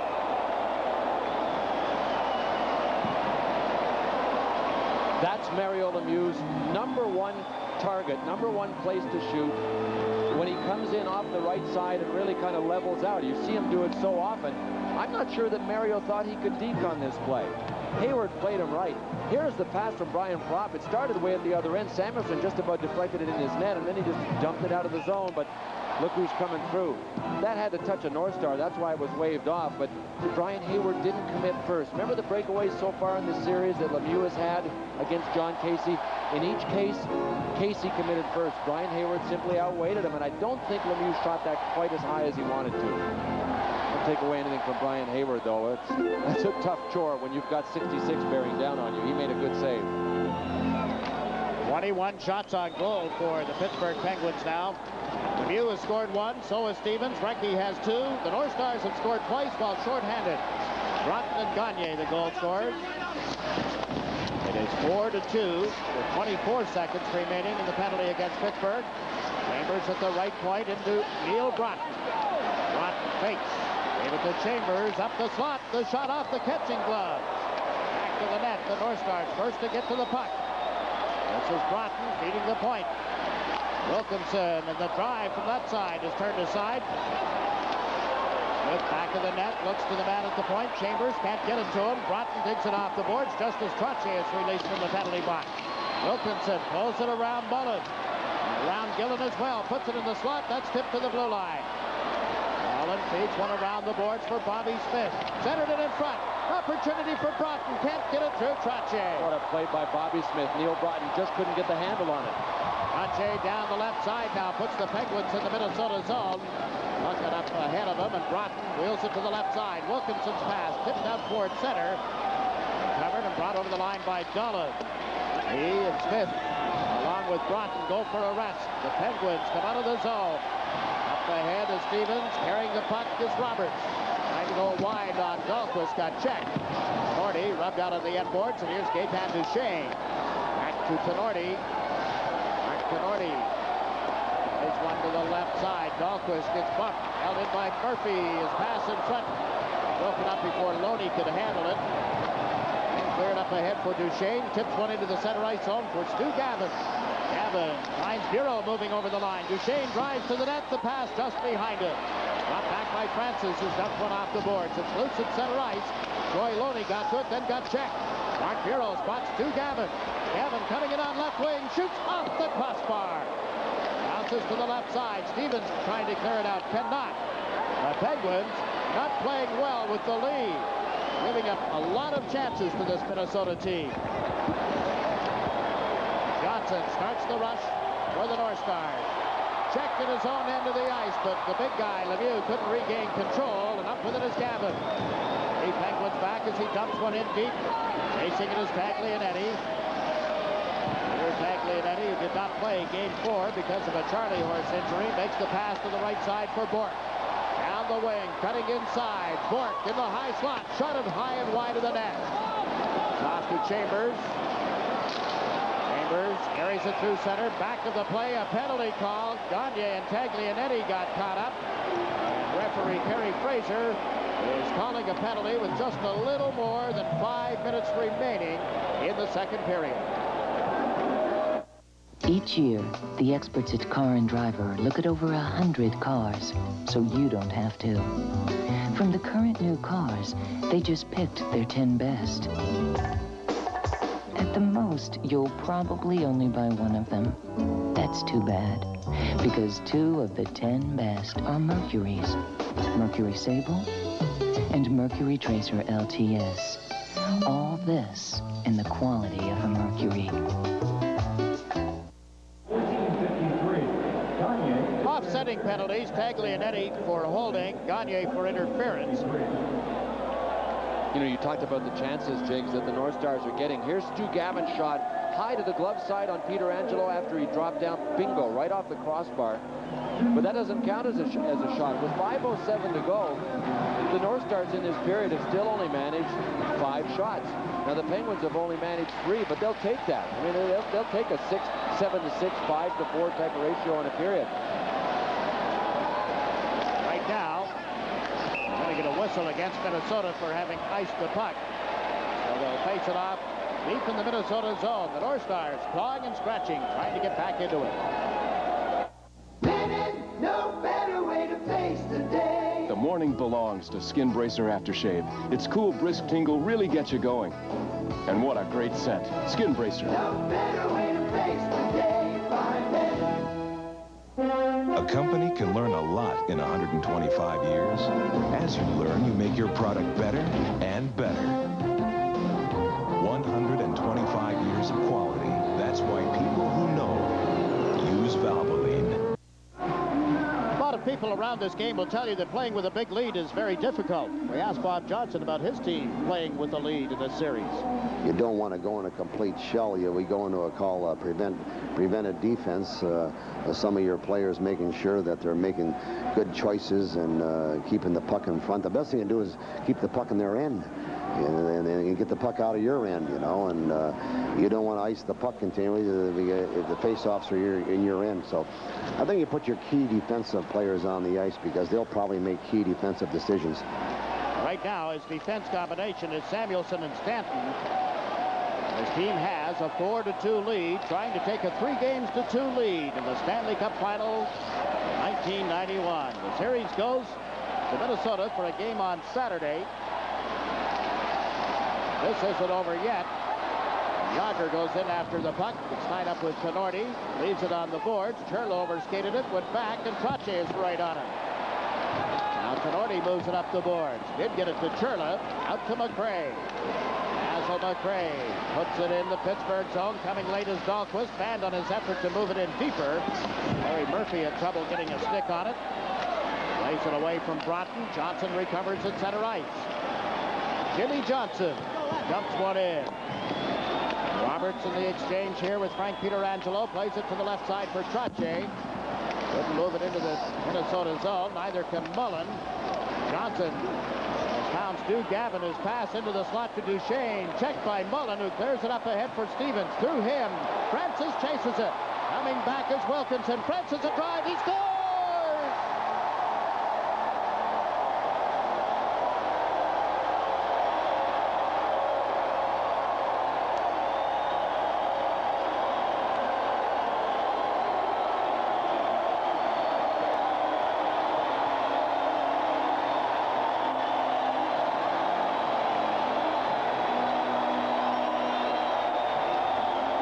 [SPEAKER 4] That's Mario Lemieux's #1 target, #1 place to shoot. When he comes in off the right side and really kind of levels out, you see him do it so often. I'm not sure that Mario thought he could deke on this play. Hayward played him right. Here's the pass from Brian Propp. It started way at the other end. Samuelson just about deflected it in his net, and then he just dumped it out of the zone, but look who's coming through. That had to touch a North Star. That's why it was waved off, but Brian Hayward didn't commit first. Remember the breakaways so far in this series that Lemieux has had against John Casey? In each case, Casey committed first. Brian Hayward simply outweighted him, and I don't think Lemieux shot that quite as high as he wanted to. Don't take away anything from Brian Hayward, though. That's a tough chore when you've got 66 bearing down on you. He made a good save.
[SPEAKER 15] 21 shots on goal for the Pittsburgh Penguins now. Lemieux has scored 1, so has Stevens. Recchi has 2. The North Stars have scored twice while shorthanded. Broughton and Gagne, the goal scorers. It is 4-2 with 24 seconds remaining in the penalty against Pittsburgh. Chambers at the right point into Neil Broughton. Broughton fakes. Gave it to Chambers up the slot. The shot off the catching glove. Back to the net. The North Stars first to get to the puck. This is Broughton feeding the point. Wilkinson, and the drive from that side is turned aside. Smith back of the net, looks to the man at the point. Chambers can't get it to him. Broughton digs it off the boards just as Trottier is released from the penalty box. Wilkinson pulls it around Mullen. Around Gillen as well. Puts it in the slot. That's tipped to the blue line. Mullen feeds one around the boards for Bobby Smith. Centered it in front. Opportunity for Broughton. Can't get it through Trottier.
[SPEAKER 4] What a play by Bobby Smith. Neil Broughton just couldn't get the handle on it.
[SPEAKER 15] Trottier down the left side now. Puts the Penguins in the Minnesota zone. Looking up ahead of him, and Broughton wheels it to the left side. Wilkinson's pass tipped out toward center. Covered and brought over the line by Dolan. He and Smith, along with Broughton, go for a rest. The Penguins come out of the zone. Up ahead is Stevens. Carrying the puck is Roberts. Trying to go wide on Dahlquist. Got checked. Tenorti rubbed out of the end boards, and here's Gaetan Duchesne. Back to Tenorti. Mark Tenorti. There's one to the left side. Dahlquist gets bumped. Held in by Murphy. His pass in front. Broken up before Loney could handle it. And cleared up ahead for Duchesne. Tips one into the center ice zone for Stu Gavin. Gavin finds Bureau moving over the line. Duchesne drives to the net. The pass just behind him. Brought back by Francis, who's dumped one off the boards. It's loose at center ice. Troy Loney got to it, then got checked. Mark Bureau spots Stu Gavin. Gavin coming in on left wing. Shoots off the crossbar. Bounces to the left side. Stevens trying to clear it out. Cannot. The Penguins not playing well with the lead. Giving up a lot of chances to this Minnesota team. Johnson starts the rush for the North Stars. Checked at his own end of the ice, but the big guy, Lemieux, couldn't regain control, and up with it is Gavin. The Penguins back as he dumps one in deep. Chasing it is Taglianetti. Here's Taglianetti, who did not play Game 4 because of a Charlie horse injury. Makes the pass to the right side for Bourque. Down the wing, cutting inside. Bourque in the high slot. Shot it high and wide of the net. Off to Chambers. Chambers carries it through center. Back of the play, a penalty call. Gagne and Taglianetti got caught up. And referee Kerry Fraser is calling a penalty with just a little more than 5 minutes remaining in the second period.
[SPEAKER 2] Each year, the experts at Car and Driver look at over 100 cars, so you don't have to. From the current new cars, they just picked their 10 best. At the most, you'll probably only buy one of them. That's too bad, because 2 of the 10 best are Mercury's. Mercury Sable and Mercury Tracer LTS. All this in the quality of a Mercury.
[SPEAKER 15] Offsetting penalties, Taglianetti for holding, Gagne for interference.
[SPEAKER 4] You know, you talked about the chances, Jigs, that the North Stars are getting. Here's Stu Gavin's shot high to the glove side on Peter Angelo after he dropped down. Bingo, right off the crossbar. But that doesn't count as a shot. With 5:07 to go, the North Stars in this period have still only managed 5 shots. Now, the Penguins have only managed 3, but they'll take that. I mean, they'll take a 7 to 6, 5 to 4 type of ratio in a period.
[SPEAKER 15] Right now, they're going to get a whistle against Minnesota for having iced the puck. So they'll face it off deep in the Minnesota zone. The North Stars clawing and scratching, trying to get back into it.
[SPEAKER 5] No better way to face the day.
[SPEAKER 6] The morning belongs to Skin Bracer Aftershave. Its cool, brisk tingle really gets you going. And what a great scent. Skin Bracer.
[SPEAKER 5] No better way to face the day. Find it.
[SPEAKER 10] A company can learn a lot in 125 years. As you learn, you make your product better and better. 125 years of quality. That's why people who know use Valvoline.
[SPEAKER 15] A lot of people around this game will tell you that playing with a big lead is very difficult. We asked Bob Johnson about his team playing with the lead in this series.
[SPEAKER 22] You don't want to go in a complete shell. We go into a call preventive defense. Some of your players making sure that they're making good choices and keeping the puck in front. The best thing to do is keep the puck in their end. And get the puck out of your end, you know, and you don't want to ice the puck continually if the face-offs are in your end. So I think you put your key defensive players on the ice because they'll probably make key defensive decisions.
[SPEAKER 15] Right now, his defense combination is Samuelson and Stanton. His team has a 4-2 lead, trying to take a 3-2 lead in the Stanley Cup Finals 1991. The series goes to Minnesota for a game on Saturday. This isn't over yet. Yager goes in after the puck. It's tied up with Tenorti. Leaves it on the boards. Churlo overskated it, went back, and Trache is right on it. Now Tenorti moves it up the boards. Did get it to Churlo. Out to McRae. Basil McRae puts it in the Pittsburgh zone. Coming late is Dahlquist. Banned on his effort to move it in deeper. Larry Murphy had trouble getting a stick on it. Lays it away from Broughton. Johnson recovers at center ice. Jimmy Johnson dumps one in. Roberts in the exchange here with Frank Pietrangelo. Plays it to the left side for Trache. Couldn't move it into the Minnesota zone. Neither can Mullen. Johnson pounds Gavin, his pass into the slot to Duchesne. Checked by Mullen, who clears it up ahead for Stevens. Through him. Francis chases it. Coming back is Wilkinson. Francis a drive. He scores!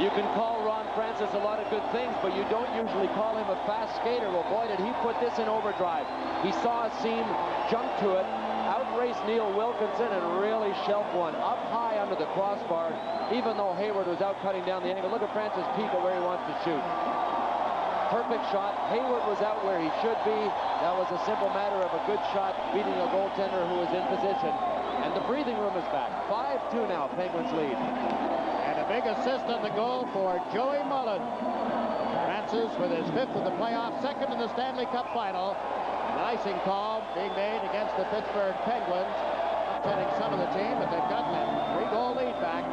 [SPEAKER 4] You can call Ron Francis a lot of good things, but you don't usually call him a fast skater. Well, boy, did he put this in overdrive. He saw a seam, jumped to it, outraced Neil Wilkinson, and really shelved one up high under the crossbar, even though Hayward was out cutting down the angle. Look at Francis peek at where he wants to shoot. Perfect shot. Hayward was out where he should be. That was a simple matter of a good shot, beating a goaltender who was in position. And the breathing room is back. 5-2 now, Penguins lead.
[SPEAKER 15] A big assist on the goal for Joey Mullen. Francis with his 5th of the playoffs, 2nd in the Stanley Cup final. An icing call being made against the Pittsburgh Penguins. Upsetting some of the team, but they've gotten a 3-goal lead back.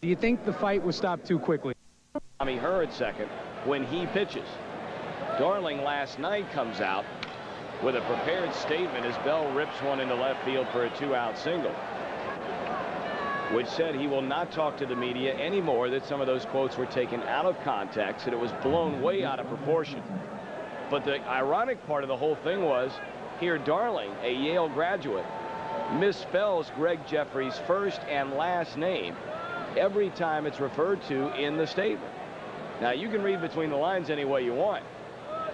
[SPEAKER 23] Do you think the fight was stopped too quickly?
[SPEAKER 24] Tommy Hurd second when he pitches. Darling last night comes out with a prepared statement as Bell rips one into left field for a 2-out single, which said he will not talk to the media anymore, that some of those quotes were taken out of context, that it was blown way out of proportion. But the ironic part of the whole thing was, here Darling, a Yale graduate, misspells Greg Jeffrey's first and last name every time it's referred to in the statement. Now, you can read between the lines any way you want,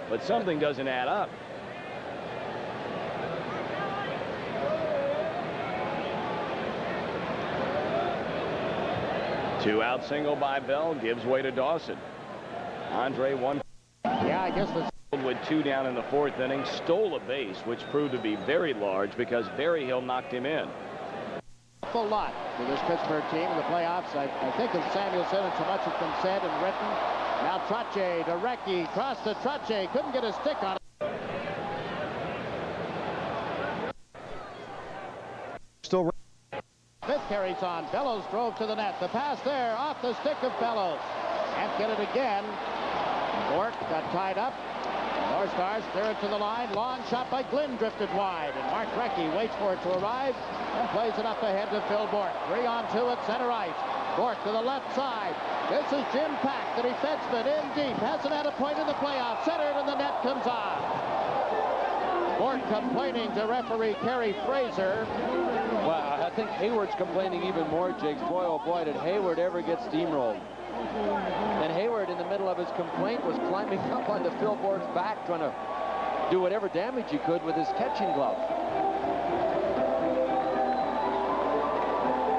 [SPEAKER 24] but something doesn't add up. Two-out single by Bell gives way to Dawson. Andre won.
[SPEAKER 15] Yeah, I guess the
[SPEAKER 24] with 2 down in the 4th inning, stole a base, which proved to be very large because Berryhill knocked him in.
[SPEAKER 15] awful lot to this Pittsburgh team in the playoffs. I think of Samuelson, and so much has been said and written. Now Trottier to Recchi, cross to Trottier, couldn't get a stick on it.
[SPEAKER 23] Still.
[SPEAKER 15] Smith carries on. Bellows drove to the net. The pass there off the stick of Bellows. Can't get it again. Bork got tied up. North Stars clear it to the line. Long shot by Glynn drifted wide. And Mark Recchi waits for it to arrive and plays it up ahead to Phil Bork. 3-on-2 at center ice. Bork to the left side. This is Jim Pack, the defenseman, in deep. Hasn't had a point in the playoffs. Centered and the net comes off. Bork complaining to referee Kerry Fraser.
[SPEAKER 4] Well, I think Hayward's complaining even more, Jigs. Boy, oh boy, did Hayward ever get steamrolled. And Hayward, in the middle of his complaint, was climbing up onto Phil Bork's back, trying to do whatever damage he could with his catching glove.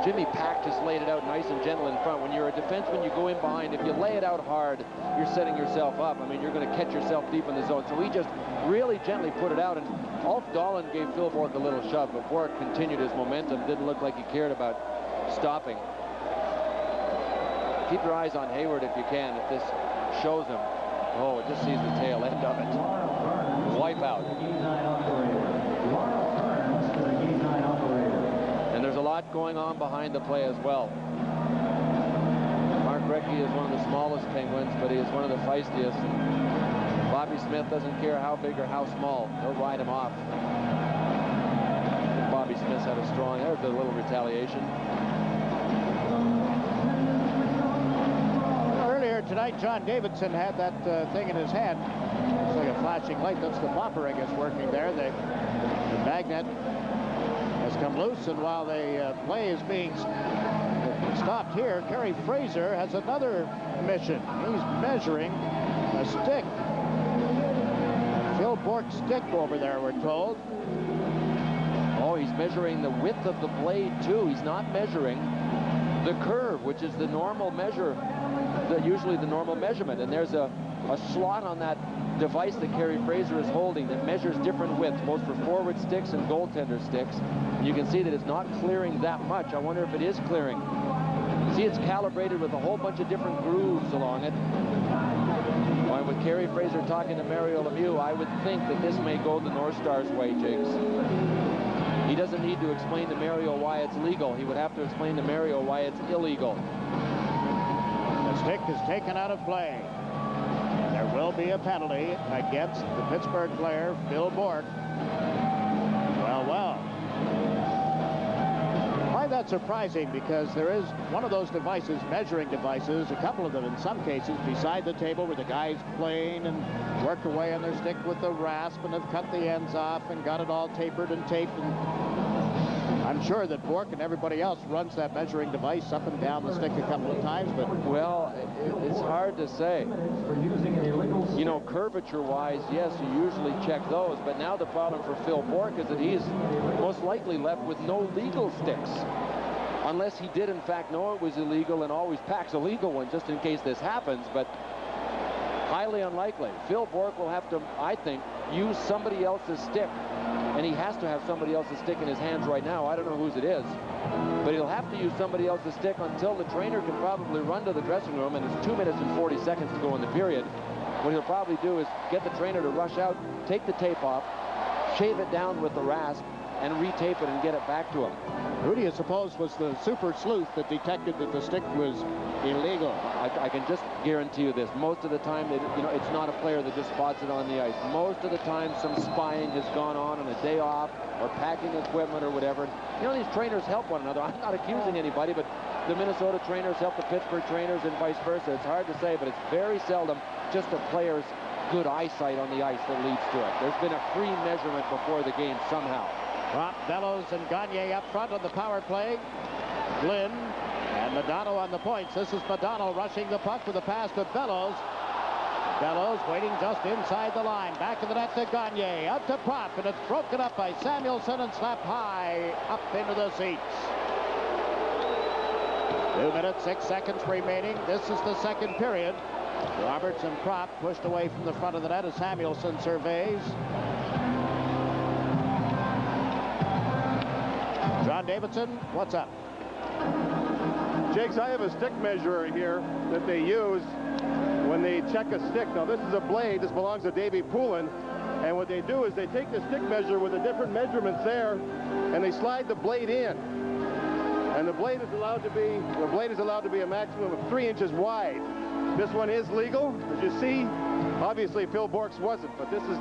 [SPEAKER 4] Jimmy Pack just laid it out nice and gentle in front. When you're a defenseman, you go in behind. If you lay it out hard, you're setting yourself up. I mean, you're going to catch yourself deep in the zone. So he just really gently put it out. And Ulf Dahlin gave Phil Bork a little shove, but Bork continued his momentum. Didn't look like he cared about stopping. Keep your eyes on Hayward if you can, if this shows him. Oh, it just sees the tail end of it. Wipe out. And there's a lot going on behind the play as well. Mark Recchi is one of the smallest Penguins, but he is one of the feistiest. Bobby Smith doesn't care how big or how small. He'll ride him off. Bobby Smith's had a strong, there's a little retaliation.
[SPEAKER 15] Earlier tonight, John Davidson had that thing in his hand. It's like a flashing light. That's the bumper, I guess, working there. The magnet has come loose, and while the play is being stopped here, Kerry Fraser has another mission. He's measuring a stick. Phil Bork's stick over there, we're told.
[SPEAKER 4] Oh, he's measuring the width of the blade, too. He's not measuring the curve, which is the normal measure, usually the normal measurement. And there's a slot on that device that Kerry Fraser is holding that measures different widths, both for forward sticks and goaltender sticks. And you can see that it's not clearing that much. I wonder if it is clearing. See, it's calibrated with a whole bunch of different grooves along it. And with Kerry Fraser talking to Mario Lemieux, I would think that this may go the North Stars' way, Jigs. He doesn't need to explain to Mario why it's legal. He would have to explain to Mario why it's illegal.
[SPEAKER 15] The stick is taken out of play. There will be a penalty against the Pittsburgh player, Phil Bork. Well. Why that's surprising, because there is one of those devices, measuring devices, a couple of them in some cases, beside the table where the guys plane and work away on their stick with the rasp and have cut the ends off and got it all tapered and taped. And I'm sure that Bork and everybody else runs that measuring device up and down the stick a couple of times, but...
[SPEAKER 4] Well, it's hard to say. You know, curvature-wise, yes, you usually check those, but now the problem for Phil Bork is that he's most likely left with no legal sticks. Unless he did, in fact, know it was illegal and always packs a legal one just in case this happens, but highly unlikely. Phil Bork will have to, I think, use somebody else's stick. And he has to have somebody else's stick in his hands right now. I don't know whose it is. But he'll have to use somebody else's stick until the trainer can probably run to the dressing room, and it's 2 minutes and 40 seconds to go in the period. What he'll probably do is get the trainer to rush out, take the tape off, shave it down with the rasp, and retape it and get it back to him.
[SPEAKER 15] Who do you suppose was the super sleuth that detected that the stick was illegal?
[SPEAKER 4] I can just guarantee you this. Most of the time, it's not a player that just spots it on the ice. Most of the time, some spying has gone on a day off or packing equipment or whatever. You know, these trainers help one another. I'm not accusing anybody, but the Minnesota trainers help the Pittsburgh trainers and vice versa. It's hard to say, but it's very seldom just a player's good eyesight on the ice that leads to it. There's been a free measurement before the game somehow.
[SPEAKER 15] Prop, Bellows, and Gagne up front on the power play. Glynn and Madonna on the points. This is Madonna rushing the puck with a pass to Bellows. Bellows waiting just inside the line. Back of the net to Gagne. Up to Prop, and it's broken up by Samuelson and slapped high up into the seats. 2 minutes, 6 seconds remaining. This is the second period. Roberts and Prop pushed away from the front of the net as Samuelson surveys. John Davidson, what's up?
[SPEAKER 14] Jakes, I have a stick measurer here that they use when they check a stick. Now, this is a blade. This belongs to Davey Poulin. And what they do is they take the stick measure with the different measurements there, and they slide the blade in. And the blade is allowed to be a maximum of 3 inches wide. This one is legal, as you see. Obviously, Phil Bork's wasn't, but this is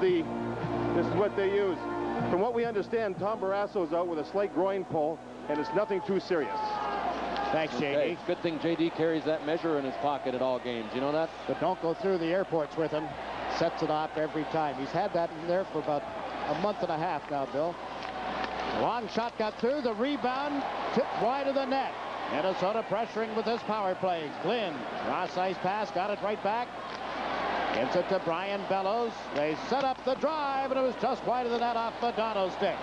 [SPEAKER 14] what they use. From what we understand, Tom Barrasso's out with a slight groin pull, and it's nothing too serious.
[SPEAKER 15] Thanks,
[SPEAKER 4] Okay.
[SPEAKER 15] J.D.
[SPEAKER 4] Good thing J.D. carries that measure in his pocket at all games. You know that?
[SPEAKER 15] But don't go through the airports with him. Sets it off every time. He's had that in there for about a month and a half now, Bill. Long shot got through. The rebound tipped wide of the net. Minnesota pressuring with his power plays. Glynn, cross ice pass, got it right back. Gets it to Brian Bellows. They set up the drive, and it was just wide of the net off Madonna's stick.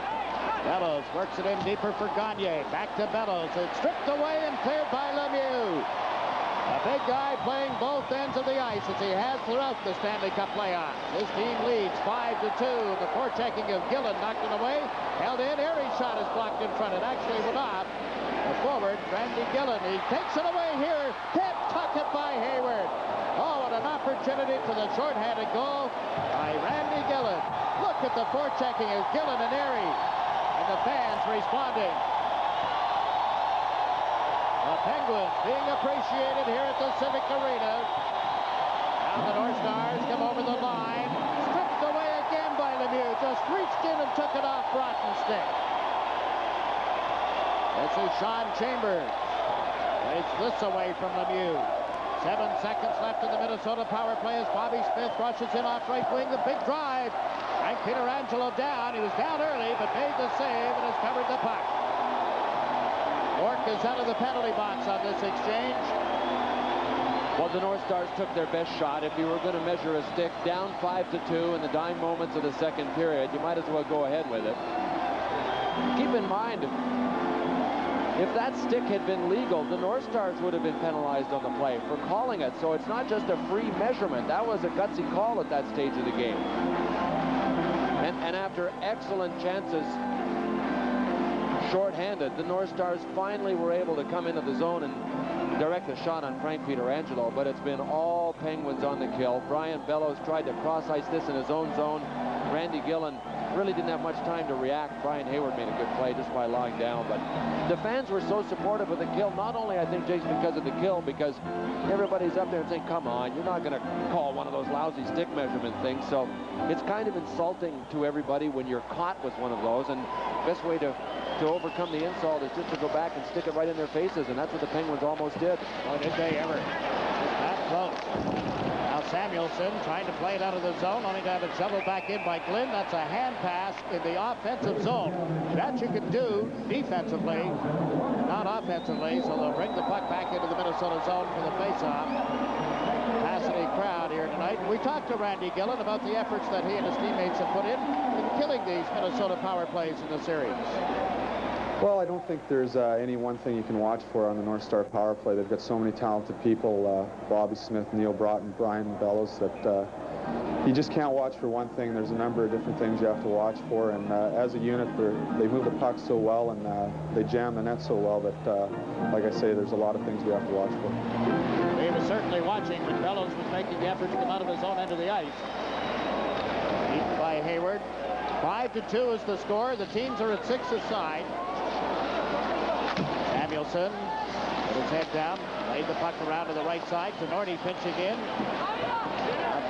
[SPEAKER 15] Bellows works it in deeper for Gagne. Back to Bellows. It's stripped away and cleared by Lemieux. A big guy playing both ends of the ice as he has throughout the Stanley Cup playoffs. His team leads 5-2. The forechecking of Gillen knocked it away. Held in. Airy's shot is blocked in front. It actually went off. The forward, Randy Gillen. He takes it away here. Can't tuck it by Hayward. Oh, what an opportunity for the shorthanded goal by Randy Gillen. Look at the forechecking of Gillen and Airy. And the fans responding. The Penguins being appreciated here at the Civic Arena. Now the North Stars come over the line. Stripped away again by Lemieux. Just reached in and took it off Broughton's stick. This is Sean Chambers. Takes this away from Lemieux. 7 seconds left in the Minnesota power play as Bobby Smith rushes in off right wing. The big drive. Frank Pietrangelo down. He was down early but made the save and has covered the puck. Bork is out of the penalty box on this exchange.
[SPEAKER 4] Well, the North Stars took their best shot. If you were going to measure a stick down 5-2 in the dying moments of the second period, you might as well go ahead with it. Keep in mind, if that stick had been legal, the North Stars would have been penalized on the play for calling it. So it's not just a free measurement. That was a gutsy call at that stage of the game. And after excellent chances, short-handed, the North Stars finally were able to come into the zone and direct a shot on Frank Pietrangelo, but it's been all Penguins on the kill. Brian Bellows tried to cross-ice this in his own zone. Randy Gillen really didn't have much time to react. Brian Hayward made a good play just by lying down, but the fans were so supportive of the kill, not only, I think, Jason, because of the kill, because everybody's up there and saying, come on, you're not going to call one of those lousy stick measurement things. So it's kind of insulting to everybody when you're caught with one of those, and the best way to overcome the insult is just to go back and stick it right in their faces, and that's what the Penguins almost did.
[SPEAKER 15] Oh, did they ever? Just that close. Now Samuelson trying to play it out of the zone, only to have it shoveled back in by Glynn. That's a hand pass in the offensive zone. That you can do defensively, not offensively, so they'll bring the puck back into the Minnesota zone for the faceoff. Capacity crowd here tonight. We talked to Randy Gillen about the efforts that he and his teammates have put in killing these Minnesota power plays in the series.
[SPEAKER 1] Well, I don't think there's any one thing you can watch for on the North Star power play. They've got so many talented people, Bobby Smith, Neil Broughton, Brian Bellows, that you just can't watch for one thing. There's a number of different things you have to watch for, and as a unit, they move the puck so well and they jam the net so well that, like I say, there's a lot of things we have to watch for.
[SPEAKER 15] We were certainly watching when Bellows was making the effort to come out of his own end of the ice. Beaten by Hayward. 5-2 is the score. The teams are at 6 aside. Samuelson put his head down, laid the puck around to the right side. Tenorti pinching in.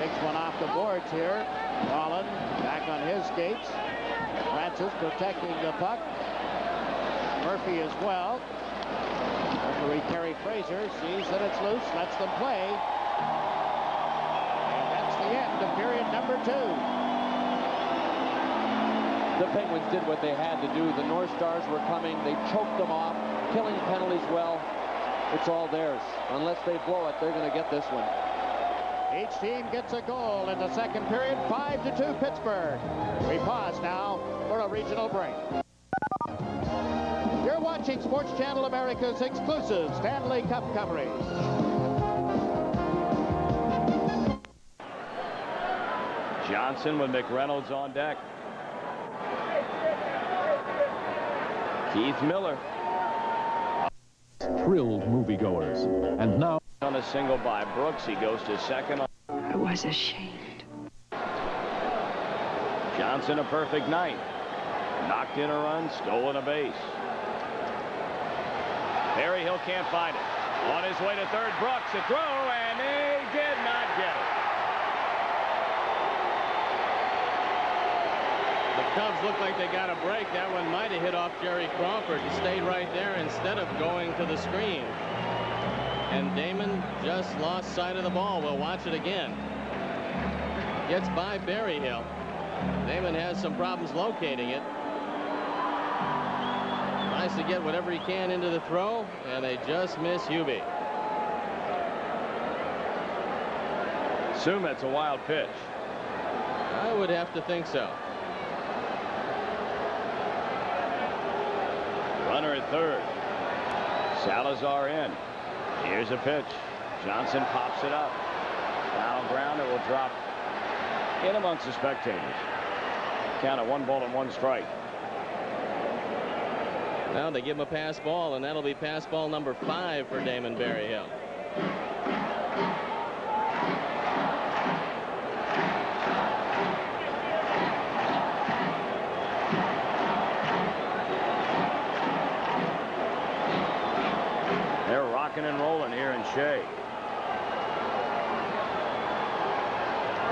[SPEAKER 15] Picks one off the boards here. Rollin back on his skates. Francis protecting the puck. Murphy as well. Referee Kerry Fraser sees that it's loose, lets them play. And that's the end of period number 2.
[SPEAKER 4] The Penguins did what they had to do. The North Stars were coming. They choked them off, killing penalties well. It's all theirs. Unless they blow it, they're going to get this one.
[SPEAKER 15] Each team gets a goal in the second period. 5-2 Pittsburgh. We pause now for a regional break. You're watching Sports Channel America's exclusive Stanley Cup coverage.
[SPEAKER 24] Johnson with McReynolds on deck. Keith Miller.
[SPEAKER 6] Thrilled moviegoers. And now
[SPEAKER 24] On a single by Brooks, he goes to second.
[SPEAKER 8] I was ashamed.
[SPEAKER 24] Johnson a perfect night. Knocked in a run, stolen a base. Berryhill can't find it. On his way to third, Brooks a throw, and he did not get it.
[SPEAKER 7] The Cubs look like they got a break. That one might have hit off Jerry Crawford. He stayed right there instead of going to the screen. And Damon just lost sight of the ball. We'll watch it again. Gets by Berryhill. Damon has some problems locating it. Tries to get whatever he can into the throw, and they just miss Hubie.
[SPEAKER 24] Assume that's a wild pitch.
[SPEAKER 7] I would have to think so.
[SPEAKER 24] Runner at third. Salazar in. Here's a pitch. Johnson pops it up. Foul ground. It will drop in amongst the spectators. Count of 1-1 strike.
[SPEAKER 7] Now they give him a pass ball, and that'll be pass ball number 5 for Damon Berryhill.
[SPEAKER 24] They're rocking and rolling here in Shea.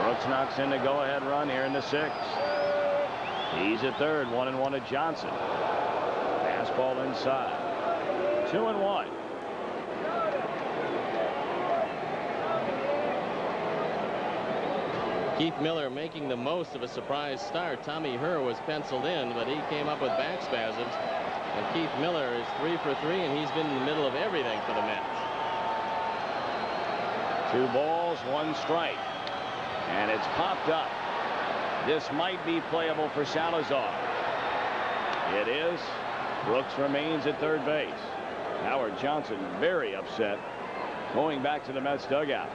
[SPEAKER 24] Brooks knocks in the go-ahead run here in the 6th. He's at third, 1-1 to Johnson. Fastball inside. 2-1.
[SPEAKER 7] Keith Miller making the most of a surprise start. Tommy Herr was penciled in, but he came up with back spasms. And Keith Miller is 3 for 3, and he's been in the middle of everything for the Mets.
[SPEAKER 24] 2 balls, 1 strike. And it's popped up. This might be playable for Salazar. It is. Brooks remains at third base. Howard Johnson very upset going back to the Mets dugout.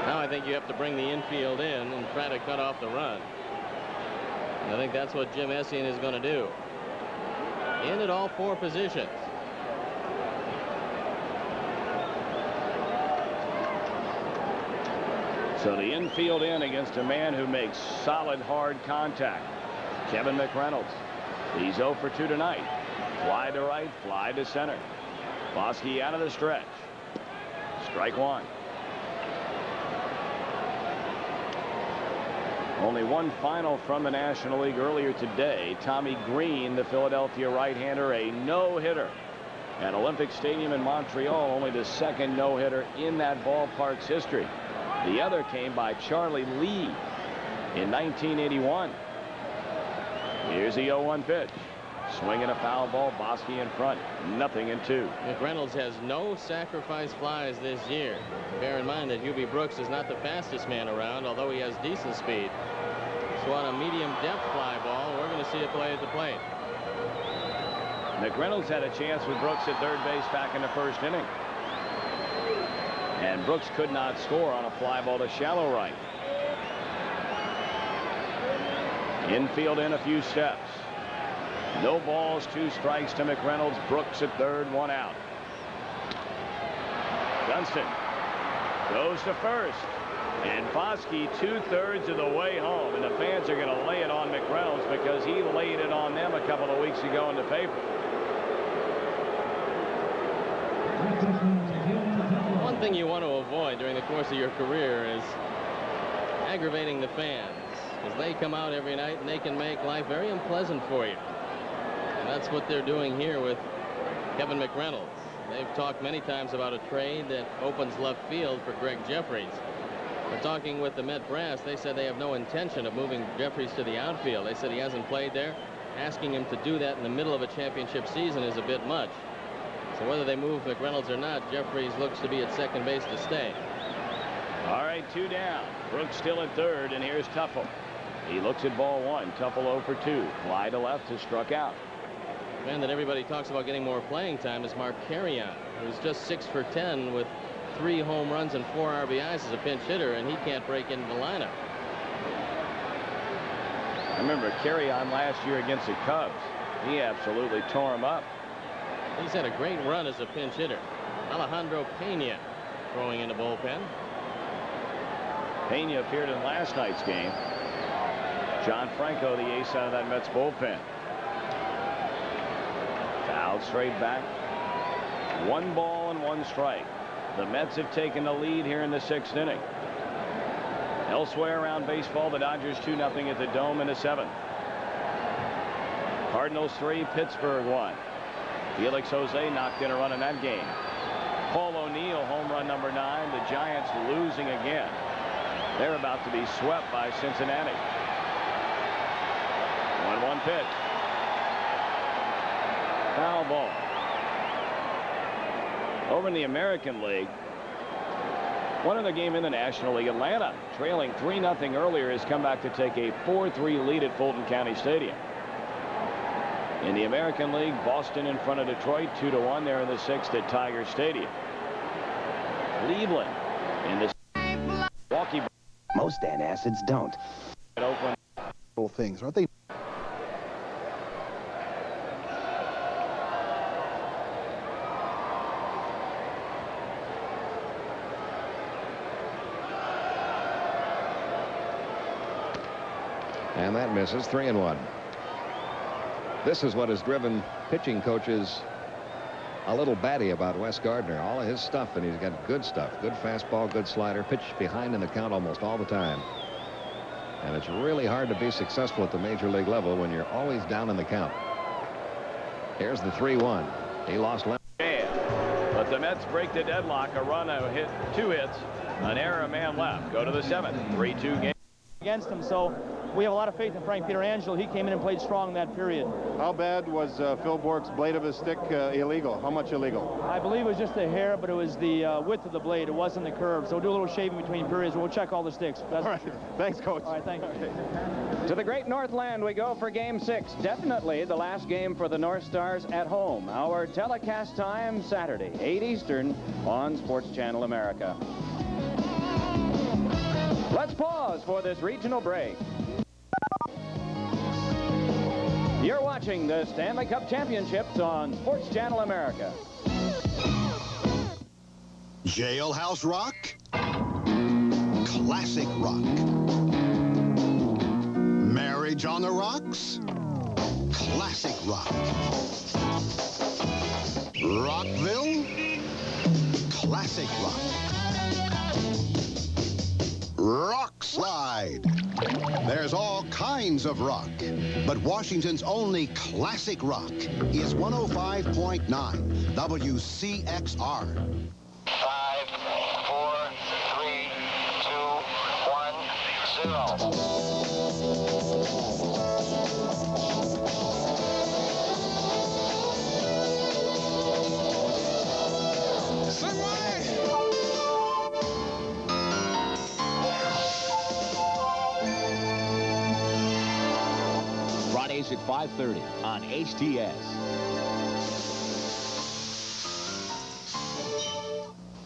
[SPEAKER 7] Now I think you have to bring the infield in and try to cut off the run. And I think that's what Jim Essien is going to do. In at all 4 positions.
[SPEAKER 24] So the infield in against a man who makes solid, hard contact. Kevin McReynolds. He's 0 for 2 tonight. Fly to right, fly to center. Bosky out of the stretch. Strike 1. Only one final from the National League earlier today. Tommy Green, the Philadelphia right-hander, a no-hitter at Olympic Stadium in Montreal. Only the 2nd no-hitter in that ballpark's history. The other came by Charlie Lee in 1981. Here's the 0-1 pitch. Swinging a foul ball. Bosky in front. 0-2.
[SPEAKER 7] McReynolds has no sacrifice flies this year. Bear in mind that Hubie Brooks is not the fastest man around, although he has decent speed. So on a medium depth fly ball, we're going to see it play at the plate.
[SPEAKER 24] McReynolds had a chance with Brooks at third base back in the 1st inning. And Brooks could not score on a fly ball to shallow right. Infield in a few steps. No balls, 2 strikes to McReynolds. Brooks at third, 1 out. Dunston goes to first. And Bosky 2/3 of the way home. And the fans are going to lay it on McReynolds because he laid it on them a couple of weeks ago in the paper.
[SPEAKER 7] One thing you want to avoid during the course of your career is aggravating the fans, because they come out every night and they can make life very unpleasant for you. And that's what they're doing here with Kevin McReynolds. They've talked many times about a trade that opens left field for Greg Jeffries. But talking with the Met brass, they said they have no intention of moving Jeffries to the outfield. They said he hasn't played there. Asking him to do that in the middle of a championship season is a bit much. So whether they move McReynolds or not, Jeffries looks to be at second base to stay.
[SPEAKER 24] All right, 2 down. Brooks still at third, and here's Tuffle. He looks at ball 1. Tuffle 0 for 2. Fly to left, has struck out.
[SPEAKER 7] The man that everybody talks about getting more playing time is Mark Carrion, who's just 6 for 10 with 3 home runs and 4 RBIs as a pinch hitter, and he can't break into the lineup.
[SPEAKER 24] remember a carry-on last year against the Cubs. He absolutely tore him up.
[SPEAKER 7] He's had a great run as a pinch hitter. Alejandro Pena throwing in the bullpen.
[SPEAKER 24] Pena appeared in last night's game. John Franco, the ace out of that Mets bullpen. Fouled straight back. 1 ball and 1 strike. The Mets have taken the lead here in the 6th inning. Elsewhere around baseball, the Dodgers 2-0 at the Dome in the 7th. Cardinals 3, Pittsburgh 1. Felix Jose knocked in a run in that game. Paul O'Neill, home run number 9. The Giants losing again. They're about to be swept by Cincinnati. 1-1 pitch. Foul ball. Over in the American League, one other game in the National League, Atlanta, trailing 3-0 earlier, has come back to take a 4-3 lead at Fulton County Stadium. In the American League, Boston in front of Detroit, 2-1 there in the 6th at Tiger Stadium. Cleveland in the Milwaukee.
[SPEAKER 9] Most antacids don't.
[SPEAKER 24] Oakland.
[SPEAKER 9] Things, aren't they?
[SPEAKER 11] And that misses. 3-1. This is what has driven pitching coaches a little batty about Wes Gardner. All of his stuff, and he's got good stuff. Good fastball, good slider. Pitched behind in the count almost all the time. And it's really hard to be successful at the major league level when you're always down in the count. Here's the 3-1. He lost left.
[SPEAKER 24] But the Mets break the deadlock. A run, a hit, 2 hits, an error, a man left. Go to the 7th. 3-2 game.
[SPEAKER 17] Against him, so we have a lot of faith in Frank Pietrangelo. He came in and played strong in that period.
[SPEAKER 14] How bad was Phil Bourque's blade of his stick illegal? How much illegal?
[SPEAKER 17] I believe it was just a hair, but it was the width of the blade. It wasn't the curve. So we'll do a little shaving between periods. We'll check all the sticks. That's
[SPEAKER 14] all right. Thanks, Coach.
[SPEAKER 17] All right, thank you.
[SPEAKER 12] To the great Northland we go for Game 6. Definitely the last game for the North Stars at home. Our telecast time Saturday, 8 Eastern on Sports Channel America. Let's pause for this regional break. You're watching the Stanley Cup Championships on Sports Channel America.
[SPEAKER 13] Jailhouse rock, classic rock. Marriage on the rocks, classic rock. Rockville, classic rock. Rock slide. There's all kinds of rock, but Washington's only classic rock is 105.9 WCXR.
[SPEAKER 5] 5, 4, 3, 2, 1, 0.
[SPEAKER 20] Fridays at 5:30 on HTS.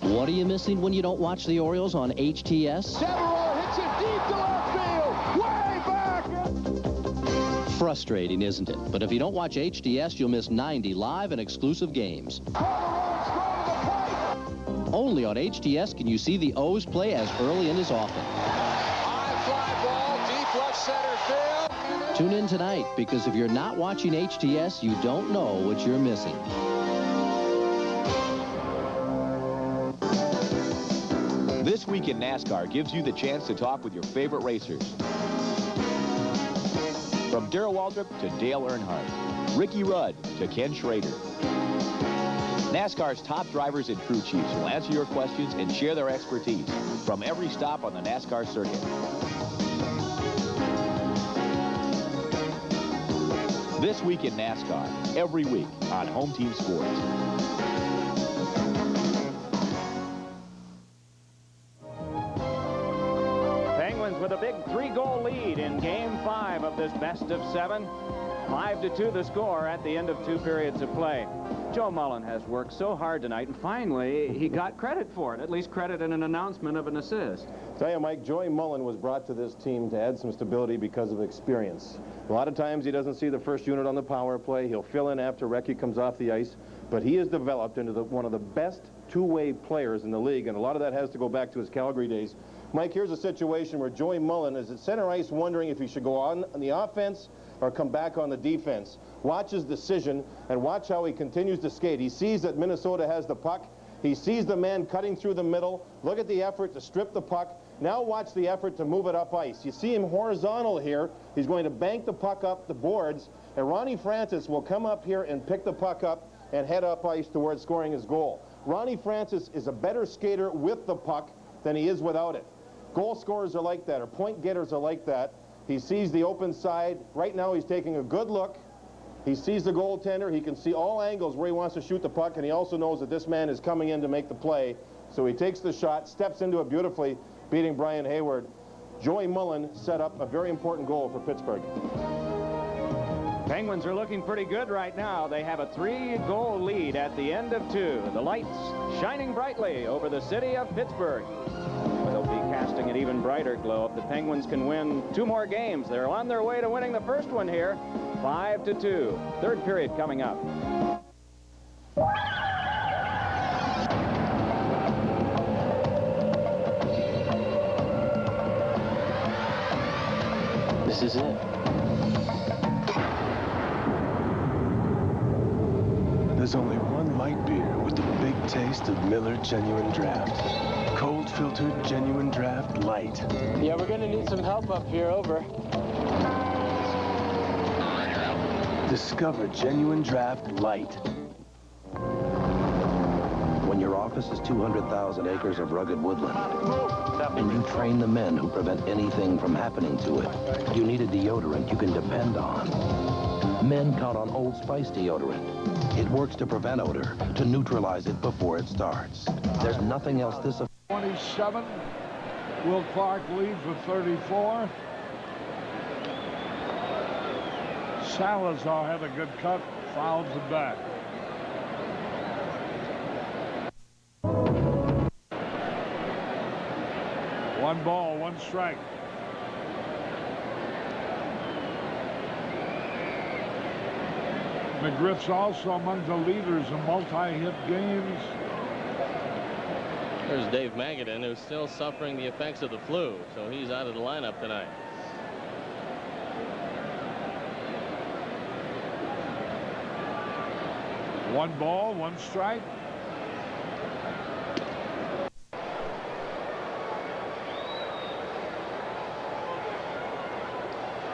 [SPEAKER 21] What are you missing when you don't watch the Orioles on HTS?
[SPEAKER 5] Devereaux hits it deep to left field. Way back.
[SPEAKER 21] Frustrating, isn't it? But if you don't watch HTS, you'll miss 90 live and exclusive games. Only on HTS can you see the O's play as early and as often.
[SPEAKER 5] High fly ball, deep left center field.
[SPEAKER 21] Tune in tonight, because if you're not watching HTS, you don't know what you're missing.
[SPEAKER 20] This Week in NASCAR gives you the chance to talk with your favorite racers. From Darrell Waltrip to Dale Earnhardt, Ricky Rudd to Ken Schrader. NASCAR's top drivers and crew chiefs will answer your questions and share their expertise from every stop on the NASCAR circuit. This Week in NASCAR, every week on Home Team Sports.
[SPEAKER 12] Penguins with a big 3-goal lead in Game 5 of this best of 7. 5-2 the score at the end of 2 periods of play. Joe Mullen has worked so hard tonight, and finally he got credit for it, at least credit in an announcement of an assist.
[SPEAKER 14] Tell you, Mike, Joey Mullen was brought to this team to add some stability because of experience. A lot of times he doesn't see the first unit on the power play. He'll fill in after Recchi comes off the ice, but he has developed into one of the best two-way players in the league, and a lot of that has to go back to his Calgary days. Mike, here's a situation where Joey Mullen is at center ice wondering if he should go on the offense or come back on the defense. Watch his decision and watch how he continues to skate. He sees that Minnesota has the puck. He sees the man cutting through the middle. Look at the effort to strip the puck. Now watch the effort to move it up ice. You see him horizontal here. He's going to bank the puck up the boards, and Ronnie Francis will come up here and pick the puck up and head up ice towards scoring his goal. Ronnie Francis is a better skater with the puck than he is without it. Goal scorers are like that, or point getters are like that. He sees the open side. Right now he's taking a good look. He sees the goaltender. He can see all angles where he wants to shoot the puck, and he also knows that this man is coming in to make the play. So he takes the shot, steps into it beautifully, beating Brian Hayward. Joey Mullen set up a very important goal for Pittsburgh.
[SPEAKER 12] Penguins are looking pretty good right now. They have a 3-goal lead at the end of 2. The lights shining brightly over the city of Pittsburgh. They'll be casting an even brighter glow if the Penguins can win 2 more games. They're on their way to winning the first one here, 5-2. Third period coming up.
[SPEAKER 21] This is it.
[SPEAKER 10] There's only one light beer with the big taste of Miller Genuine Draft. Cold filtered Genuine Draft Light.
[SPEAKER 3] Yeah, we're gonna need some help up here, over.
[SPEAKER 10] Discover Genuine Draft Light.
[SPEAKER 9] When your office is 200,000 acres of rugged woodland, and you train the men who prevent anything from happening to it, you need a deodorant you can depend on. Men count on Old Spice deodorant. It works to prevent odor, to neutralize it before it starts. There's nothing else this
[SPEAKER 16] 27. Will Clark leads with 34. Salazar had a good cut, fouls it back. One ball, one strike. McGriff's also among the leaders in multi-hit games.
[SPEAKER 7] There's Dave Magadan, who's still suffering the effects of the flu, so he's out of the lineup tonight.
[SPEAKER 16] One ball, one strike.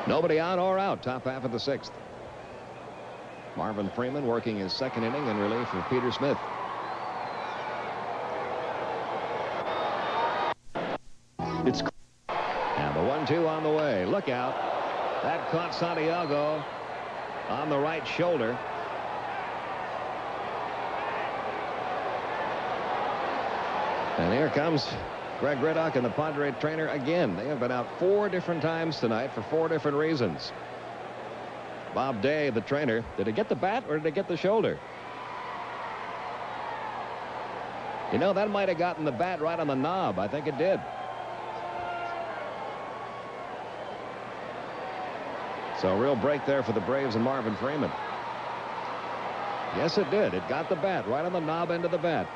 [SPEAKER 11] Nobody on or out, top half of the 6th. Marvin Freeman working his second inning in relief of Peter Smith.
[SPEAKER 6] It's
[SPEAKER 11] and the 1-2 on the way. Look out. That caught Santiago on the right shoulder. And here comes Greg Riddock and the Padre trainer again. They have been out 4 different times tonight for 4 different reasons. Bob Day, the trainer, did it get the bat or did it get the shoulder? You know, that might have gotten the bat right on the knob. I think it did. So a real break there for the Braves and Marvin Freeman. Yes, it did. It got the bat right on the knob end of the bat.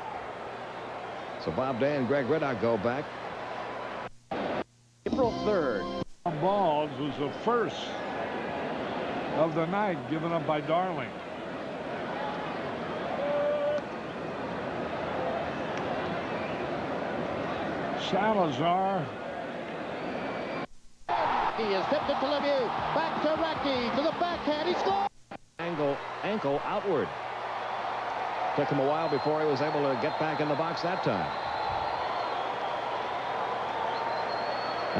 [SPEAKER 11] So Bob Day and Greg Riddock go back.
[SPEAKER 12] April 3rd.
[SPEAKER 16] Balls was the first of the night given up by Darling. Salazar.
[SPEAKER 15] He is tipped it to Lemieux. Back to Recchi. To the backhand. He scores.
[SPEAKER 11] Ankle outward. Took him a while before he was able to get back in the box that time.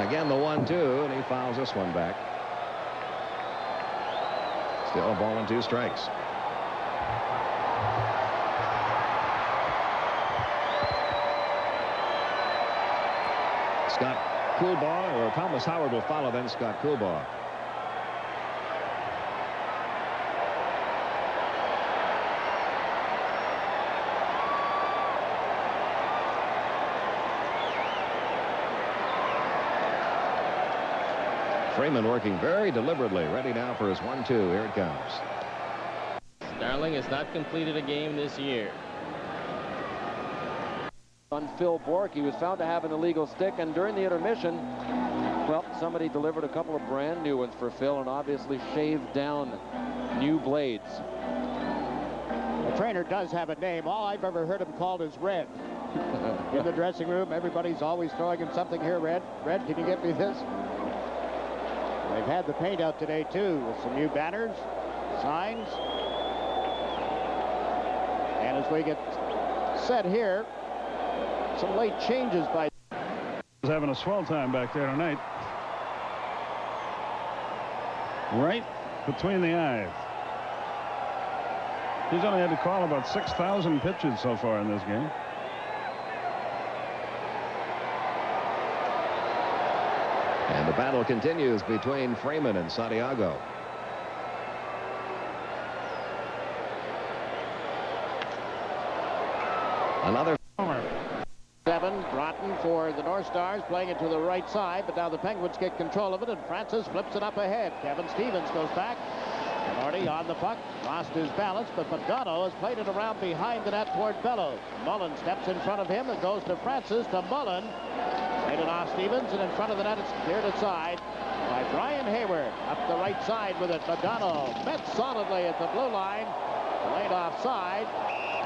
[SPEAKER 11] Again, the 1-2, and he fouls this one back. Still a ball and 2 strikes. Scott Coolbaugh, or Thomas Howard will follow then Scott Coolbaugh. Freeman working very deliberately, ready now for his 1-2. Here it comes.
[SPEAKER 7] Darling has not completed a game this year.
[SPEAKER 4] On Phil Bork, he was found to have an illegal stick, and during the intermission, well, somebody delivered a couple of brand new ones for Phil and obviously shaved down new blades.
[SPEAKER 15] The trainer does have a name. All I've ever heard him called is Red. In the dressing room, everybody's always throwing him something here. Red, can you get me this? They've had the paint out today, too, with some new banners, signs. And as we get set here, some late changes by...
[SPEAKER 2] Was having a swell time back there tonight. Right between the eyes. He's only had to call about 6,000 pitches so far in this game.
[SPEAKER 11] And the battle continues between Freeman and Santiago. Another
[SPEAKER 15] 7. Broughton for the North Stars, playing it to the right side, but now the Penguins get control of it, and Francis flips it up ahead. Kevin Stevens goes back. Already on the puck, lost his balance, but Madonna has played it around behind the net toward Bellows. Mullen steps in front of him. It goes to Francis, to Mullen. Played it off Stevens, and in front of the net, it's cleared aside by Brian Hayward. Up the right side with it. Madonna met solidly at the blue line. Played offside.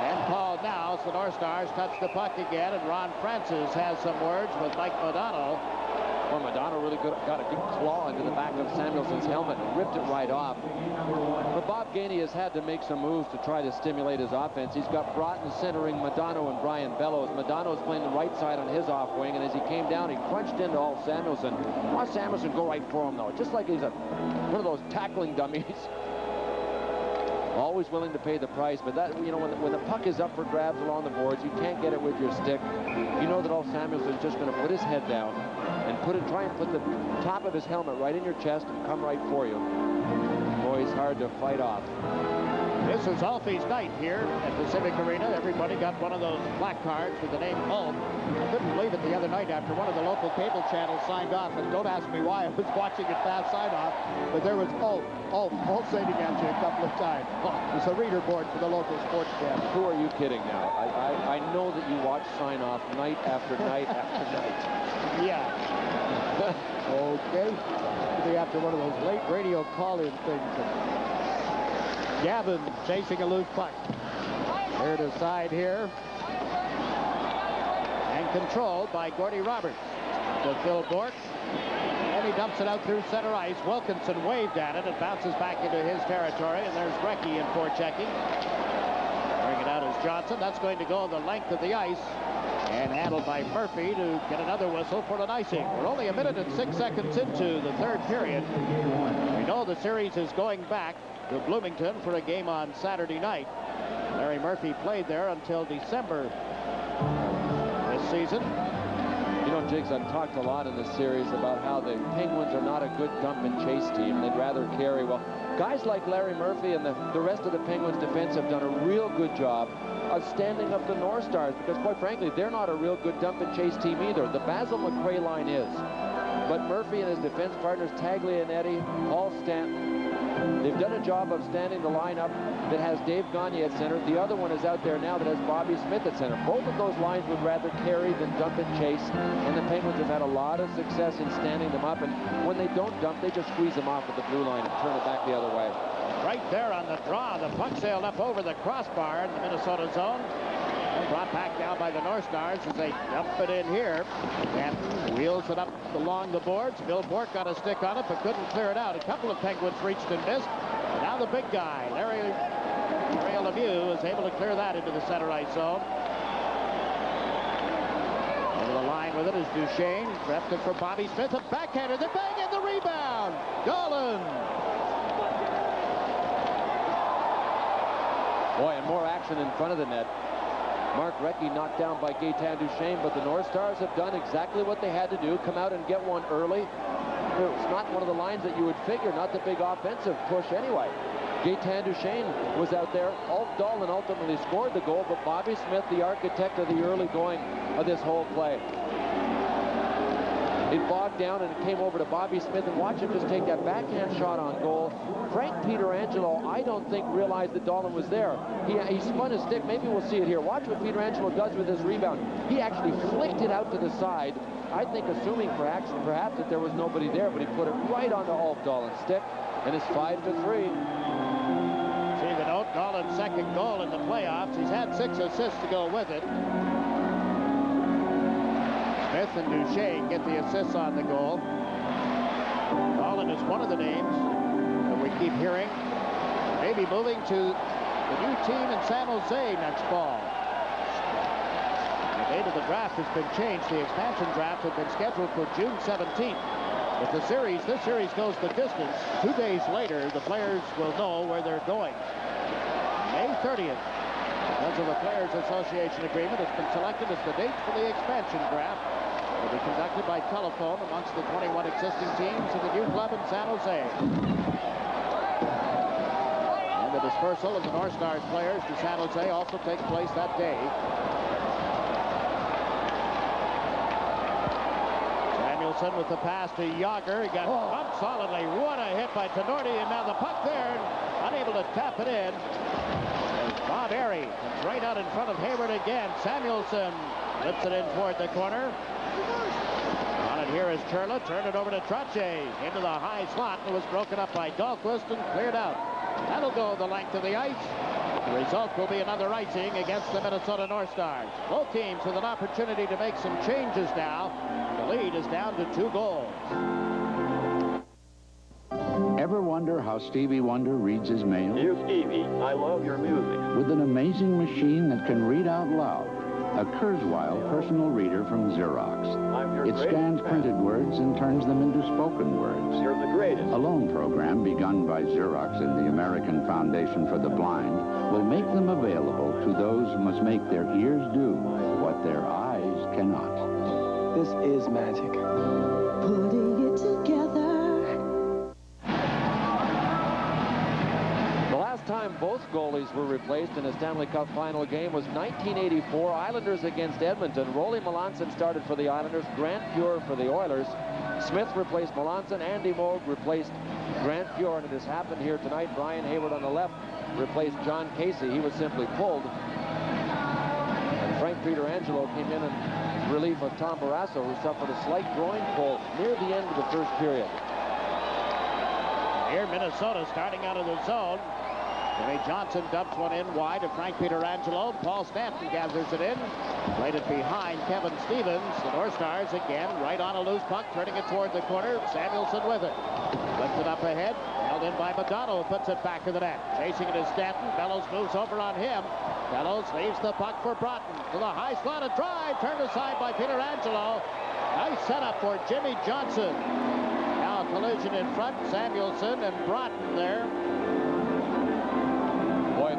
[SPEAKER 15] And called now as the North Stars touch the puck again, and Ron Francis has some words with Mike Madonna.
[SPEAKER 4] Well, Madonna really got a good claw into the back of Samuelson's helmet and ripped it right off. But Bob Gainey has had to make some moves to try to stimulate his offense. He's got Broughton centering Madonna and Brian Bellows. Madonna was playing the right side on his off wing, and as he came down, he crunched into all Samuelson. Watch Samuelson go right for him, though, just like he's one of those tackling dummies. Always willing to pay the price, but that, you know, when the puck is up for grabs along the boards, you can't get it with your stick. You know that all Samuelson's just going to put his head down and try and put the top of his helmet right in your chest and come right for you. Boy, he's hard to fight off.
[SPEAKER 15] This is Alfie's night here at the Civic Arena. Everybody got one of those black cards with the name Ulf. I couldn't believe it the other night after one of the local cable channels signed off, and don't ask me why. I was watching it fast sign off, but there was Ulf pulsating at you a couple of times. It's a reader board for the local sports channel.
[SPEAKER 4] Who are you kidding now? I know that you watch sign off night after night after night.
[SPEAKER 15] Yeah. Okay. Maybe after one of those late radio call-in things. Gavin chasing a loose puck. Cleared aside here. And controlled by Gordy Roberts. To Phil Bork. And he dumps it out through center ice. Wilkinson waved at it. It bounces back into his territory. And there's Recchi in forechecking. Bring it out as Johnson. That's going to go the length of the ice. And handled by Murphy to get another whistle for an icing. We're only a minute and 6 seconds into the third period. We know the series is going back to Bloomington for a game on Saturday night. Larry Murphy played there until December this season.
[SPEAKER 4] You know, Jiggs, I've talked a lot in this series about how the Penguins are not a good dump and chase team. They'd rather carry. Well, guys like Larry Murphy and the rest of the Penguins defense have done a real good job of standing up the North Stars, because quite frankly, they're not a real good dump and chase team either. The Basil McRae line is. But Murphy and his defense partners, Taglianetti, Paul Stanton, they've done a job of standing the lineup that has Dave Gagne at center. The other one is out there now that has Bobby Smith at center. Both of those lines would rather carry than dump and chase, and the Penguins have had a lot of success in standing them up, and when they don't dump, they just squeeze them off at the blue line and turn it back the other way.
[SPEAKER 15] Right there on the draw, the puck sailed up over the crossbar in the Minnesota zone. And brought back down by the North Stars as they dump it in here. And wheels it up along the boards. Bill Bork got a stick on it, but couldn't clear it out. A couple of Penguins reached and missed. And now the big guy, Larry Lemieux, is able to clear that into the center ice zone. Over the line with it is Duchesne. Prepped it for Bobby Smith. A backhander. The bang and the rebound. Dolan.
[SPEAKER 4] Boy, and more action in front of the net. Mark Recchi knocked down by Gaetan Duchesne, but the North Stars have done exactly what they had to do. Come out and get one early. It's not one of the lines that you would figure, not the big offensive push anyway. Gaetan Duchesne was out there. Dolan ultimately scored the goal, but Bobby Smith, the architect of the early going of this whole play. it bogged down and it came over to Bobby Smith, and watch him just take that backhand shot on goal. Frank Pietrangelo, I don't think realized that Dahlin was there. He spun his stick. Maybe we'll see it here. Watch what Pietrangelo does with his rebound. He actually flicked it out to the side, I think assuming perhaps that there was nobody there, but he put it right onto Ulf Dahlin's stick, and it's 5-3.
[SPEAKER 15] See the note, Dahlin's second goal in the playoffs. He's had 6 assists to go with it. Smith and Duchesne get the assists on the goal. Dahlin is one of the names that we keep hearing. Maybe moving to the new team in San Jose next fall. The date of the draft has been changed. The expansion draft had been scheduled for June 17th. But this series goes the distance. 2 days later, the players will know where they're going. May 30th. Because of the Players Association agreement, it's been selected as the date for the expansion draft. It will be conducted by telephone amongst the 21 existing teams in the new club in San Jose. And the dispersal of the North Stars players to San Jose also takes place that day. Samuelson with the pass to Yager. He got bumped solidly. What a hit by Tenorti, and now the puck there, unable to tap it in. Bob Airy comes right out in front of Hayward again. Samuelson flips it in toward the corner. On it here is Turla. Turned it over to Trottier into the high slot. It was broken up by Dahlquist and cleared out. That'll go the length of the ice. The result will be another icing against the Minnesota North Stars. Both teams with an opportunity to make some changes now. The lead is down to 2 goals.
[SPEAKER 18] Ever wonder how Stevie Wonder reads his mail?
[SPEAKER 19] Dear Stevie, I love your music.
[SPEAKER 18] With an amazing machine that can read out loud. A Kurzweil personal reader from Xerox. It scans printed words and turns them into spoken words.
[SPEAKER 19] You're the greatest.
[SPEAKER 18] A loan program begun by Xerox and the American Foundation for the Blind will make them available to those who must make their ears do what their eyes cannot.
[SPEAKER 22] This is magic.
[SPEAKER 5] Putting it together.
[SPEAKER 4] The last time both goalies were replaced in a Stanley Cup final game was 1984, Islanders against Edmonton. Rolly Melanson started for the Islanders, Grant Fuhr for the Oilers. Smith replaced Melanson, Andy Moog replaced Grant Fuhr, and it has happened here tonight. Brian Hayward on the left replaced John Casey. He was simply pulled. And Frank Pietrangelo came in relief of Tom Barrasso, who suffered a slight groin pull near the end of the first period.
[SPEAKER 15] Here Minnesota starting out of the zone. Jimmy Johnson dumps one in wide to Frank Pietrangelo. Paul Stanton gathers it in. Played it behind Kevin Stevens. The North Stars again right on a loose puck, turning it toward the corner. Samuelson with it. Lifts it up ahead. Held in by Madonna, who puts it back to the net. Chasing it is Stanton. Bellows moves over on him. Bellows leaves the puck for Broughton. To the high slot, a drive. Turned aside by Pietrangelo. Nice setup for Jimmy Johnson. Now a collision in front. Samuelson and Broughton there.
[SPEAKER 4] Boy,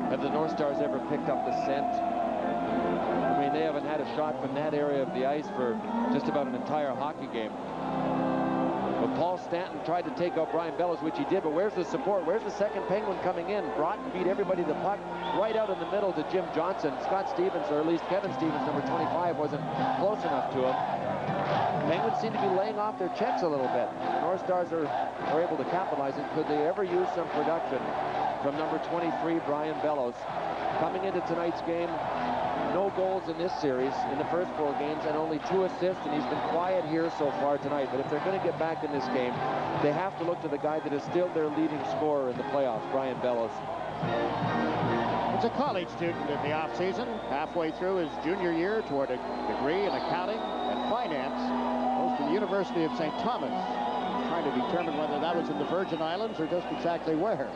[SPEAKER 4] have the North Stars ever picked up the scent? I mean, they haven't had a shot from that area of the ice for just about an entire hockey game. But Paul Stanton tried to take out Brian Bellows, which he did, but where's the support? Where's the second Penguin coming in? Broughton beat everybody the puck right out in the middle to Jim Johnson. Scott Stevens, or at least Kevin Stevens, number 25, wasn't close enough to him. Penguins seem to be laying off their checks a little bit. The North Stars are able to capitalize it. Could they ever use some production from number 23, Brian Bellows? Coming into tonight's game, no goals in this series in the first 4 games and only 2 assists, and he's been quiet here so far tonight. But if they're going to get back in this game, they have to look to the guy that is still their leading scorer in the playoffs, Brian Bellows.
[SPEAKER 15] He's a college student in the offseason, halfway through his junior year toward a degree in accounting and finance. Goes to the University of St. Thomas, trying to determine whether that was in the Virgin Islands or just exactly where.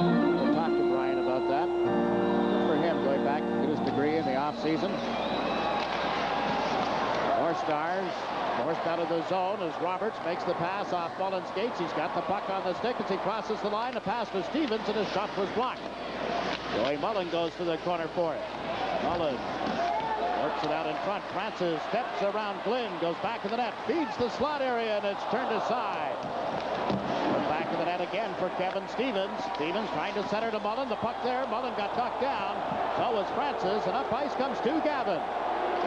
[SPEAKER 15] We'll talk to Brian about that. Good for him going back to get his degree in the offseason. North Stars forced out of the zone as Roberts makes the pass off Mullen's skates. He's got the puck on the stick as he crosses the line. A pass to Stevens, and his shot was blocked. Joey Mullen goes to the corner for it. Mullen works it out in front. Francis steps around Glynn, goes back to the net, feeds the slot area, and it's turned aside. Back of the net again for Kevin Stevens. Stevens trying to center to Mullen. The puck there. Mullen got knocked down. So was Francis, and up ice comes to Gavin.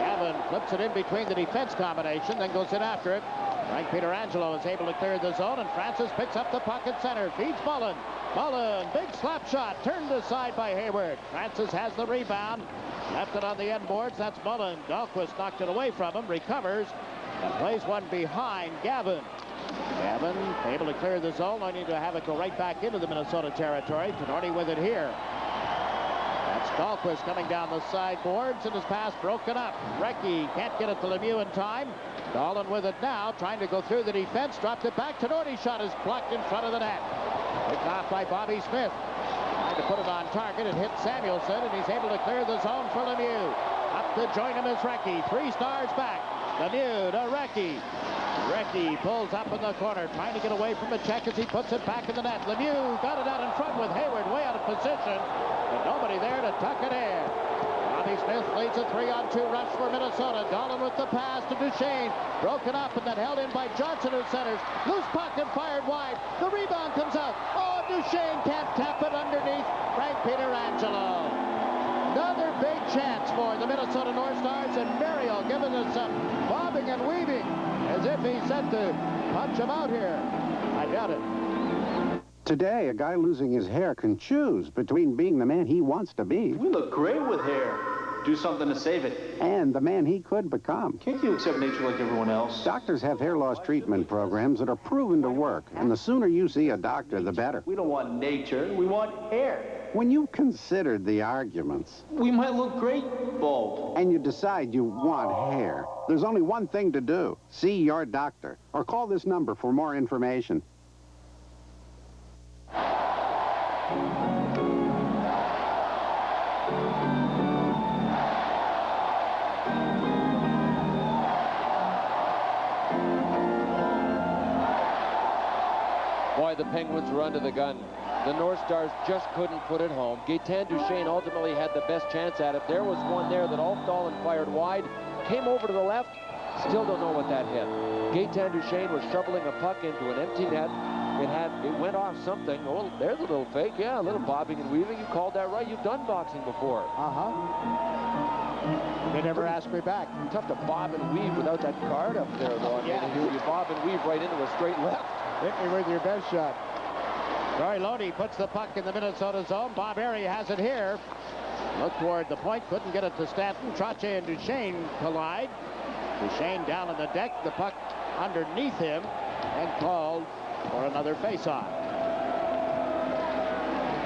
[SPEAKER 15] Gavin flips it in between the defense combination, then goes in after it. Frank Pietrangelo is able to clear the zone, and Francis picks up the puck at center. Feeds Mullen. Mullen, big slap shot, turned aside by Hayward. Francis has the rebound. Left it on the end boards. That's Mullen. Dahlquist knocked it away from him, recovers, and plays one behind Gavin. Gavin able to clear the zone, only to have it go right back into the Minnesota territory. Tenardi with it here. That's Dahlquist coming down the sideboards, and his pass broken up. Recchi can't get it to Lemieux in time. Dahlin with it now, trying to go through the defense. Dropped it back. Tenardi's shot is blocked in front of the net. Picked off by Bobby Smith. Trying to put it on target. It hit Samuelson, and he's able to clear the zone for Lemieux. Up to join him is Recchi. 3 stars back. Lemieux to Recchi. Recchi pulls up in the corner, trying to get away from the check as he puts it back in the net. Lemieux got it out in front with Hayward way out of position, but nobody there to tuck it in. Bobby Smith leads a 3-on-2 rush for Minnesota. Dahlin with the pass to Duchesne. Broken up and then held in by Johnson, who centers. Loose puck and fired wide. The rebound comes out. Oh, Duchesne can't tap it underneath Frank Pietrangelo. Another big chance for the Minnesota North Stars, and Mario giving us some bobbing and weaving as if he's set to punch him out here. I doubt it.
[SPEAKER 1] Today, a guy losing his hair can choose between being the man he wants to be.
[SPEAKER 8] We look great with hair. Do something to save it.
[SPEAKER 1] And the man he could become.
[SPEAKER 8] Can't you accept nature like everyone else?
[SPEAKER 1] Doctors have hair loss treatment programs that are proven to work, and the sooner you see a doctor, the better.
[SPEAKER 8] We don't want nature. We want hair.
[SPEAKER 1] When you've considered the arguments,
[SPEAKER 8] we might look great bald,
[SPEAKER 1] and you decide you want hair, there's only one thing to do. See your doctor, or call this number for more information.
[SPEAKER 4] Boy, the Penguins were under the gun. The North Stars just couldn't put it home. Gaetan Duchesne ultimately had the best chance at it. There was one there that Ulf Dahlin fired wide, came over to the left. Still don't know what that hit. Gaetan Duchesne was shoveling a puck into an empty net. It went off something. Oh, there's a little fake. Yeah, a little bobbing and weaving. You called that right. You've done boxing before.
[SPEAKER 15] They never asked me back.
[SPEAKER 4] Tough to bob and weave without that guard up there, though.
[SPEAKER 15] Yeah.
[SPEAKER 4] You bob and weave right into a straight left.
[SPEAKER 15] Hit me with your best shot. Troy Loney puts the puck in the Minnesota zone. Bob Airy has it here. Look toward the point. Couldn't get it to Stanton. Trottier and Duchesne collide. Duchesne down on the deck. The puck underneath him and called for another face-off.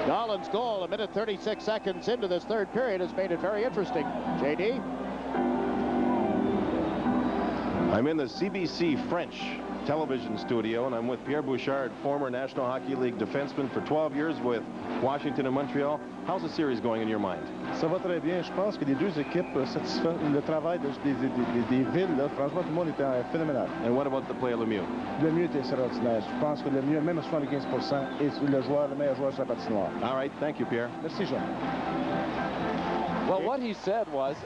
[SPEAKER 15] Dahlin's goal, 1:36 seconds into this third period, has made it very interesting. JD?
[SPEAKER 14] I'm in the CBC French television studio, and I'm with Pierre Bouchard, former National Hockey League defenseman for 12 years with Washington and Montreal. How's the series going in your mind?
[SPEAKER 23] Ça va très bien. Je pense que les deux équipes satisfont le travail des villes. Là. Franchement, tout le monde était phénoménal.
[SPEAKER 14] And what about the play of Lemieux?
[SPEAKER 23] Lemieux était extraordinaire. Je pense que Lemieux, même à 75%, est le meilleur joueur sur la patinoire.
[SPEAKER 14] All right. Thank you, Pierre.
[SPEAKER 23] Merci, Jean.
[SPEAKER 4] Well, what he said was...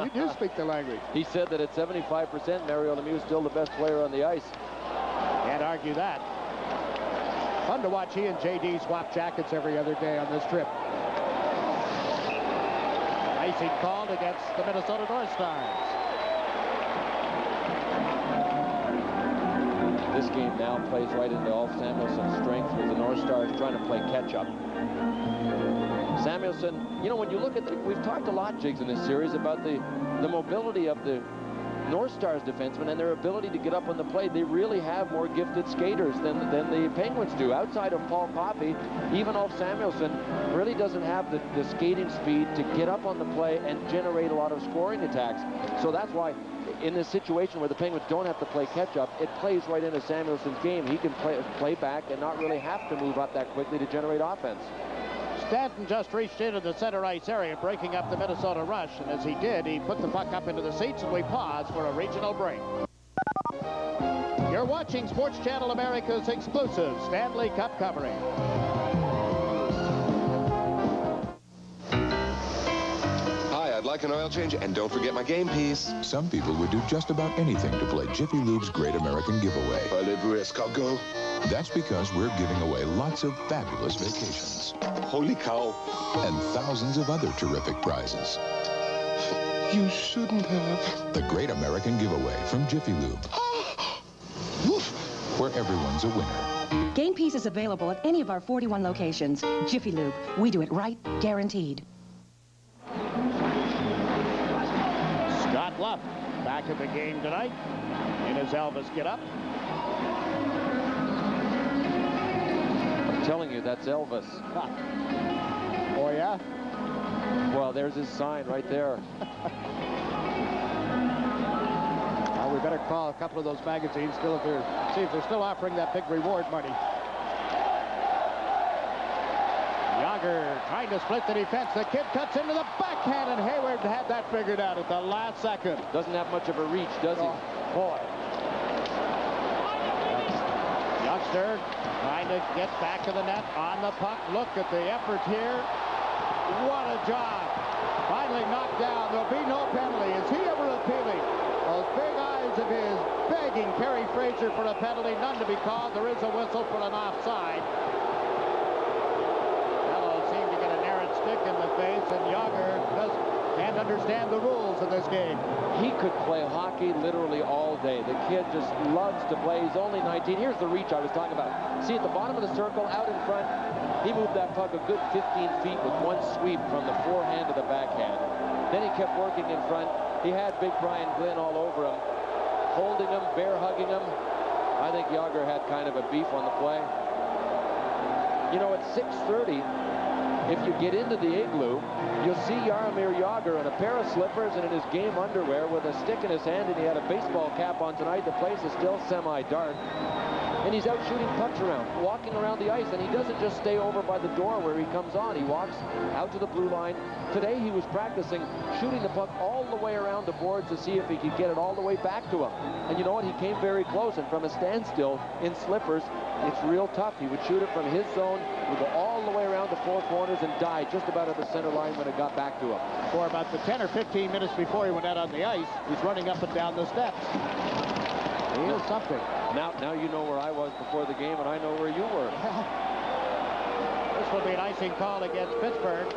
[SPEAKER 15] you do speak the language.
[SPEAKER 4] He said that at 75%, Mario Lemieux is still the best player on the ice.
[SPEAKER 15] Can't argue that. Fun to watch he and JD swap jackets every other day on this trip. Icing called against the Minnesota North Stars.
[SPEAKER 4] This game now plays right into Ulf Samuelson's strength with the North Stars trying to play catch-up. Samuelson, you know, when you look at we've talked a lot, Jigs, in this series about the mobility of the North Stars defensemen and their ability to get up on the play. They really have more gifted skaters than the Penguins do. Outside of Paul Coffey, even Ulf Samuelsson really doesn't have the skating speed to get up on the play and generate a lot of scoring attacks. So that's why in this situation where the Penguins don't have to play catch-up, it plays right into Samuelson's game. He can play back and not really have to move up that quickly to generate offense.
[SPEAKER 15] Stanton just reached into the center ice area, breaking up the Minnesota rush, and as he did, he put the puck up into the seats, and we pause for a regional break. You're watching Sports Channel America's exclusive Stanley Cup coverage.
[SPEAKER 24] Hi, I'd like an oil change, and don't forget my game piece.
[SPEAKER 25] Some people would do just about anything to play Jiffy Lube's Great American Giveaway.
[SPEAKER 24] Voulez-vous escargot?
[SPEAKER 25] That's because we're giving away lots of fabulous vacations.
[SPEAKER 24] Holy cow.
[SPEAKER 25] And thousands of other terrific prizes. You shouldn't have. The Great American Giveaway from Jiffy Lube. Where everyone's a winner.
[SPEAKER 3] Game Piece is available at any of our 41 locations. Jiffy Lube. We do it right, guaranteed.
[SPEAKER 15] Scott Luff back in the game tonight in his Elvis get-up.
[SPEAKER 4] I'm telling you, that's Elvis.
[SPEAKER 15] Oh, yeah?
[SPEAKER 4] Well, there's his sign right there.
[SPEAKER 15] Well, we better call a couple of those magazines still see if they're still offering that big reward money. Yager trying to split the defense. The kid cuts into the backhand, and Hayward had that figured out at the last second.
[SPEAKER 4] Doesn't have much of a reach, does he?
[SPEAKER 15] Boy. Youngster trying to get back to the net on the puck. Look at the effort here. What a job. Finally knocked down. There'll be no penalty. Is he ever appealing? Those big eyes of his begging Kerry Fraser for a penalty. None to be called. There is a whistle for an offside. Fellow seemed to get an errant stick in the face, and Yager can't understand the rules of this game.
[SPEAKER 4] He could play hockey literally all day. The kid just loves to play. He's only 19. Here's the reach I was talking about. See, at the bottom of the circle, out in front, he moved that puck a good 15 feet with one sweep from the forehand to the backhand. Then he kept working in front. He had big Brian Glynn all over him, holding him, bear hugging him. I think Yager had kind of a beef on the play. You know, at 6:30, if you get into the igloo, you'll see Jaromir Yager in a pair of slippers and in his game underwear with a stick in his hand, and he had a baseball cap on tonight. The place is still semi-dark. And he's out shooting pucks around, walking around the ice, and he doesn't just stay over by the door where he comes on. He walks out to the blue line. Today he was practicing shooting the puck all the way around the boards to see if he could get it all the way back to him. And you know what? He came very close, and from a standstill in slippers, it's real tough. He would shoot it from his zone, would go all the way around the four corners and die just about at the center line when it got back to him.
[SPEAKER 15] For about the 10 or 15 minutes before he went out on the ice, he's running up and down the steps. He is something.
[SPEAKER 4] Now you know where I was before the game, and I know where you were.
[SPEAKER 15] This will be an icing call against Pittsburgh.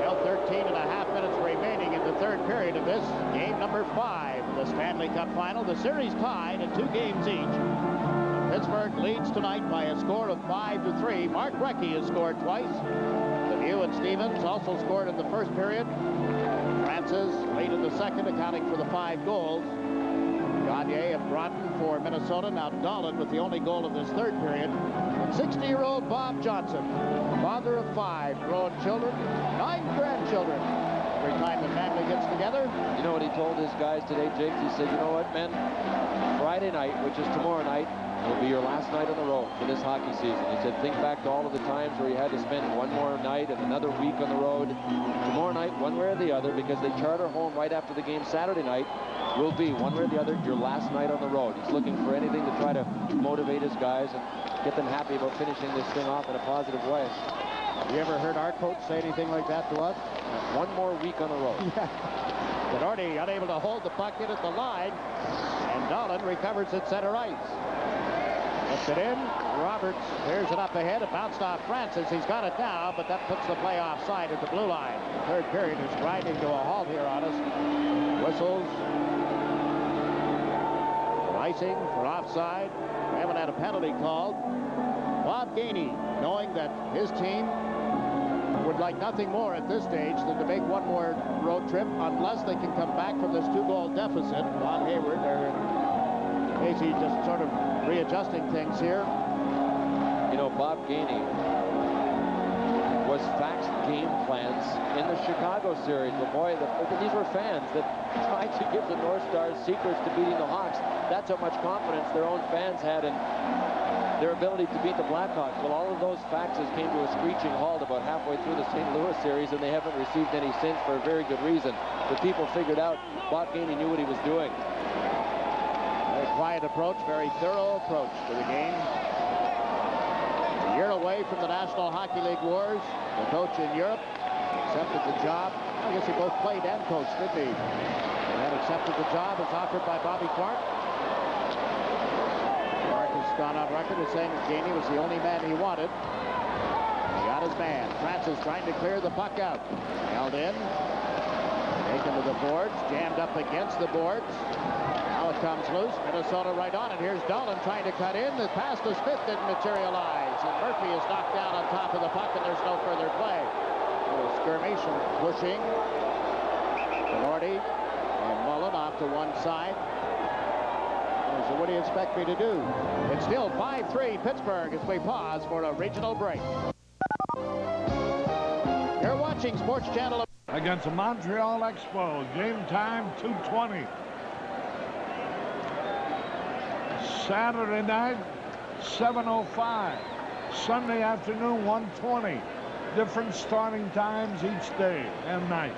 [SPEAKER 15] Still 13 and a half minutes remaining in the third period of this game number 5, the Stanley Cup final. The series tied at 2 games each. Pittsburgh leads tonight by a score of 5-3. Mark Recchi has scored twice. Lemieux and Stevens also scored in the first period. Francis late in the second, accounting for the 5 goals. Gagne of Broughton for Minnesota. Now Dahlin with the only goal of this third period. 60-year-old Bob Johnson, father of 5 grown children, 9 grandchildren. Every time the family gets together.
[SPEAKER 4] You know what he told his guys today, Jakes? He said, you know what, men? Friday night, which is tomorrow night, will be your last night on the road for this hockey season. He said, think back to all of the times where you had to spend one more night and another week on the road. Tomorrow night, one way or the other, because they charter home right after the game Saturday night, will be one way or the other your last night on the road. He's looking for anything to try to motivate his guys and get them happy about finishing this thing off in a positive way.
[SPEAKER 15] Have you ever heard our coach say anything like that to us?
[SPEAKER 4] One more week on the road.
[SPEAKER 15] Bedordi unable to hold the puck in at the line, and Dahlin recovers at center ice. Puts it in. Roberts clears it up ahead. It bounced off Francis. He's got it now, but that puts the play offside at the blue line. The third period is grinding to a halt here on us. Whistles. Icing for offside. We haven't had a penalty called. Bob Gainey, knowing that his team would like nothing more at this stage than to make one more road trip unless they can come back from this 2-goal deficit. Bob Hayward, or Casey just sort of readjusting things here.
[SPEAKER 4] You know, Bob Gainey was faxed game plans in the Chicago series. But boy, these were fans that tried to give the North Stars secrets to beating the Hawks. That's how much confidence their own fans had in their ability to beat the Blackhawks. Well, all of those faxes came to a screeching halt about halfway through the St. Louis series, and they haven't received any since for a very good reason. The people figured out Bob Gainey knew what he was doing.
[SPEAKER 15] Very quiet approach, very thorough approach to the game. A year away from the National Hockey League wars, the coach in Europe accepted the job. I guess he both played and coached, didn't he? And accepted the job as offered by Bobby Clark. Clark has gone on record as saying that Gainey was the only man he wanted. He got his man. Francis trying to clear the puck out. Now held in. Taken to the boards, jammed up against the boards. Now it comes loose. Minnesota right on it. Here's Dolan trying to cut in. The pass to Smith didn't materialize. And Murphy is knocked down on top of the puck, and there's no further play. A little skirmish and pushing. Doherty and Mullen off to one side. So what do you expect me to do? It's still 5-3 Pittsburgh as we pause for a regional break. You're watching Sports Channel.
[SPEAKER 16] Against the Montreal Expo, game time 2:20. Saturday night, 7:05. Sunday afternoon, 1:20. Different starting times each day and night.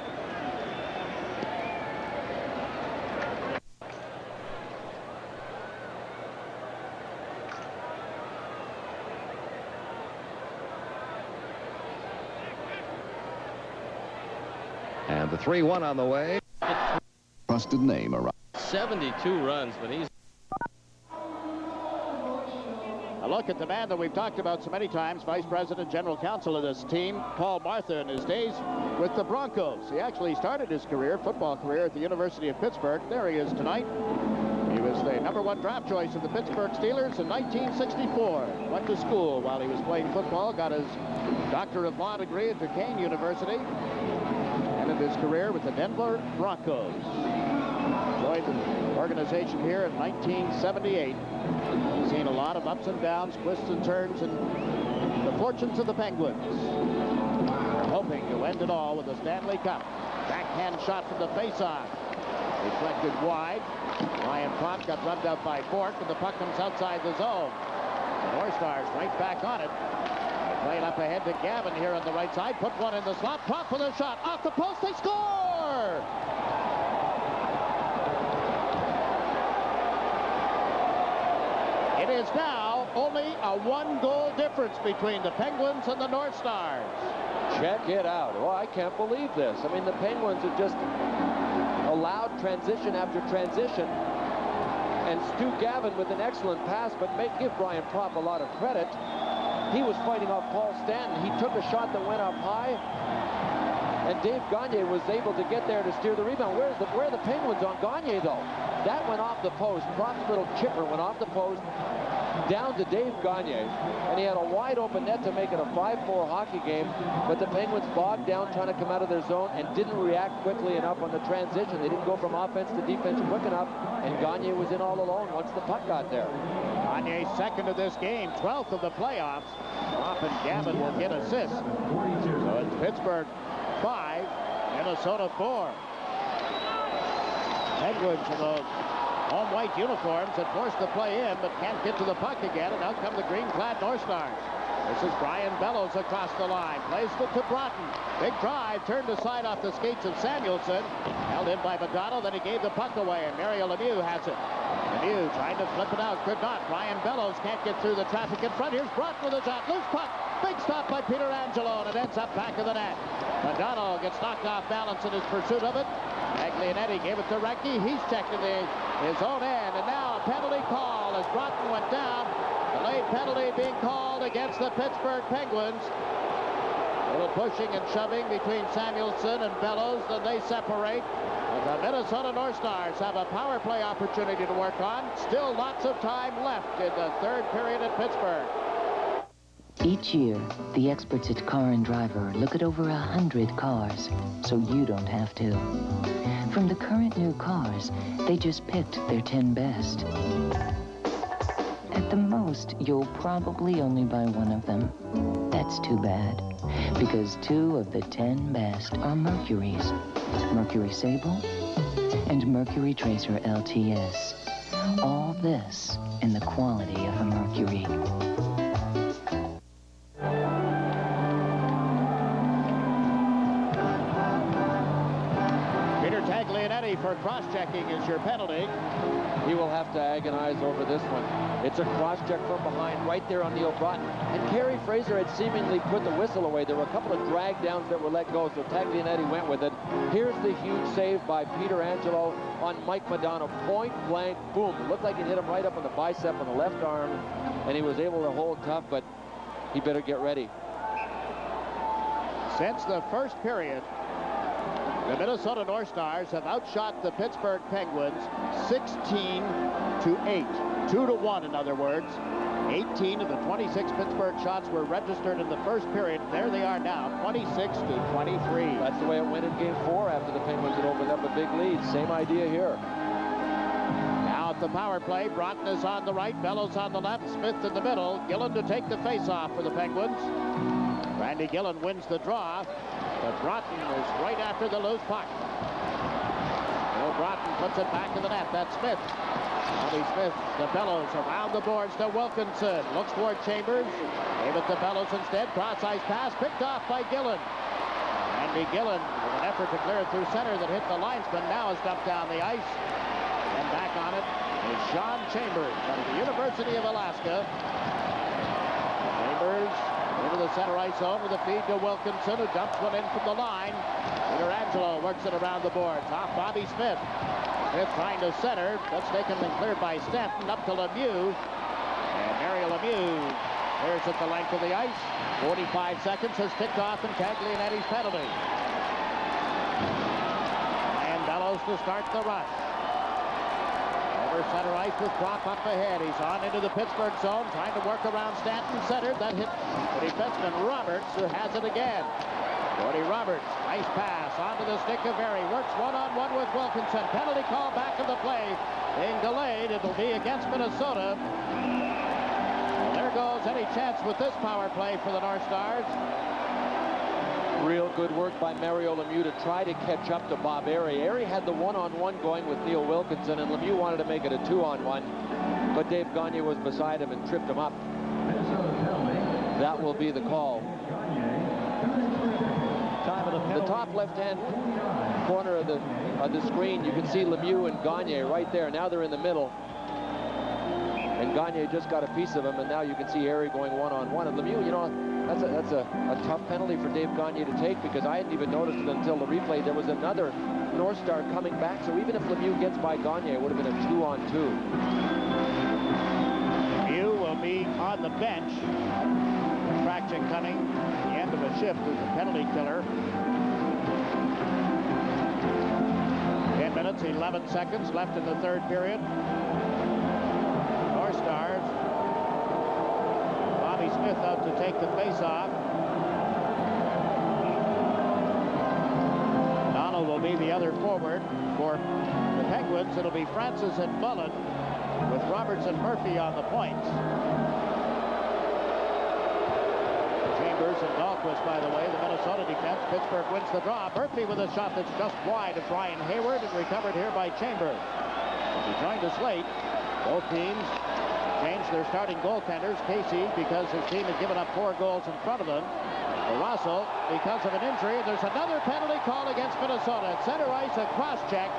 [SPEAKER 11] And the 3-1 on the way.
[SPEAKER 25] Trusted name around.
[SPEAKER 7] 72 runs, but he's...
[SPEAKER 15] A look at the man that we've talked about so many times, Vice President, General Counsel of this team, Paul Martha, in his days with the Broncos. He actually started his football career, at the University of Pittsburgh. There he is tonight. He was the #1 draft choice of the Pittsburgh Steelers in 1964. Went to school while he was playing football, got his Doctor of Law degree at Duquesne University. Ended his career with the Denver Broncos. Joined the organization here in 1978. Seen a lot of ups and downs, twists and turns, and the fortunes of the Penguins. They're hoping to end it all with a Stanley Cup. Backhand shot from the face-off. Deflected wide. Ryan Pott got rubbed out by Bork, and the puck comes outside the zone. The North Stars right back on it. Playing up ahead to Gavin here on the right side. Put one in the slot. Pop with a shot. Off the post. They score! It is now only a 1-goal difference between the Penguins and the North Stars.
[SPEAKER 4] Check it out. Oh, I can't believe this. I mean, the Penguins have just allowed transition after transition. And Stu Gavin with an excellent pass, but give Brian Propp a lot of credit. He was fighting off Paul Stanton. He took a shot that went up high, and Dave Gagne was able to get there to steer the rebound. Where are the Penguins on Gagne, though? That went off the post. Propp's little chipper went off the post, down to Dave Gagne, and he had a wide open net to make it a 5-4 hockey game, but the Penguins bogged down trying to come out of their zone and didn't react quickly enough on the transition. They didn't go from offense to defense quick enough, and Gagne was in all alone once the puck got there.
[SPEAKER 15] Gagne's second of this game, 12th of the playoffs. Propp and Gavin will get assists. So it's Pittsburgh 5, Minnesota 4. Penguins in the home white uniforms had forced the play in, but can't get to the puck again, and out come the green-clad North Stars. This is Brian Bellows across the line. Plays it to Broughton. Big drive, turned aside off the skates of Samuelson. Held in by Madonna, then he gave the puck away, and Mario Lemieux has it. Lemieux trying to flip it out, could not. Brian Bellows can't get through the traffic in front. Here's Broughton with a shot. Loose puck. Big stop by Peter Angelo, and it ends up back of the net. Madonna gets knocked off balance in his pursuit of it. Taglianetti gave it to Recchi. He's checked in his own end, and now a penalty call as Broughton went down. Delayed penalty being called against the Pittsburgh Penguins. A little pushing and shoving between Samuelson and Bellows, then they separate. But the Minnesota North Stars have a power play opportunity to work on. Still lots of time left in the third period at Pittsburgh.
[SPEAKER 10] Each year, the experts at Car and Driver look at over 100 cars, so you don't have to. From the current new cars, they just picked their 10 best. At the most, you'll probably only buy one of them. That's too bad, because 2 of the 10 best are Mercury's. Mercury Sable and Mercury Tracer LTS. All this in the quality of a Mercury.
[SPEAKER 15] Taglianetti for cross-checking is your penalty.
[SPEAKER 4] He will have to agonize over this one. It's a cross-check from behind right there on Neil Broughton. And Kerry Fraser had seemingly put the whistle away. There were a couple of drag downs that were let go, so Taglianetti went with it. Here's the huge save by Peter Angelo on Mike Madonna. Point blank, boom. Looked like it hit him right up on the bicep on the left arm, and he was able to hold tough, but he better get ready.
[SPEAKER 15] Since the first period, The Minnesota North Stars have outshot the Pittsburgh Penguins 16-8. 2-1, in other words. 18 of the 26 Pittsburgh shots were registered in the first period. There they are now, 26-23.
[SPEAKER 4] That's the way it went in Game 4 after the Penguins had opened up a big lead. Same idea here.
[SPEAKER 15] Now at the power play, Broughton is on the right, Bellows on the left, Smith in the middle. Gillen to take the face-off for the Penguins. Randy Gillen wins the draw, but Broughton is right after the loose puck. Bill Broughton puts it back in the net. That's Smith. Bobby Smith to Bellows, around the boards to Wilkinson. Looks toward Chambers. Gave it to Bellows instead. Cross-ice pass picked off by Gillen. Randy Gillen with an effort to clear it through center that hit the linesman. Now is dumped down the ice. And back on it is Sean Chambers out of the University of Alaska. Chambers into the center ice zone with a feed to Wilkinson, who dumps one in from the line. Peter Angelo works it around the boards. Off Bobby Smith. Smith trying to center. That's taken and cleared by Stanton. Up to Lemieux. And Mario Lemieux clears at the length of the ice. 45 seconds has ticked off in Taglianetti's penalty. And Bellows to start the rush. Over center ice with Kropp up ahead. He's on into the Pittsburgh zone, trying to work around Stanton. Centered. That hit the defenseman Roberts, who has it again. Cody Roberts, nice pass onto the stick of Berry. Works one-on-one with Wilkinson. Penalty call back of the play. Being delayed. It'll be against Minnesota. And there goes any chance with this power play for the North Stars.
[SPEAKER 4] Real good work by Mario Lemieux to try to catch up to Bob Airy. Airy had the one-on-one going with Neil Wilkinson, and Lemieux wanted to make it a two-on-one. But Dave Gagne was beside him and tripped him up. That will be the call. The top left-hand corner of the screen, you can see Lemieux and Gagne right there. Now they're in the middle. And Gagne just got a piece of him, and now you can see Airy going one-on-one. And Lemieux, you know, that's a tough penalty for Dave Gagne to take, because I hadn't even noticed it until the replay. There was another North Star coming back, so even if Lemieux gets by Gagne, it would have been a 2-on-2.
[SPEAKER 15] Lemieux will be on the bench. Traction coming. The end of a shift is a penalty killer. 10 minutes, 11 seconds left in the third period. North Stars. Bobby Smith out to take the face-off. Donald will be the other forward. For the Penguins, it'll be Francis and Mullen with Roberts and Murphy on the points. Chambers and Dahlquist, by the way, the Minnesota defense. Pittsburgh wins the draw. Murphy with a shot that's just wide of Brian Hayward, and recovered here by Chambers. He joined us late. Both teams changed their starting goaltenders. Casey, because his team had given up 4 goals in front of them. Russell, because of an injury. And there's another penalty call against Minnesota. At center ice, a cross-check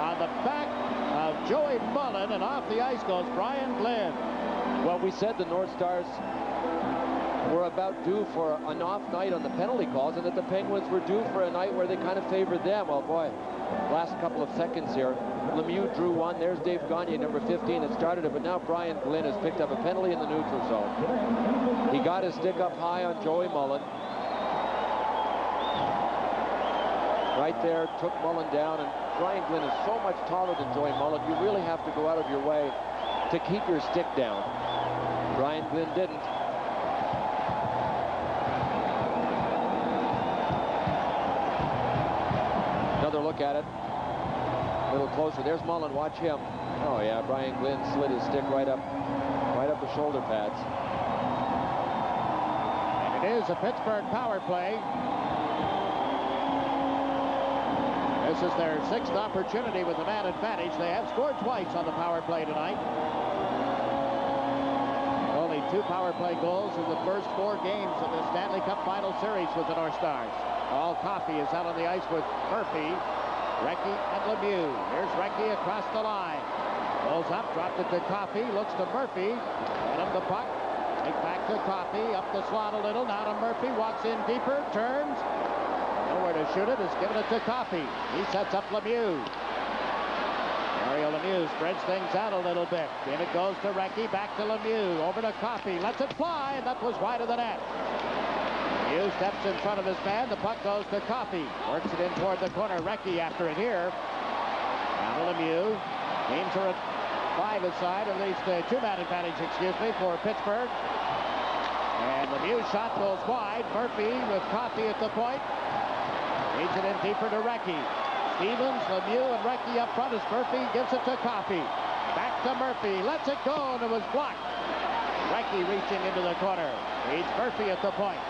[SPEAKER 15] on the back of Joey Mullen, and off the ice goes Brian Glynn.
[SPEAKER 4] Well, we said the North Stars were about due for an off night on the penalty calls, and that the Penguins were due for a night where they kind of favored them. Well, boy, last couple of seconds here. Lemieux drew one. There's Dave Gagne, number 15, that started it, but now Brian Glynn has picked up a penalty in the neutral zone. He got his stick up high on Joey Mullen. Right there, took Mullen down, and Brian Glynn is so much taller than Joey Mullen, you really have to go out of your way to keep your stick down. Brian Glynn didn't. Another look at it. A little closer. There's Mullen. Watch him. Oh yeah, Brian Glynn slid his stick right up the shoulder pads.
[SPEAKER 15] And it is a Pittsburgh power play. This is their 6th opportunity with the man advantage. They have scored twice on the power play tonight. Only 2 power play goals in the first 4 games of the Stanley Cup Final Series with the North Stars. All Coffey is out on the ice with Murphy, Recchi, and Lemieux. Here's Recchi across the line. Goes up, dropped it to Coffey, looks to Murphy. Get him the puck. Right back to Coffey, up the slot a little. Now to Murphy, walks in deeper, turns. Nowhere to shoot it, is giving it to Coffey. He sets up Lemieux. Mario Lemieux spreads things out a little bit. Then it goes to Recchi, back to Lemieux. Over to Coffey, lets it fly, and that was wide of the net. Lemieux steps in front of his man. The puck goes to Coffey. Works it in toward the corner. Recchi after it here. Now to Lemieux. Games are at 5-a-side, at least a 2-man advantage, for Pittsburgh. And Lemieux's shot goes wide. Murphy with Coffey at the point. Leads it in deeper to Recchi. Stevens, Lemieux, and Recchi up front as Murphy gives it to Coffey. Back to Murphy. Lets it go, and it was blocked. Recchi reaching into the corner. Leads Murphy at the point.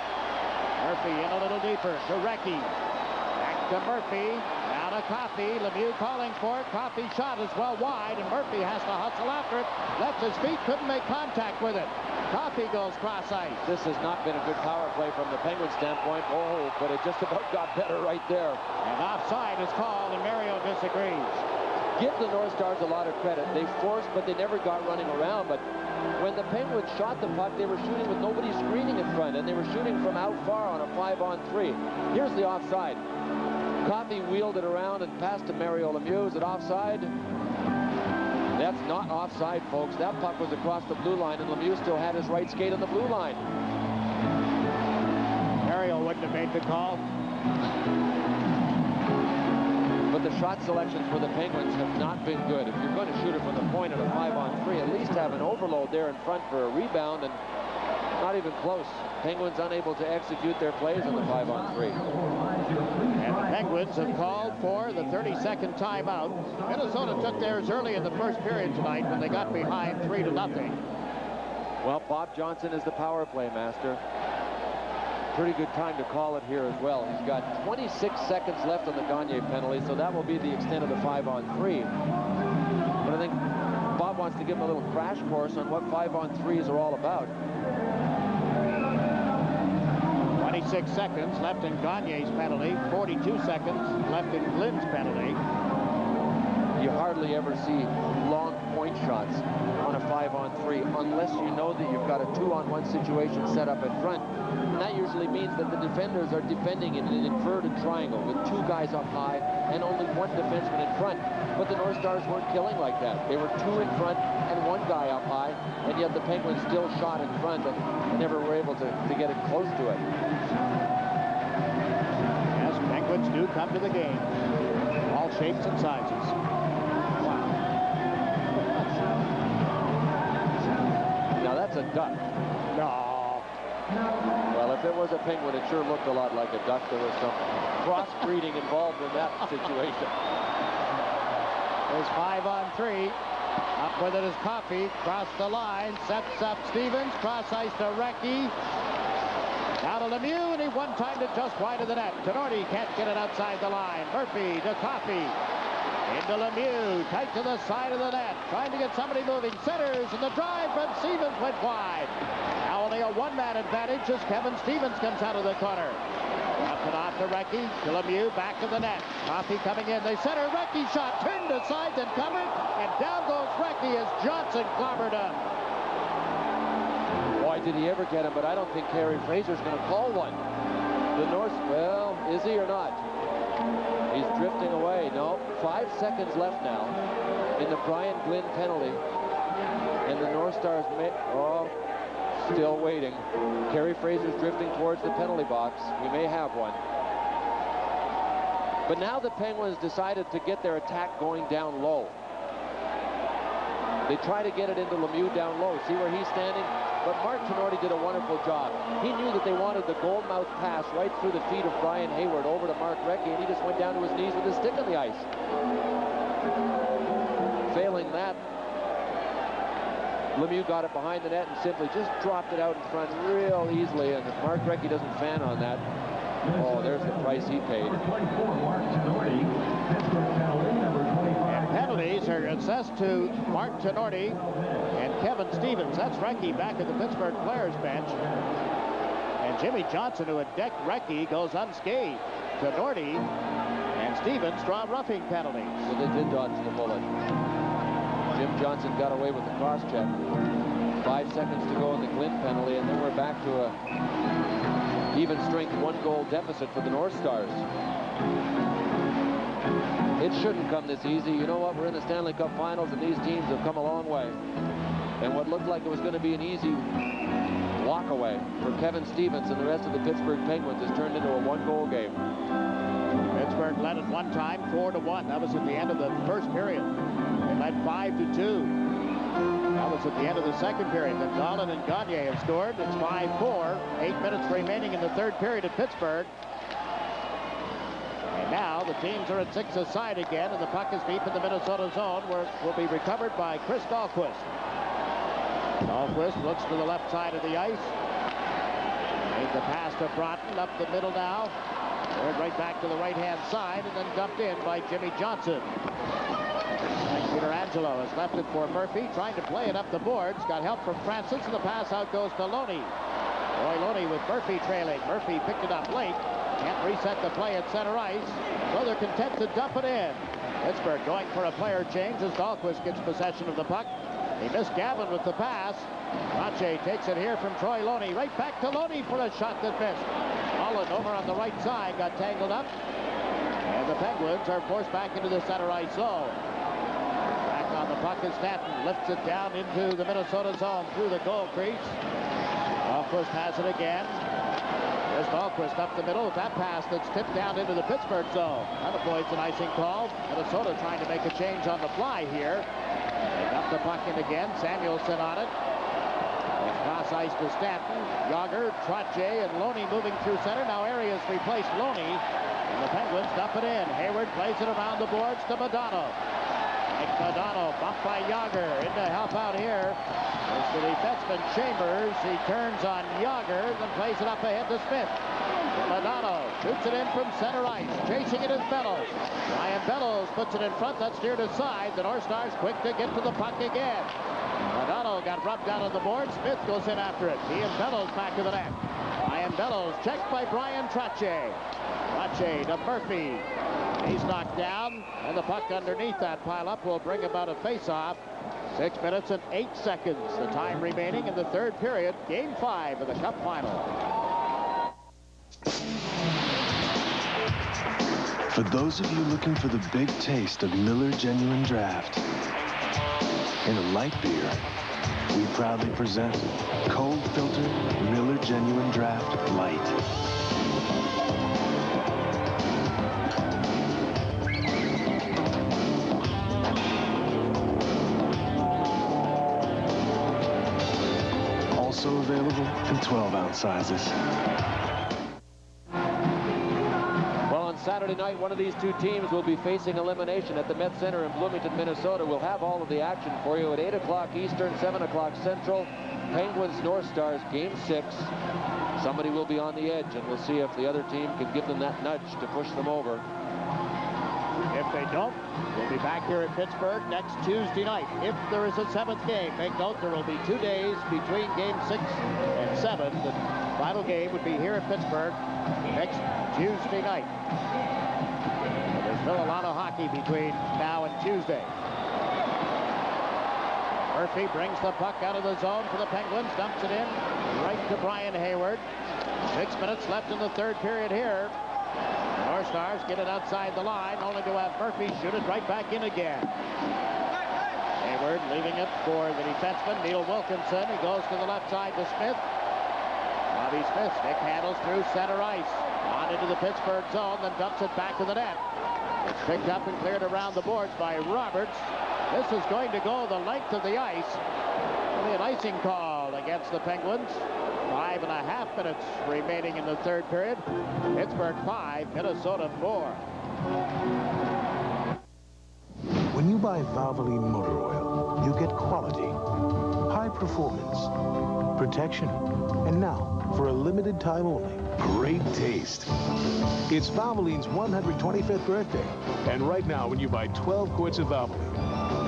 [SPEAKER 15] Murphy in a little deeper to Recchi. Back to Murphy. Now to Coffey. Lemieux calling for it. Coffey shot is well wide, and Murphy has to hustle after it. Left his feet, couldn't make contact with it. Coffey goes cross ice.
[SPEAKER 4] This has not been a good power play from the Penguins standpoint. Oh, but it just about got better right there.
[SPEAKER 15] And offside is called, and Mario disagrees.
[SPEAKER 4] Give the North Stars a lot of credit. They forced, but they never got running around. But when the Penguins shot the puck, they were shooting with nobody screening in front, and they were shooting from out far on a 5-on-3. Here's the offside. Coffey wheeled it around and passed to Mario Lemieux. Is it offside? That's not offside, folks. That puck was across the blue line, and Lemieux still had his right skate on the blue line.
[SPEAKER 15] Mario wouldn't have made the call.
[SPEAKER 4] But the shot selections for the Penguins have not been good. If you're going to shoot it from the point at a 5-on-3, at least have an overload there in front for a rebound, and not even close. Penguins unable to execute their plays on the 5-on-3.
[SPEAKER 15] And the Penguins have called for the 32nd timeout. Minnesota took theirs early in the first period tonight when they got behind 3-0.
[SPEAKER 4] Well, Bob Johnson is the power play master. Pretty good time to call it here as well. He's got 26 seconds left on the Gagne penalty, so that will be the extent of the 5-on-3. But I think Bob wants to give him a little crash course on what 5-on-3s are all about.
[SPEAKER 15] 26 seconds left in Gagne's penalty, 42 seconds left in Glenn's penalty.
[SPEAKER 4] You hardly ever see long point shots on a 5-on-3 unless you know that you've got a 2-on-1 situation set up in front. And that usually means that the defenders are defending in an inverted triangle with 2 guys up high and only 1 defenseman in front. But the North Stars weren't killing like that. They were 2 in front and 1 guy up high, and yet the Penguins still shot in front and never were able to get it close to it.
[SPEAKER 15] Yes, Penguins do come to the game. All shapes and sizes. Wow.
[SPEAKER 4] Now that's a duck.
[SPEAKER 15] No.
[SPEAKER 4] Well, if it was a penguin, it sure looked a lot like a duck. There was some cross-breeding involved in that situation.
[SPEAKER 15] There's 5-on-3. Up with it is Coffey. Cross the line. Sets up Stevens. Cross ice to Recchi. Now to Lemieux, and he one-timed it just wide of the net. Tenorti can't get it outside the line. Murphy to Coffey. Into Lemieux. Tight to the side of the net. Trying to get somebody moving. Centers, and the drive from Stevens went wide. Now only a 1-man advantage as Kevin Stevens comes out of the corner. Up and off to Recchi, to Lemieux, back to the net. Coffey coming in, they center, Recchi shot, turned aside, then covered, and down goes Recchi as Johnson clobbered him.
[SPEAKER 4] Boy, did he ever get him, but I don't think Carey Fraser's going to call one. The North, well, is he or not? He's drifting away. No, 5 seconds left now in the Brian Glynn penalty. And the North Stars still waiting. Carey Fraser's drifting towards the penalty box. We may have one. But now the Penguins decided to get their attack going down low. They try to get it into Lemieux down low. See where he's standing? But Mark Tenorti did a wonderful job. He knew that they wanted the gold-mouth pass right through the feet of Brian Hayward over to Mark Recchi, and he just went down to his knees with his stick on the ice. Failing that, Lemieux got it behind the net and simply just dropped it out in front real easily, and if Mark Recchi doesn't fan on that, oh, there's the price he paid.
[SPEAKER 15] And penalties are assessed to Mark Tenorti and Kevin Stevens. That's Recchi back at the Pittsburgh Players bench. And Jimmy Johnson, who had decked Recchi, goes unscathed. Tenorti and Stevens draw roughing penalties.
[SPEAKER 4] So they did dodge the bullet. Jim Johnson got away with the cross-check. 5 seconds to go in the Glynn penalty, and then we're back to a even-strength 1-goal deficit for the North Stars. It shouldn't come this easy. You know what? We're in the Stanley Cup Finals, and these teams have come a long way. And what looked like it was going to be an easy walk-away for Kevin Stevens and the rest of the Pittsburgh Penguins has turned into a one-goal game.
[SPEAKER 15] Pittsburgh led at one time 4-1. That was at the end of the first period. They led 5-2. That was at the end of the second period. Then Dahlin and Gagne have scored. It's 5-4. 8 minutes remaining in the third period at Pittsburgh. And now the teams are at 6 aside again, and the puck is deep in the Minnesota zone, where it will be recovered by Chris Dahlquist. Dahlquist looks to the left side of the ice. Made the pass to Broughton up the middle now. Turned right back to the right-hand side, and then dumped in by Jimmy Johnson. Peter Angelo has left it for Murphy, trying to play it up the boards. Got help from Francis, and the pass out goes to Loney. Roy Loney with Murphy trailing. Murphy picked it up late. Can't reset the play at center ice, so they're content to dump it in. Pittsburgh going for a player change as Dahlquist gets possession of the puck. He missed Gavin with the pass. Rache takes it here from Troy Loney. Right back to Loney for a shot that missed. Holland over on the right side got tangled up. And the Penguins are forced back into the center ice zone. Back on the puck is Stanton. Lifts it down into the Minnesota zone through the goal crease. Dahlquist has it again. There's Dahlquist up the middle with that pass that's tipped down into the Pittsburgh zone. That avoids an icing call. Minnesota trying to make a change on the fly here. They got the puck in again. Samuelson on it. It's cross ice to Stanton. Yager, Trottier, and Loney moving through center. Now Arias replaced Loney. And the Penguins dump it in. Hayward plays it around the boards to Modano. Mike Modano bumped by Yager. In to help out here. It's the defenseman Chambers. He turns on Yager, then plays it up ahead to Smith. Modano shoots it in from center ice. Chasing it is Bellows. Ryan Bellows puts it in front. That's steered aside. The North Stars quick to get to the puck again. Modano got rubbed out on the board. Smith goes in after it. He and Bellows back to the net. Ryan Bellows checked by Brian Trottier. Trottier to Murphy. He's knocked down, and the puck underneath that pile-up will bring about a face-off. 6 minutes and 8 seconds. The time remaining in the third period. Game 5 of the Cup Final.
[SPEAKER 22] For those of you looking for the big taste of Miller Genuine Draft, in a light beer, we proudly present Cold Filter Miller Genuine Draft Light. Also available in 12-ounce sizes.
[SPEAKER 4] Well, on Saturday night, one of these two teams will be facing elimination at the Met Center in Bloomington, Minnesota. We'll have all of the action for you at 8 o'clock Eastern, 7 o'clock Central. Penguins North Stars, Game 6. Somebody will be on the edge, and we'll see if the other team can give them that nudge to push them over.
[SPEAKER 15] If they don't, we'll be back here at Pittsburgh next Tuesday night. If there is a 7th game, make note there will be 2 days between Game 6 and 7. The final game would be here at Pittsburgh next Tuesday night. But there's still a lot of hockey between now and Tuesday. Murphy brings the puck out of the zone for the Penguins, dumps it in right to Brian Hayward. 6 minutes left in the third period here. North Stars get it outside the line, only to have Murphy shoot it right back in again. Hayward leaving it for the defenseman, Neil Wilkinson. He goes to the left side to Smith. Bobby Smith stick handles through center ice. On into the Pittsburgh zone, then dumps it back to the net. It's picked up and cleared around the boards by Roberts. This is going to go the length of the ice. There'll be an icing call against the Penguins. 5.5 minutes remaining in the third period. Pittsburgh 5, Minnesota 4.
[SPEAKER 22] When you buy Valvoline motor oil, you get quality, high performance, protection, and now, for a limited time only, great taste. It's Valvoline's 125th birthday, and right now when you buy 12 quarts of Valvoline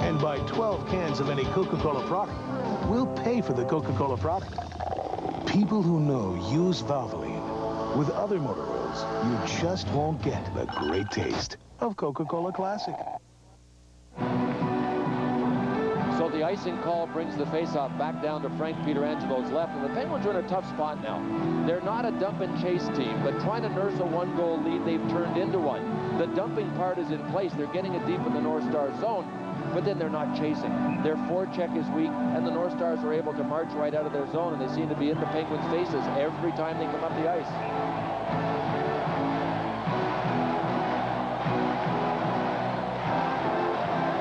[SPEAKER 22] and buy 12 cans of any Coca-Cola product, we'll pay for the Coca-Cola product. People who know use Valvoline. With other motor oils, you just won't get the great taste of Coca-Cola Classic.
[SPEAKER 4] So the icing call brings the faceoff back down to Frank Pietrangelo's left, and the Penguins are in a tough spot now. They're not a dump and chase team, but trying to nurse a one-goal lead, they've turned into one. The dumping part is in place. They're getting it deep in the North Star zone. but then they're not chasing. Their forecheck is weak, and the North Stars are able to march right out of their zone, and they seem to be in the Penguins' faces every time they come up the ice.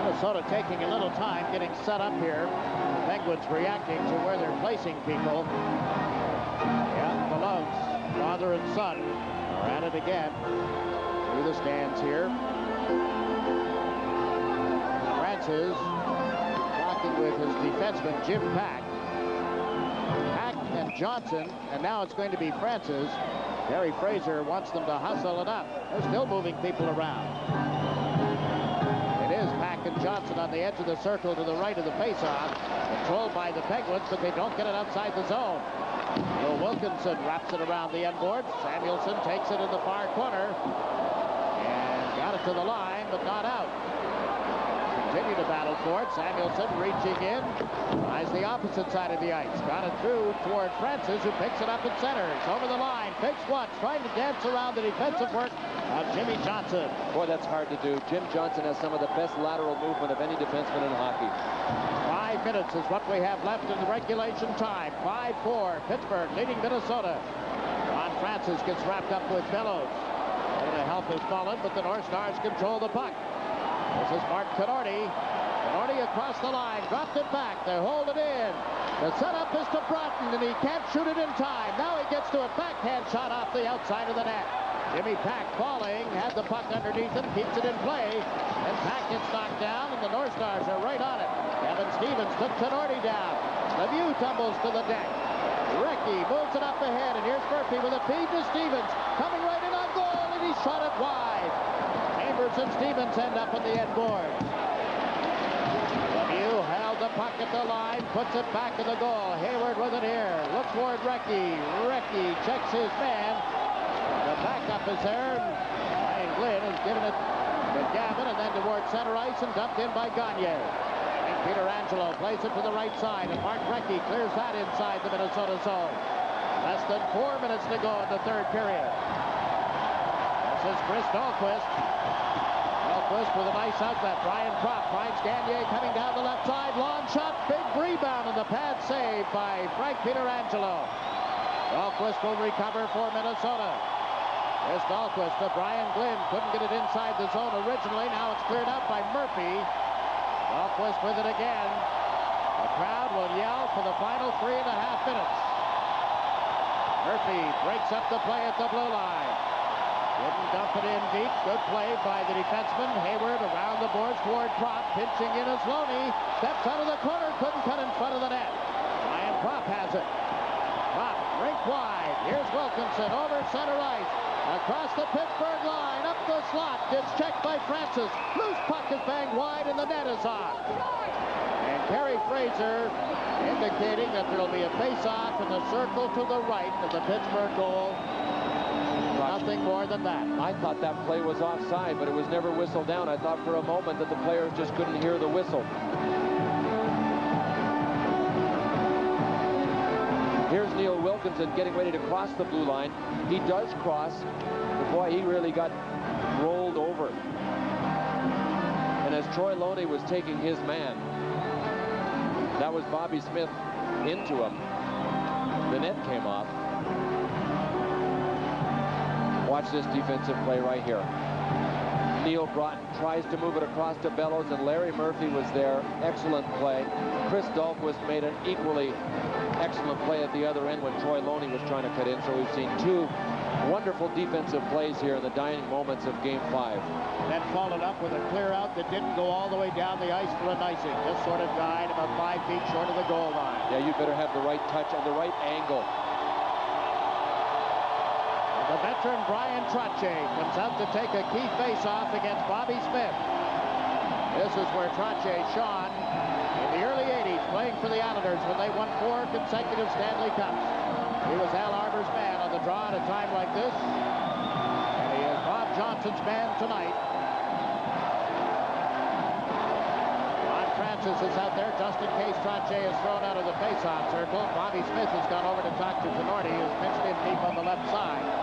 [SPEAKER 15] Minnesota taking a little time getting set up here. The Penguins reacting to where they're placing people. Yeah, the Loves, father and son, are at it again. Through the stands here. Francis talking with his defenseman, Jim Pack. Pack and Johnson, and now it's going to be Francis. Gary Fraser wants them to hustle it up. They're still moving people around. It is Pack and Johnson on the edge of the circle to the right of the faceoff. Controlled by the Penguins, but they don't get it outside the zone. Will Wilkinson wraps it around the end board. Samuelson takes it in the far corner. And got it to the line, but not out. Continue to battle for it. Samuelson reaching in. Tries the opposite side of the ice. Got it through toward Francis, who picks it up and centers. Over the line. Fakes once. Trying to dance around the defensive work of Jimmy Johnson.
[SPEAKER 4] Boy, that's hard to do. Jim Johnson has some of the best lateral movement of any defenseman in hockey.
[SPEAKER 15] 5 minutes is what we have left in the regulation time. 5-4. Pittsburgh leading Minnesota. Ron Francis gets wrapped up with Bellows. The help has fallen, but the North Stars control the puck. This is Mark Canardi. Canardi across the line. Dropped it back. They hold it in. The setup is to Broughton, and he can't shoot it in time. Now he gets to a backhand shot off the outside of the net. Jimmy Pack falling, had the puck underneath him, keeps it in play, and Pack gets knocked down, and the North Stars are right on it. Kevin Stevens took Canardi down. Lemieux tumbles to the deck. Recchi moves it up ahead, and here's Murphy with a feed to Stevens. Coming right in on goal, and he shot it wide. Chambers and Stevens end up on the end board. Lemieux held the puck at the line, puts it back in the goal. Hayward with it here. Looks toward Recchi. Recchi checks his man. The backup is there. Ryan Glynn has given it to Gavin, and then toward center ice and dumped in by Gagne. And Peter Angelo plays it to the right side, and Mark Recchi clears that inside the Minnesota zone. Less than 4 minutes to go in the third period. This is Chris Dahlquist. Dahlquist with a nice outlet. Brian Propp finds Gagne coming down the left side. Long shot, big rebound, and the pad save by Frank Pietrangelo. Dahlquist will recover for Minnesota. Here's Dahlquist to Brian Glynn. Couldn't get it inside the zone originally. Now it's cleared out by Murphy. Dahlquist with it again. The crowd will yell for the final 3.5 minutes. Murphy breaks up the play at the blue line. Didn't dump it in deep. Good play by the defenseman. Hayward around the boards toward Propp. Pinching in is Loney. Steps out of the corner. Couldn't cut in front of the net. Ryan Propp has it. Propp rink wide. Here's Wilkinson over center ice. Across the Pittsburgh line. Up the slot. Gets checked by Francis. Loose puck is banged wide and the net is on. And Gary Fraser indicating that there will be a face-off in the circle to the right of the Pittsburgh goal. Nothing more than that.
[SPEAKER 4] I thought that play was offside, but it was never whistled down. I thought for a moment that the players just couldn't hear the whistle. Here's Neil Wilkinson getting ready to cross the blue line. He does cross, but boy, he really got rolled over. And as Troy Loney was taking his man, that was Bobby Smith into him. The net came off. Watch this defensive play right here. Neil Broughton tries to move it across to Bellows, and Larry Murphy was there. Excellent play. Chris Dahlquist made an equally excellent play at the other end when Troy Loney was trying to cut in. So we've seen 2 wonderful defensive plays here in the dying moments of Game 5.
[SPEAKER 15] Then followed up with a clear out that didn't go all the way down the ice for an icing. Just sort of died about 5 feet short of the goal line.
[SPEAKER 4] Yeah, you better have the right touch and the right angle.
[SPEAKER 15] The veteran Brian Trottier comes out to take a key face-off against Bobby Smith. This is where Trottier shone in the early 80s, playing for the Islanders when they won 4 consecutive Stanley Cups. He was Al Arbour's man on the draw at a time like this, and he is Bob Johnson's man tonight. Ron Francis is out there just in case Trottier is thrown out of the face-off circle. Bobby Smith has gone over to talk to Canardi, who's pinched in deep on the left side.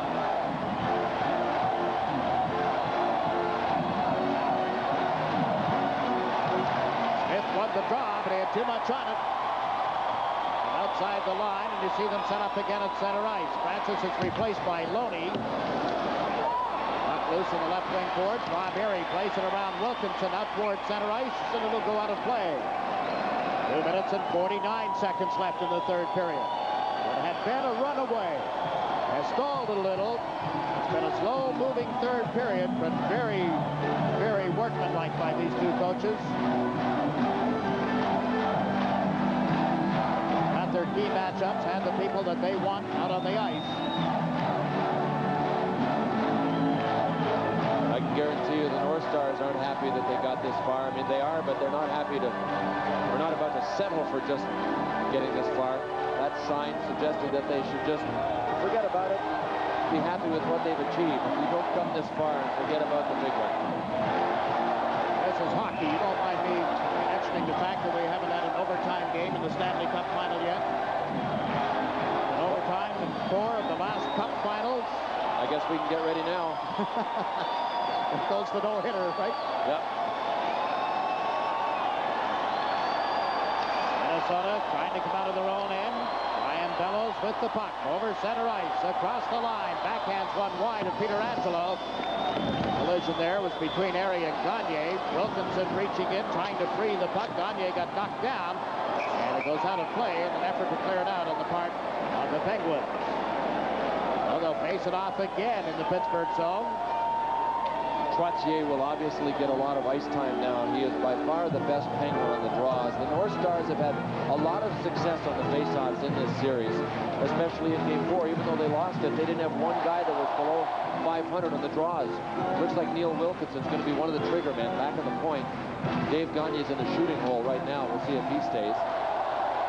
[SPEAKER 15] too much on it. And outside the line, and you see them set up again at center ice. Francis is replaced by Loney. Puck loose in the left wing boards. Bob Erie plays it around Wilkinson out towards center ice, and it'll go out of play. 2 minutes and 49 seconds left in the third period. It had been a runaway. Has stalled a little. It's been a slow-moving third period, but very, very workmanlike by these two coaches. Got their key matchups, had the people that they want out on the ice.
[SPEAKER 4] I can guarantee you the North Stars aren't happy that they got this far. I mean, they are, but they're not happy to... We're not about to settle for just getting this far. That sign suggested that they should just forget about it, be happy with what they've achieved. If you don't come this far, forget about the big one.
[SPEAKER 15] This is hockey. You don't mind me mentioning the fact that we haven't had an overtime game in the Stanley Cup final yet? An overtime in 4 of the last Cup finals.
[SPEAKER 4] I guess we can get ready now.
[SPEAKER 15] It goes the no-hitter, right?
[SPEAKER 4] Yep.
[SPEAKER 15] Minnesota trying to come out of their own end. Ryan Bellows with the puck over center ice, across the line, backhands one wide of Peter Angelo. Collision there was between Erie and Gagne. Wilkinson reaching in, trying to free the puck. Gagne got knocked down, and it goes out of play in an effort to clear it out on the part of the Penguins. Well, they'll face it off again in the Pittsburgh zone.
[SPEAKER 4] Trottier will obviously get a lot of ice time now. He is by far the best Penguin on the draws. The North Stars have had a lot of success on the faceoffs in this series, especially in Game 4. Even though they lost it, they didn't have one guy that was below 500 on the draws. Looks like Neil Wilkinson's going to be one of the trigger men back at the point. Dave Gagne's in the shooting hole right now. We'll see if he stays.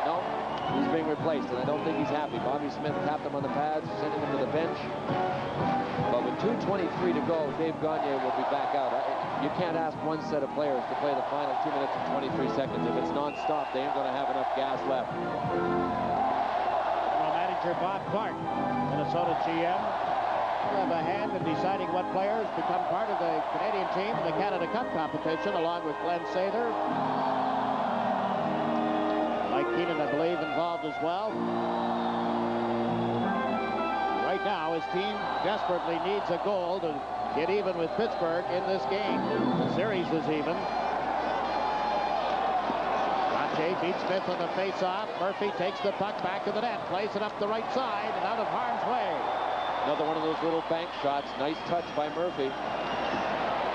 [SPEAKER 4] No, he's being replaced, and I don't think he's happy. Bobby Smith tapped him on the pads, sending him to the bench. But with 2:23 to go, Dave Gagne will be back out. You can't ask one set of players to play the final 2 minutes and 23 seconds. If it's non-stop, they ain't going to have enough gas left.
[SPEAKER 15] General Manager Bob Clark, Minnesota GM, will have a hand in deciding what players become part of the Canadian team in the Canada Cup competition, along with Glenn Sather. Mike Keenan, I believe, involved as well. Right now, his team desperately needs a goal to get even with Pittsburgh in this game. The series is even. Gagne beats Smith on the face-off. Murphy takes the puck back to the net, plays it up the right side and out of harm's way.
[SPEAKER 4] Another one of those little bank shots. Nice touch by Murphy.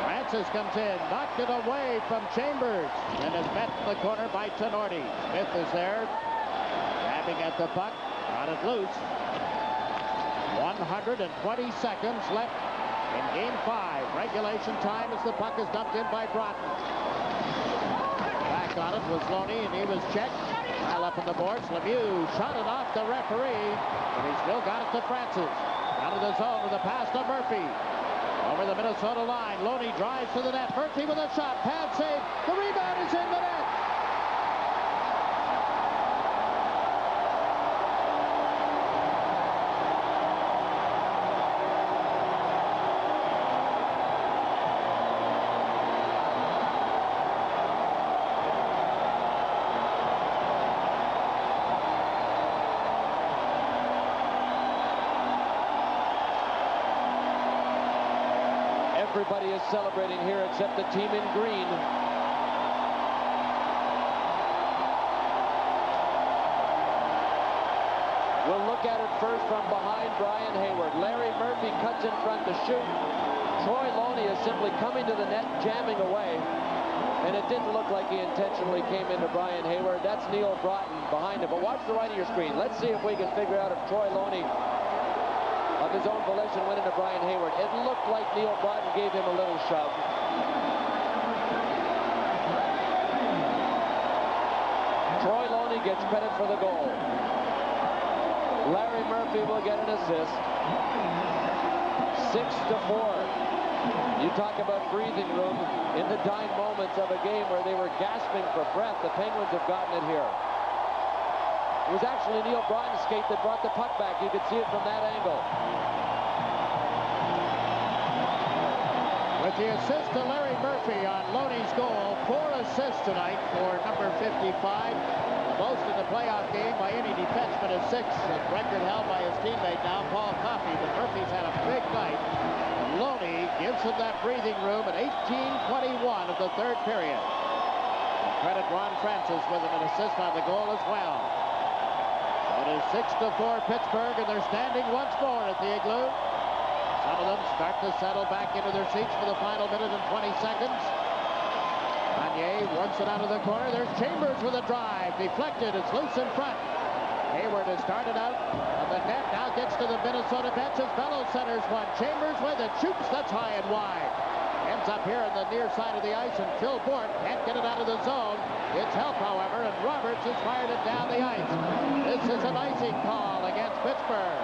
[SPEAKER 15] Francis comes in, knocked it away from Chambers, and is met in the corner by Tenorti. Smith is there, grabbing at the puck, got it loose. 120 seconds left in Game 5. Regulation time as the puck is dumped in by Broughton. Back on it was Loney, and he was checked. Pile up on the boards. Lemieux shot it off the referee, and he still got it to Francis. Out of the zone with a pass to Murphy. Over the Minnesota line. Loney drives to the net. Murphy with a shot. Pad save. The rebound is in the net.
[SPEAKER 4] Everybody is celebrating here except the team in green. We'll look at it first from behind Brian Hayward. Larry Murphy cuts in front to shoot. Troy Loney is simply coming to the net, jamming away. And it didn't look like he intentionally came into Brian Hayward. That's Neil Broughton behind him. But watch the right of your screen. Let's see if we can figure out if Troy Loney, of his own volition, went into Brian Hayward. It looked like Neil Broughton gave him a little shove. Troy Loney gets credit for the goal. Larry Murphy will get an assist. 6-4. You talk about breathing room in the dying moments of a game where they were gasping for breath. The Penguins have gotten it here. It was actually Neil Broughton's skate that brought the puck back. You could see it from that angle.
[SPEAKER 15] With With the assist to Larry Murphy on Loney's goal, 4 assists tonight for number 55. The most in the playoff game by any defenseman is 6. A record held by his teammate now, Paul Coffey. But Murphy's had a big night. And Loney gives him that breathing room at 18:21 of the third period. And credit Ron Francis with an assist on the goal as well. It is 6-4 Pittsburgh, and they're standing once more at the Igloo. Some of them start to settle back into their seats for the final minute and 20 seconds. Gagne works it out of the corner. There's Chambers with a drive. Deflected. It's loose in front. Hayward has started out of the net. Now gets to the Minnesota bench as Bellows centers one. Chambers with it. Shoots. That's high and wide. Ends up here on the near side of the ice, and Phil Bourque can't get it out of the zone. It's help, however, and Roberts has fired it down the ice. This is an icing call against Pittsburgh.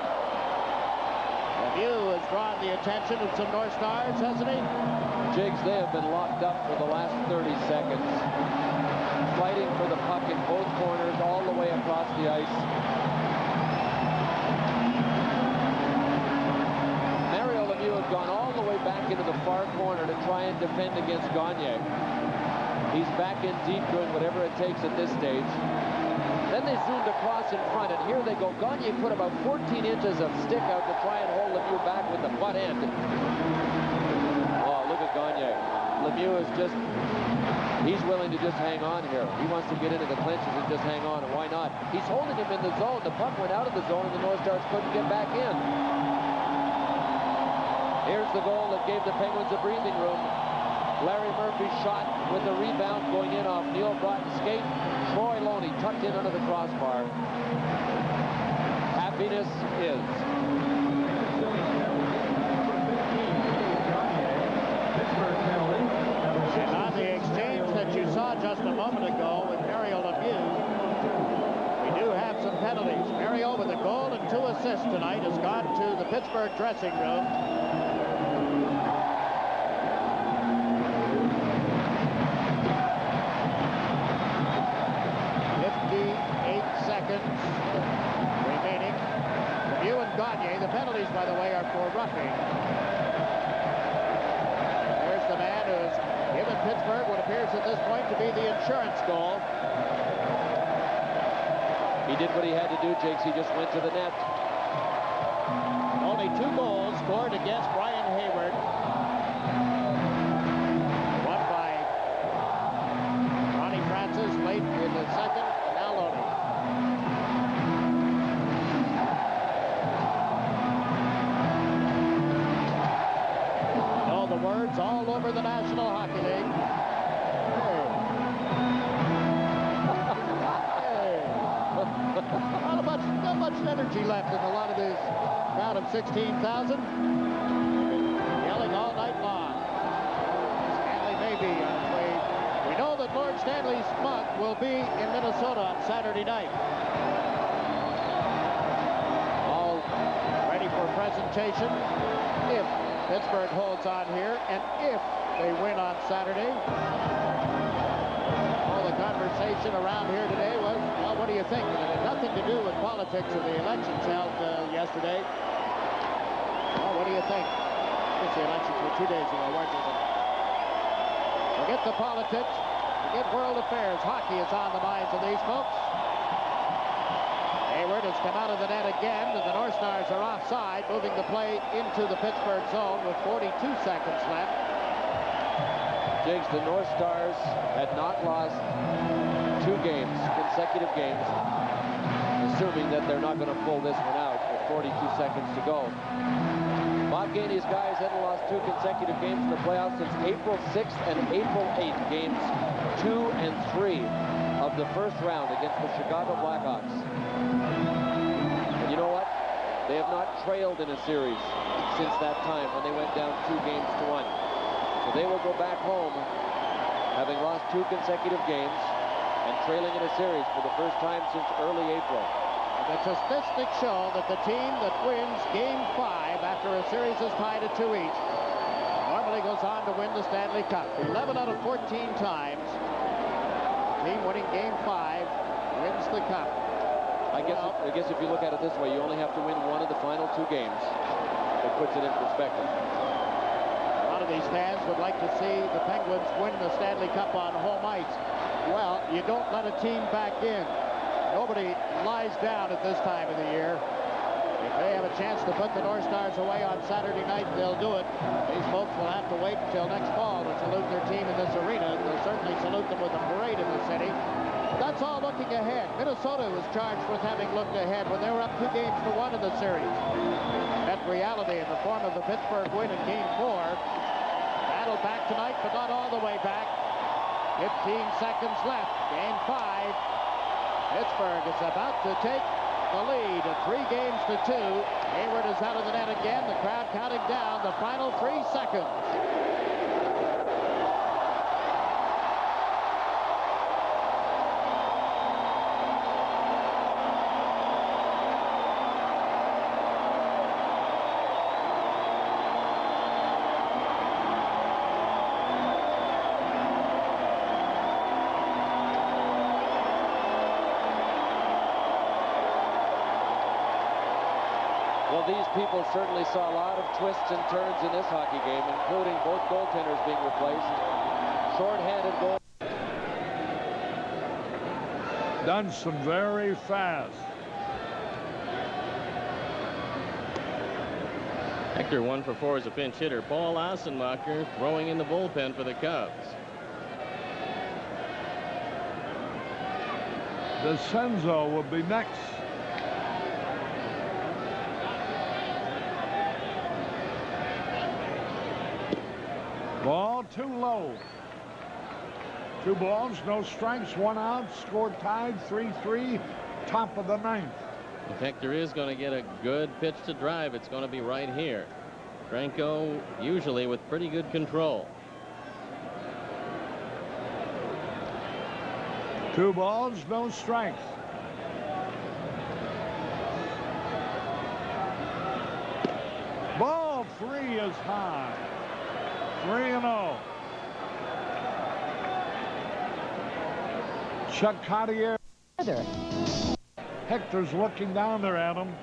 [SPEAKER 15] Lemieux has drawn the attention of some North Stars, hasn't he?
[SPEAKER 4] Jigs, they have been locked up for the last 30 seconds. Fighting for the puck in both corners all the way across the ice. Mario Lemieux has gone all the way back into the far corner to try and defend against Gagne. He's back in deep doing whatever it takes at this stage. Then they zoomed across in front, and here they go. Gagne put about 14 inches of stick out to try and hold Lemieux back with the butt end. Oh, look at Gagne. Lemieux is just, he's willing to just hang on here. He wants to get into the clinches and just hang on, and why not? He's holding him in the zone. The puck went out of the zone, and the North Stars couldn't get back in. Here's the goal that gave the Penguins a breathing room. Larry Murphy shot with the rebound going in off Neil Broughton's skate. Troy Loney tucked in under the crossbar. Happiness is.
[SPEAKER 15] And on the exchange that you saw just a moment ago with Mario Lemieux, we do have some penalties. Mario, with a goal and 2 assists tonight, has gone to the Pittsburgh dressing room. 58 seconds remaining. Lemieux and Gagne, the penalties, by the way, are for roughing. There's the man who's given Pittsburgh what appears at this point to be the insurance goal.
[SPEAKER 4] He did what he had to do, Jakes. He just went to the net.
[SPEAKER 15] Only 2 goals scored against Brian Hayward. One by Ronnie Francis late in the second, and now Loney. You know the words all over the National Hockey League. Not much energy left in a lot of this crowd of 16,000. Yelling all night long. Stanley may be on his way. We know that Lord Stanley's mug will be in Minnesota on Saturday night. All ready for presentation if Pittsburgh holds on here and if they win on Saturday. The conversation around here today was, well, what do you think? And it had nothing to do with politics or the elections held yesterday. Well, what do you think? The elections were 2 days ago, weren't they? Forget the politics, forget world affairs. Hockey is on the minds of these folks. Hayward has come out of the net again, and the North Stars are offside, moving the play into the Pittsburgh zone with 42 seconds left.
[SPEAKER 4] Jigs, the North Stars had not lost 2 games, consecutive games, assuming that they're not going to pull this one out with 42 seconds to go. Bob Gainey's guys hadn't lost 2 consecutive games in the playoffs since April 6th and April 8th, games 2 and 3 of the first round against the Chicago Blackhawks. And you know what? They have not trailed in a series since that time when they went down 2-1. So they will go back home having lost 2 consecutive games and trailing in a series for the first time since early April.
[SPEAKER 15] The statistics show that the team that wins Game 5 after a series is tied at 2 each normally goes on to win the Stanley Cup. 11 out of 14 times, the team winning Game 5 wins the Cup.
[SPEAKER 4] I guess if you look at it this way, you only have to win one of the final 2 games. It puts it in perspective.
[SPEAKER 15] A lot of these fans would like to see the Penguins win the Stanley Cup on home ice. Well, you don't let a team back in. Nobody lies down at this time of the year. If they have a chance to put the North Stars away on Saturday night, they'll do it. These folks will have to wait until next fall to salute their team in this arena. They'll certainly salute them with a parade in the city. But that's all looking ahead. Minnesota was charged with having looked ahead when they were up 2-1 in the series. Met reality in the form of the Pittsburgh win in Game 4. Battle back tonight, but not all the way back. 15 seconds left. Game 5. Pittsburgh is about to take the lead at 3-2. Hayward is out of the net again. The crowd counting down the final 3 seconds.
[SPEAKER 4] Well, these people certainly saw a lot of twists and turns in this hockey game, including both goaltenders being replaced. Short-handed goal.
[SPEAKER 16] Dunston very fast.
[SPEAKER 7] Hector 1 for 4 as a pinch hitter. Paul Assenmacher throwing in the bullpen for the Cubs.
[SPEAKER 16] DeCenzo will be next. Ball too low. 2 balls, no strikes, 1 out. Score tied, 3-3. Top of the 9th.
[SPEAKER 7] If Hector is going to get a good pitch to drive, it's going to be right here. Franco usually with pretty good control.
[SPEAKER 16] 2 balls, no strikes. Ball 3 is high. 3-0. Chuck Cartier. Hector's looking down there at him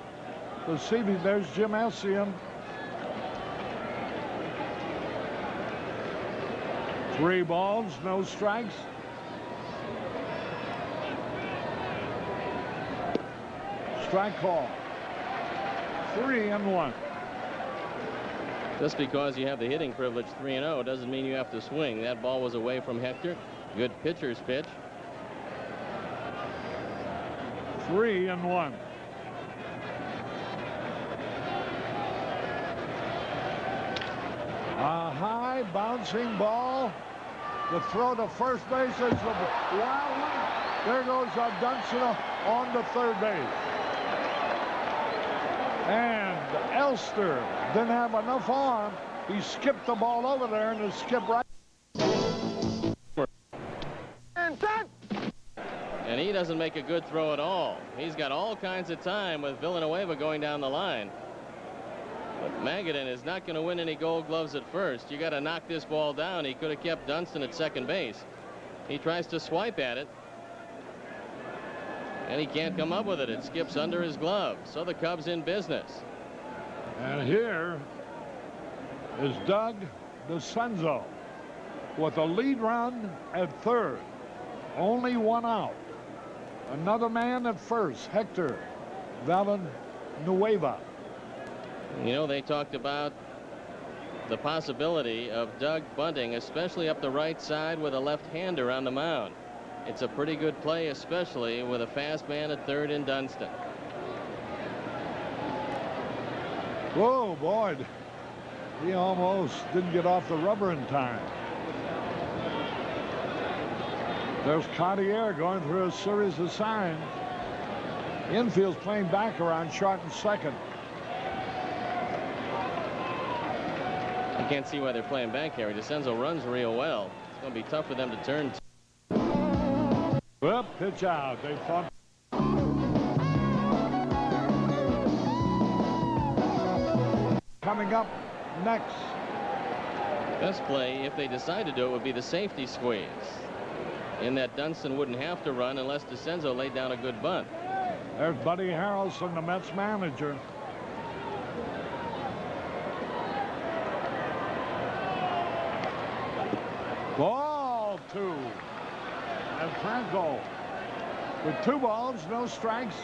[SPEAKER 16] to see if there's Jim Essian. 3 balls, no strikes. Strike call. 3-1.
[SPEAKER 7] Just because you have the hitting privilege 3-0 doesn't mean you have to swing. That ball was away from Hector. Good pitcher's pitch.
[SPEAKER 16] 3-1. A high bouncing ball. The throw to first base is the wild one. There goes Dunston on to third base. And Elster didn't have enough arm. He skipped the ball over there and it skipped right.
[SPEAKER 7] And he doesn't make a good throw at all. He's got all kinds of time with Villanueva going down the line. But Magadan is not going to win any Gold Gloves at first. You got to knock this ball down. He could have kept Dunston at second base. He tries to swipe at it. And he can't come up with it. It skips under his glove. So the Cubs in business.
[SPEAKER 16] And here is Doug DeCenzo with a lead run at third. Only 1 out. Another man at first, Hector Villanueva.
[SPEAKER 7] You know, they talked about the possibility of Doug bunting, especially up the right side with a left-hander on the mound. It's a pretty good play, especially with a fast man at third in Dunston.
[SPEAKER 16] Whoa, boy. He almost didn't get off the rubber in time. There's Cartier going through a series of signs. Infield's playing back around short and second.
[SPEAKER 7] I can't see why they're playing back here. DeCenzo runs real well. It's going to be tough for them to turn.
[SPEAKER 16] Well, pitch out. They thought. Coming up next.
[SPEAKER 7] Best play, if they decide to do it, would be the safety squeeze. In that Dunston wouldn't have to run unless DeCenzo laid down a good bunt.
[SPEAKER 16] There's Buddy Harrelson, the Mets manager. Ball 2. And Franco with 2 balls, no strikes.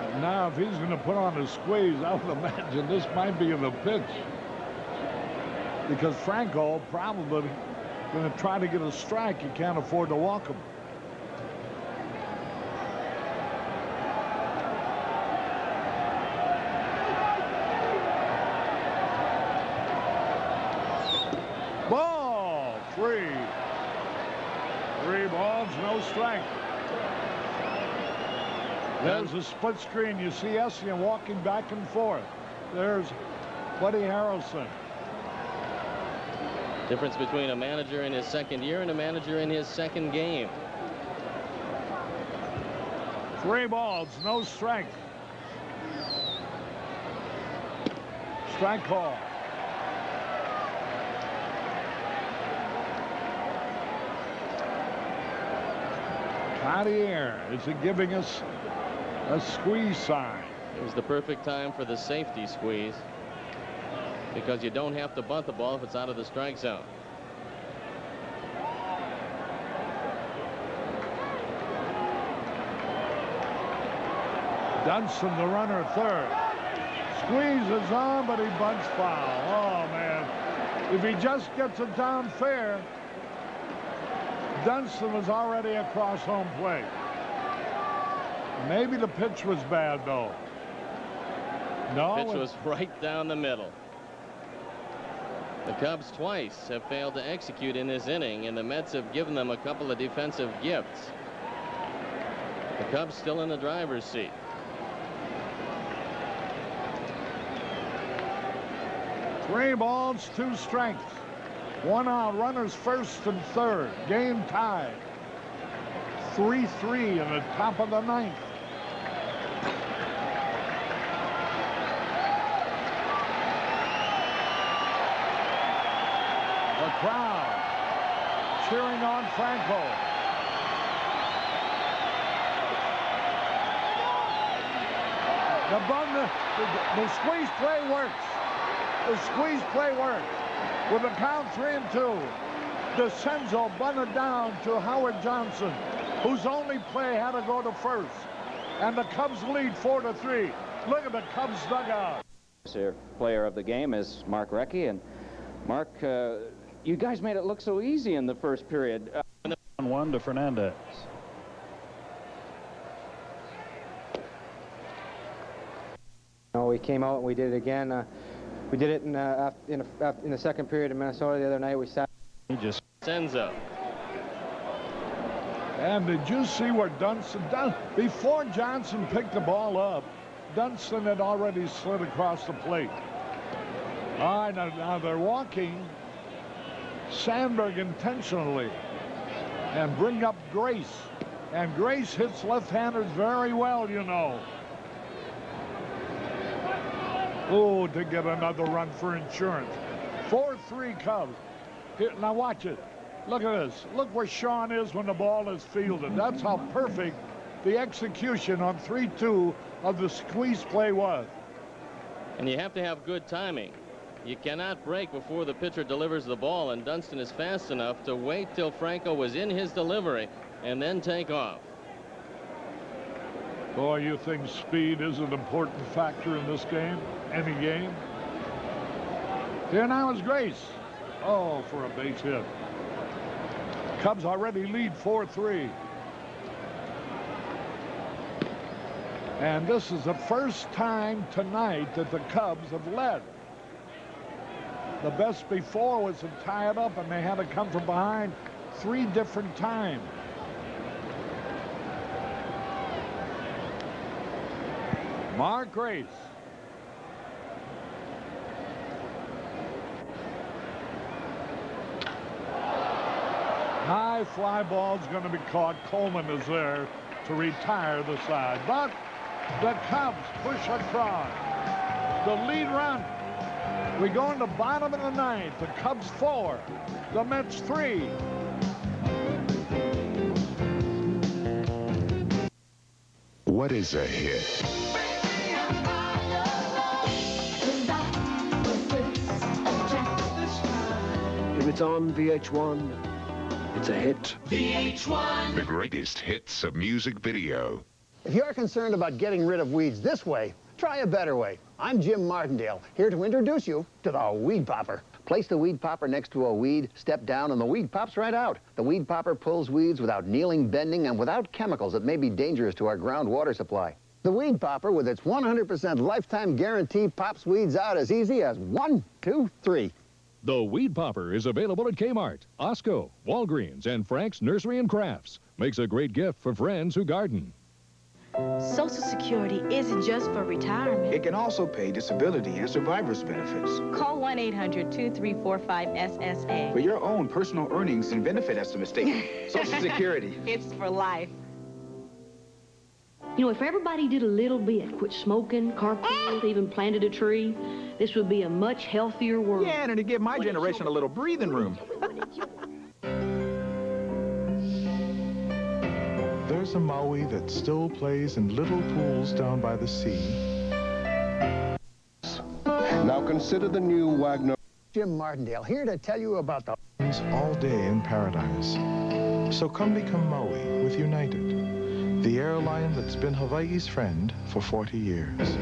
[SPEAKER 16] And now if he's going to put on a squeeze, I would imagine this might be in the pitch. Because Franco probably going to try to get a strike. You can't afford to walk him. Ball 3. 3 balls, no strike. There's a split screen. You see Essien walking back and forth. There's Buddy Harrelson.
[SPEAKER 7] Difference between a manager in his second year and a manager in his second game.
[SPEAKER 16] 3 balls, no strike. Strike call. Cartier, is he giving us a squeeze sign?
[SPEAKER 7] It was the perfect time for the safety squeeze, because you don't have to bunt the ball if it's out of the strike zone.
[SPEAKER 16] Dunston, the runner, third. Squeezes on, but he bunts foul. Oh, man. If he just gets it down fair, Dunston was already across home plate. Maybe the pitch was bad, though. No,
[SPEAKER 7] The pitch was right down the middle. The Cubs twice have failed to execute in this inning, and the Mets have given them a couple of defensive gifts. The Cubs still in the driver's seat.
[SPEAKER 16] Three balls, 2 strikes. 1 out, runners first and third. Game tied. 3-3 in the top of the 9th. The crowd cheering on Franco. The squeeze play works. The squeeze play works. With the count 3-2, DeCenzo bunted down to Howard Johnson, whose only play had to go to first. And the Cubs lead 4-3. Look at the Cubs dugout.
[SPEAKER 12] This player of the game is Mark Recchi. And Mark, you guys made it look so easy in the first period.
[SPEAKER 2] 1 to Fernandez.
[SPEAKER 9] We came out and we did it again. We did it in the second period in Minnesota the other night. We sat.
[SPEAKER 2] He just
[SPEAKER 7] sends up.
[SPEAKER 16] And did you see where Dunston done? Before Johnson picked the ball up, Dunston had already slid across the plate. All right, now they're walking Sandberg intentionally and bring up Grace. And Grace hits left-handers very well, you know. Oh, to get another run for insurance. 4-3 Cubs. Here, now watch it. Look at this. Look where Sean is when the ball is fielded. That's how perfect the execution on 3-2 of the squeeze play was.
[SPEAKER 7] And you have to have good timing. You cannot break before the pitcher delivers the ball, and Dunston is fast enough to wait till Franco was in his delivery and then take off.
[SPEAKER 16] Boy, you think speed is an important factor in this game? Any game? Here now is Grace. Oh, for a base hit. Cubs already lead 4-3. And this is the first time tonight that the Cubs have led. The best before was to tie it up, and they had to come from behind 3 different times. Mark Grace. High fly ball's going to be caught. Coleman is there to retire the side. But the Cubs push across. The lead run. We go in the bottom of the 9th. The Cubs 4. The Mets 3.
[SPEAKER 25] What is a hit?
[SPEAKER 6] If it's on VH1, it's a hit.
[SPEAKER 5] VH1.
[SPEAKER 25] The greatest hits of music video.
[SPEAKER 13] If you're concerned about getting rid of weeds this way, try a better way. I'm Jim Martindale, here to introduce you to the Weed Popper. Place the Weed Popper next to a weed, step down, and the weed pops right out. The Weed Popper pulls weeds without kneeling, bending, and without chemicals that may be dangerous to our groundwater supply. The Weed Popper, with its 100% lifetime guarantee, pops weeds out as easy as 1, 2, 3.
[SPEAKER 17] The Weed Popper is available at Kmart, Osco, Walgreens, and Frank's Nursery and Crafts. Makes a great gift for friends who garden.
[SPEAKER 20] Social Security isn't just for retirement.
[SPEAKER 21] It can also pay disability and survivor's benefits.
[SPEAKER 20] Call 1-800-2345-SSA.
[SPEAKER 21] For your own personal earnings and benefit estimate statement. Social Security.
[SPEAKER 20] It's for life.
[SPEAKER 26] You know, if everybody did a little bit, quit smoking, carpooled, even planted a tree, this would be a much healthier world.
[SPEAKER 21] Yeah, and it'd give my generation a little breathing room.
[SPEAKER 22] There's a Maui that still plays in little pools down by the sea.
[SPEAKER 13] Now consider the new Wagner. Jim Martindale, here to tell you about the
[SPEAKER 22] all day in paradise. So come become Maui with United, the airline that's been Hawaii's friend for 40 years.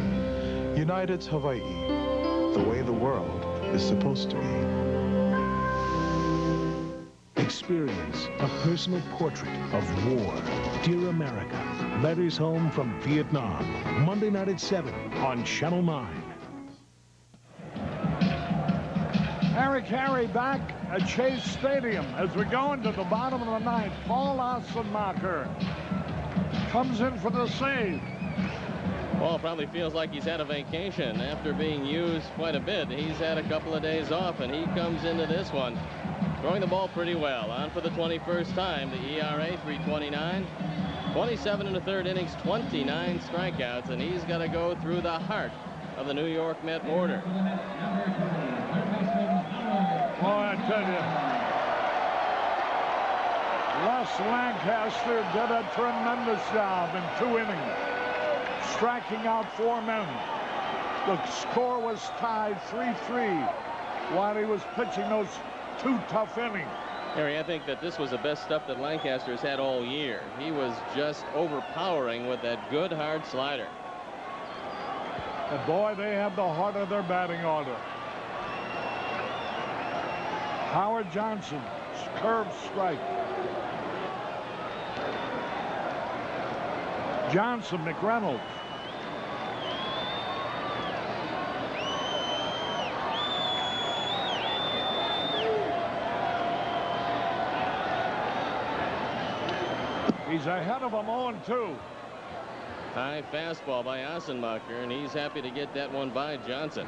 [SPEAKER 22] United's Hawaii, the way the world is supposed to be. Experience a personal portrait of war. Dear America, letters home from Vietnam. Monday night at 7 on Channel 9.
[SPEAKER 16] Harry back at Chase Stadium as we go into the bottom of the ninth. Paul Assenmacher comes in for the save.
[SPEAKER 7] Paul probably feels like he's had a vacation after being used quite a bit. He's had a couple of days off, and he comes into this one throwing the ball pretty well. On for the 21st time. The ERA, 3.29. 27 in the third innings, 29 strikeouts, and he's got to go through the heart of the New York Met order.
[SPEAKER 16] Well, I tell you, Les Lancaster did a tremendous job in 2 innings, striking out 4 men. The score was tied 3-3 while he was pitching those 2 tough innings.
[SPEAKER 7] Harry, I think that this was the best stuff that Lancaster has had all year. He was just overpowering with that good, hard slider.
[SPEAKER 16] And boy, they have the heart of their batting order. Howard Johnson, curve strike. Johnson, McReynolds. He's ahead of them 0-2.
[SPEAKER 7] High fastball by Assenmacher, and he's happy to get that one by Johnson.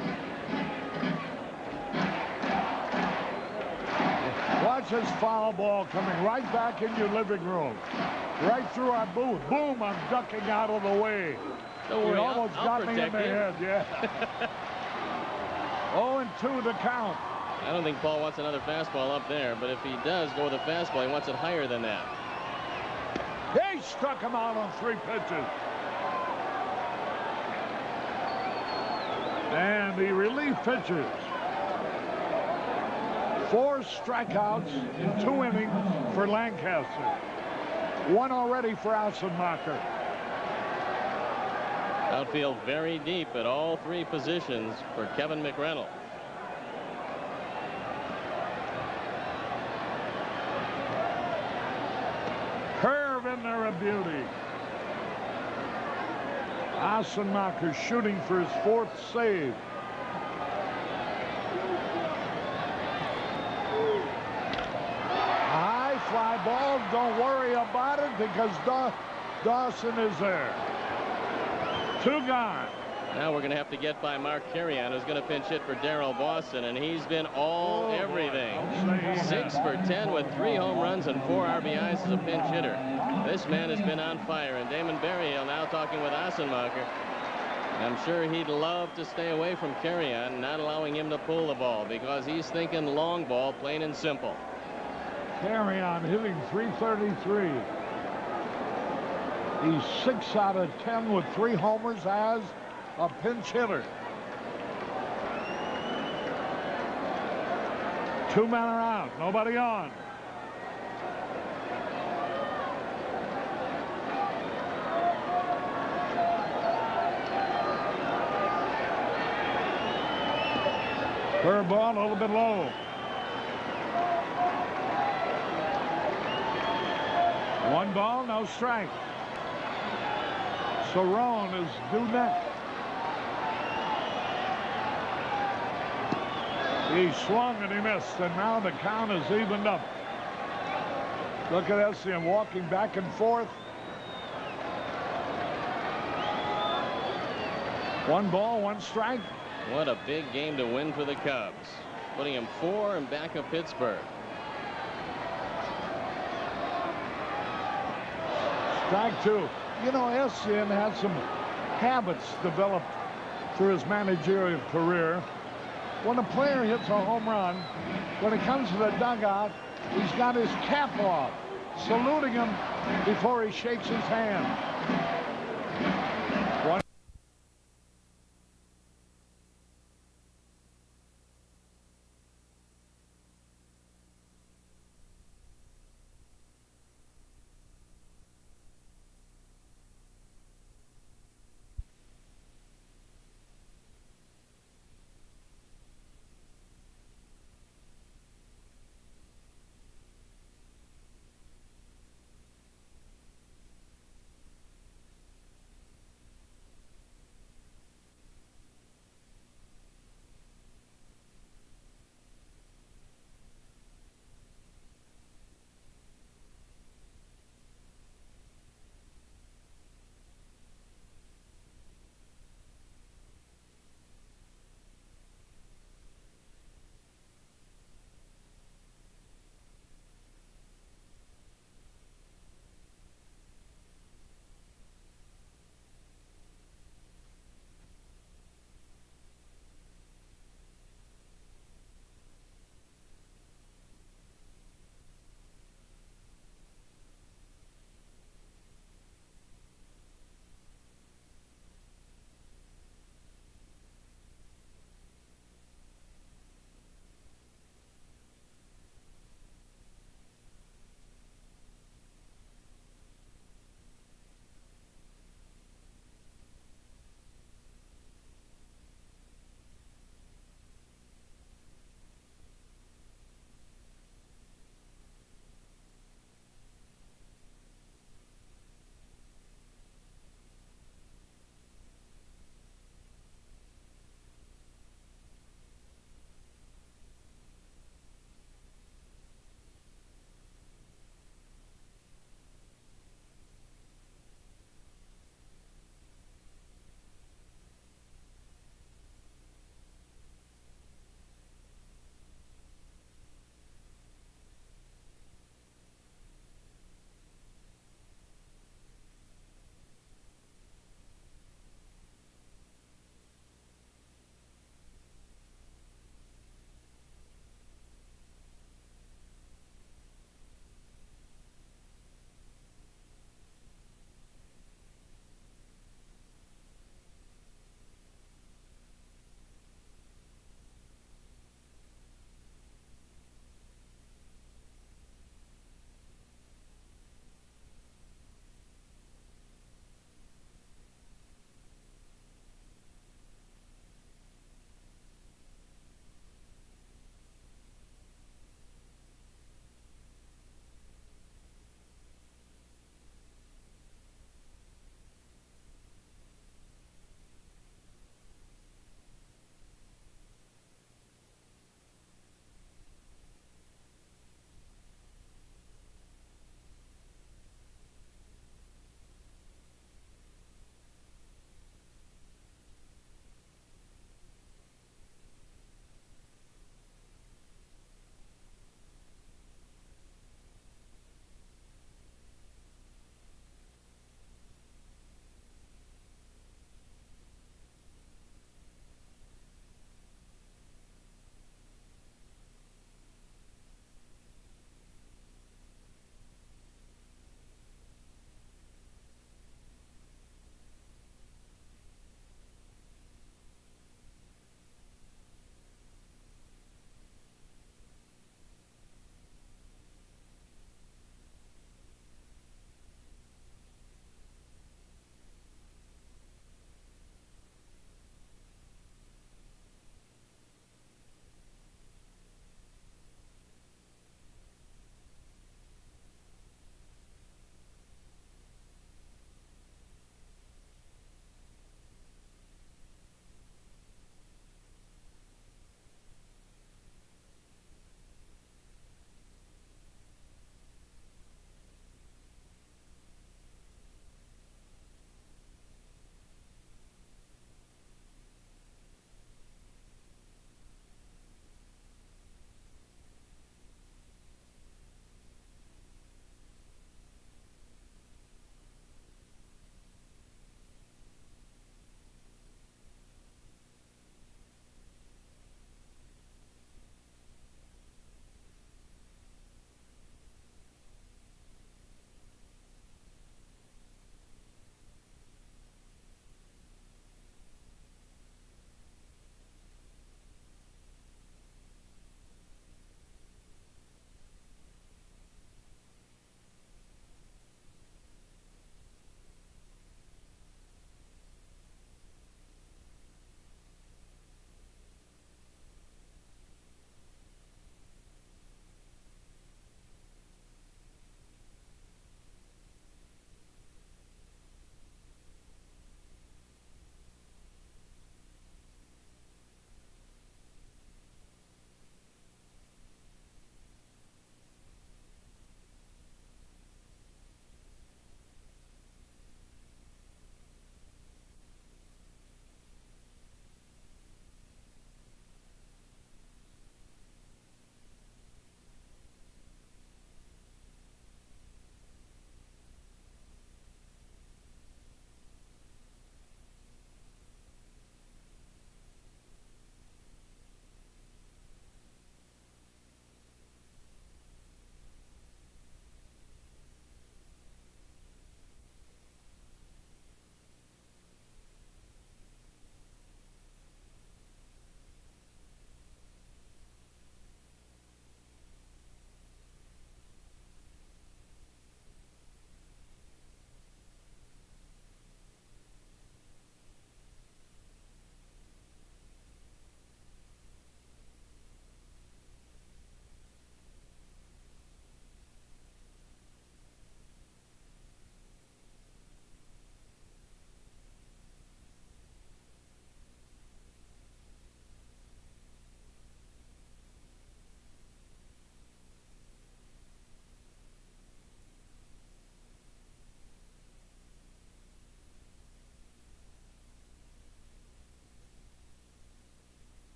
[SPEAKER 16] Watch this foul ball coming right back in your living room. Right through our booth. Boom, I'm ducking out of the way.
[SPEAKER 7] Don't worry,
[SPEAKER 16] He almost got me in the head, yeah. 0-2 to count.
[SPEAKER 7] I don't think Paul wants another fastball up there, but if he does go with a fastball, he wants it higher than that.
[SPEAKER 16] He struck him out on 3 pitches. And the relief pitchers. 4 strikeouts in 2 innings for Lancaster. 1 already for Assenmacher.
[SPEAKER 7] Outfield very deep at all 3 positions for Kevin McReynolds.
[SPEAKER 16] Curve in there, a beauty. Assenmacher shooting for his 4th save. High fly ball. Don't worry about it because Dawson is there. 2 gone.
[SPEAKER 7] Now we're going to have to get by Mark Carrion, who's going to pinch hit for Darrell Boston, and he's been all everything. 6 for 10 with 3 home runs and 4 RBIs as a pinch hitter. This man has been on fire, and Damon Berryhill now talking with Assenmacher. I'm sure he'd love to stay away from Carrion, not allowing him to pull the ball, because he's thinking long ball, plain and simple.
[SPEAKER 16] Carrion hitting .333. He's 6 out of 10 with 3 homers as a pinch hitter. 2 men are out. Nobody on. Curveball a little bit low. 1 ball, no strike. Cerrone is due next. He swung and he missed, and now the count is evened up. Look at Essien walking back and forth. 1 ball, 1 strike.
[SPEAKER 7] What a big game to win for the Cubs, putting him 4 and back of Pittsburgh.
[SPEAKER 16] Strike 2. You know, Essien had some habits developed through his managerial career. When a player hits a home run, when he comes to the dugout, he's got his cap off, saluting him before he shakes his hand.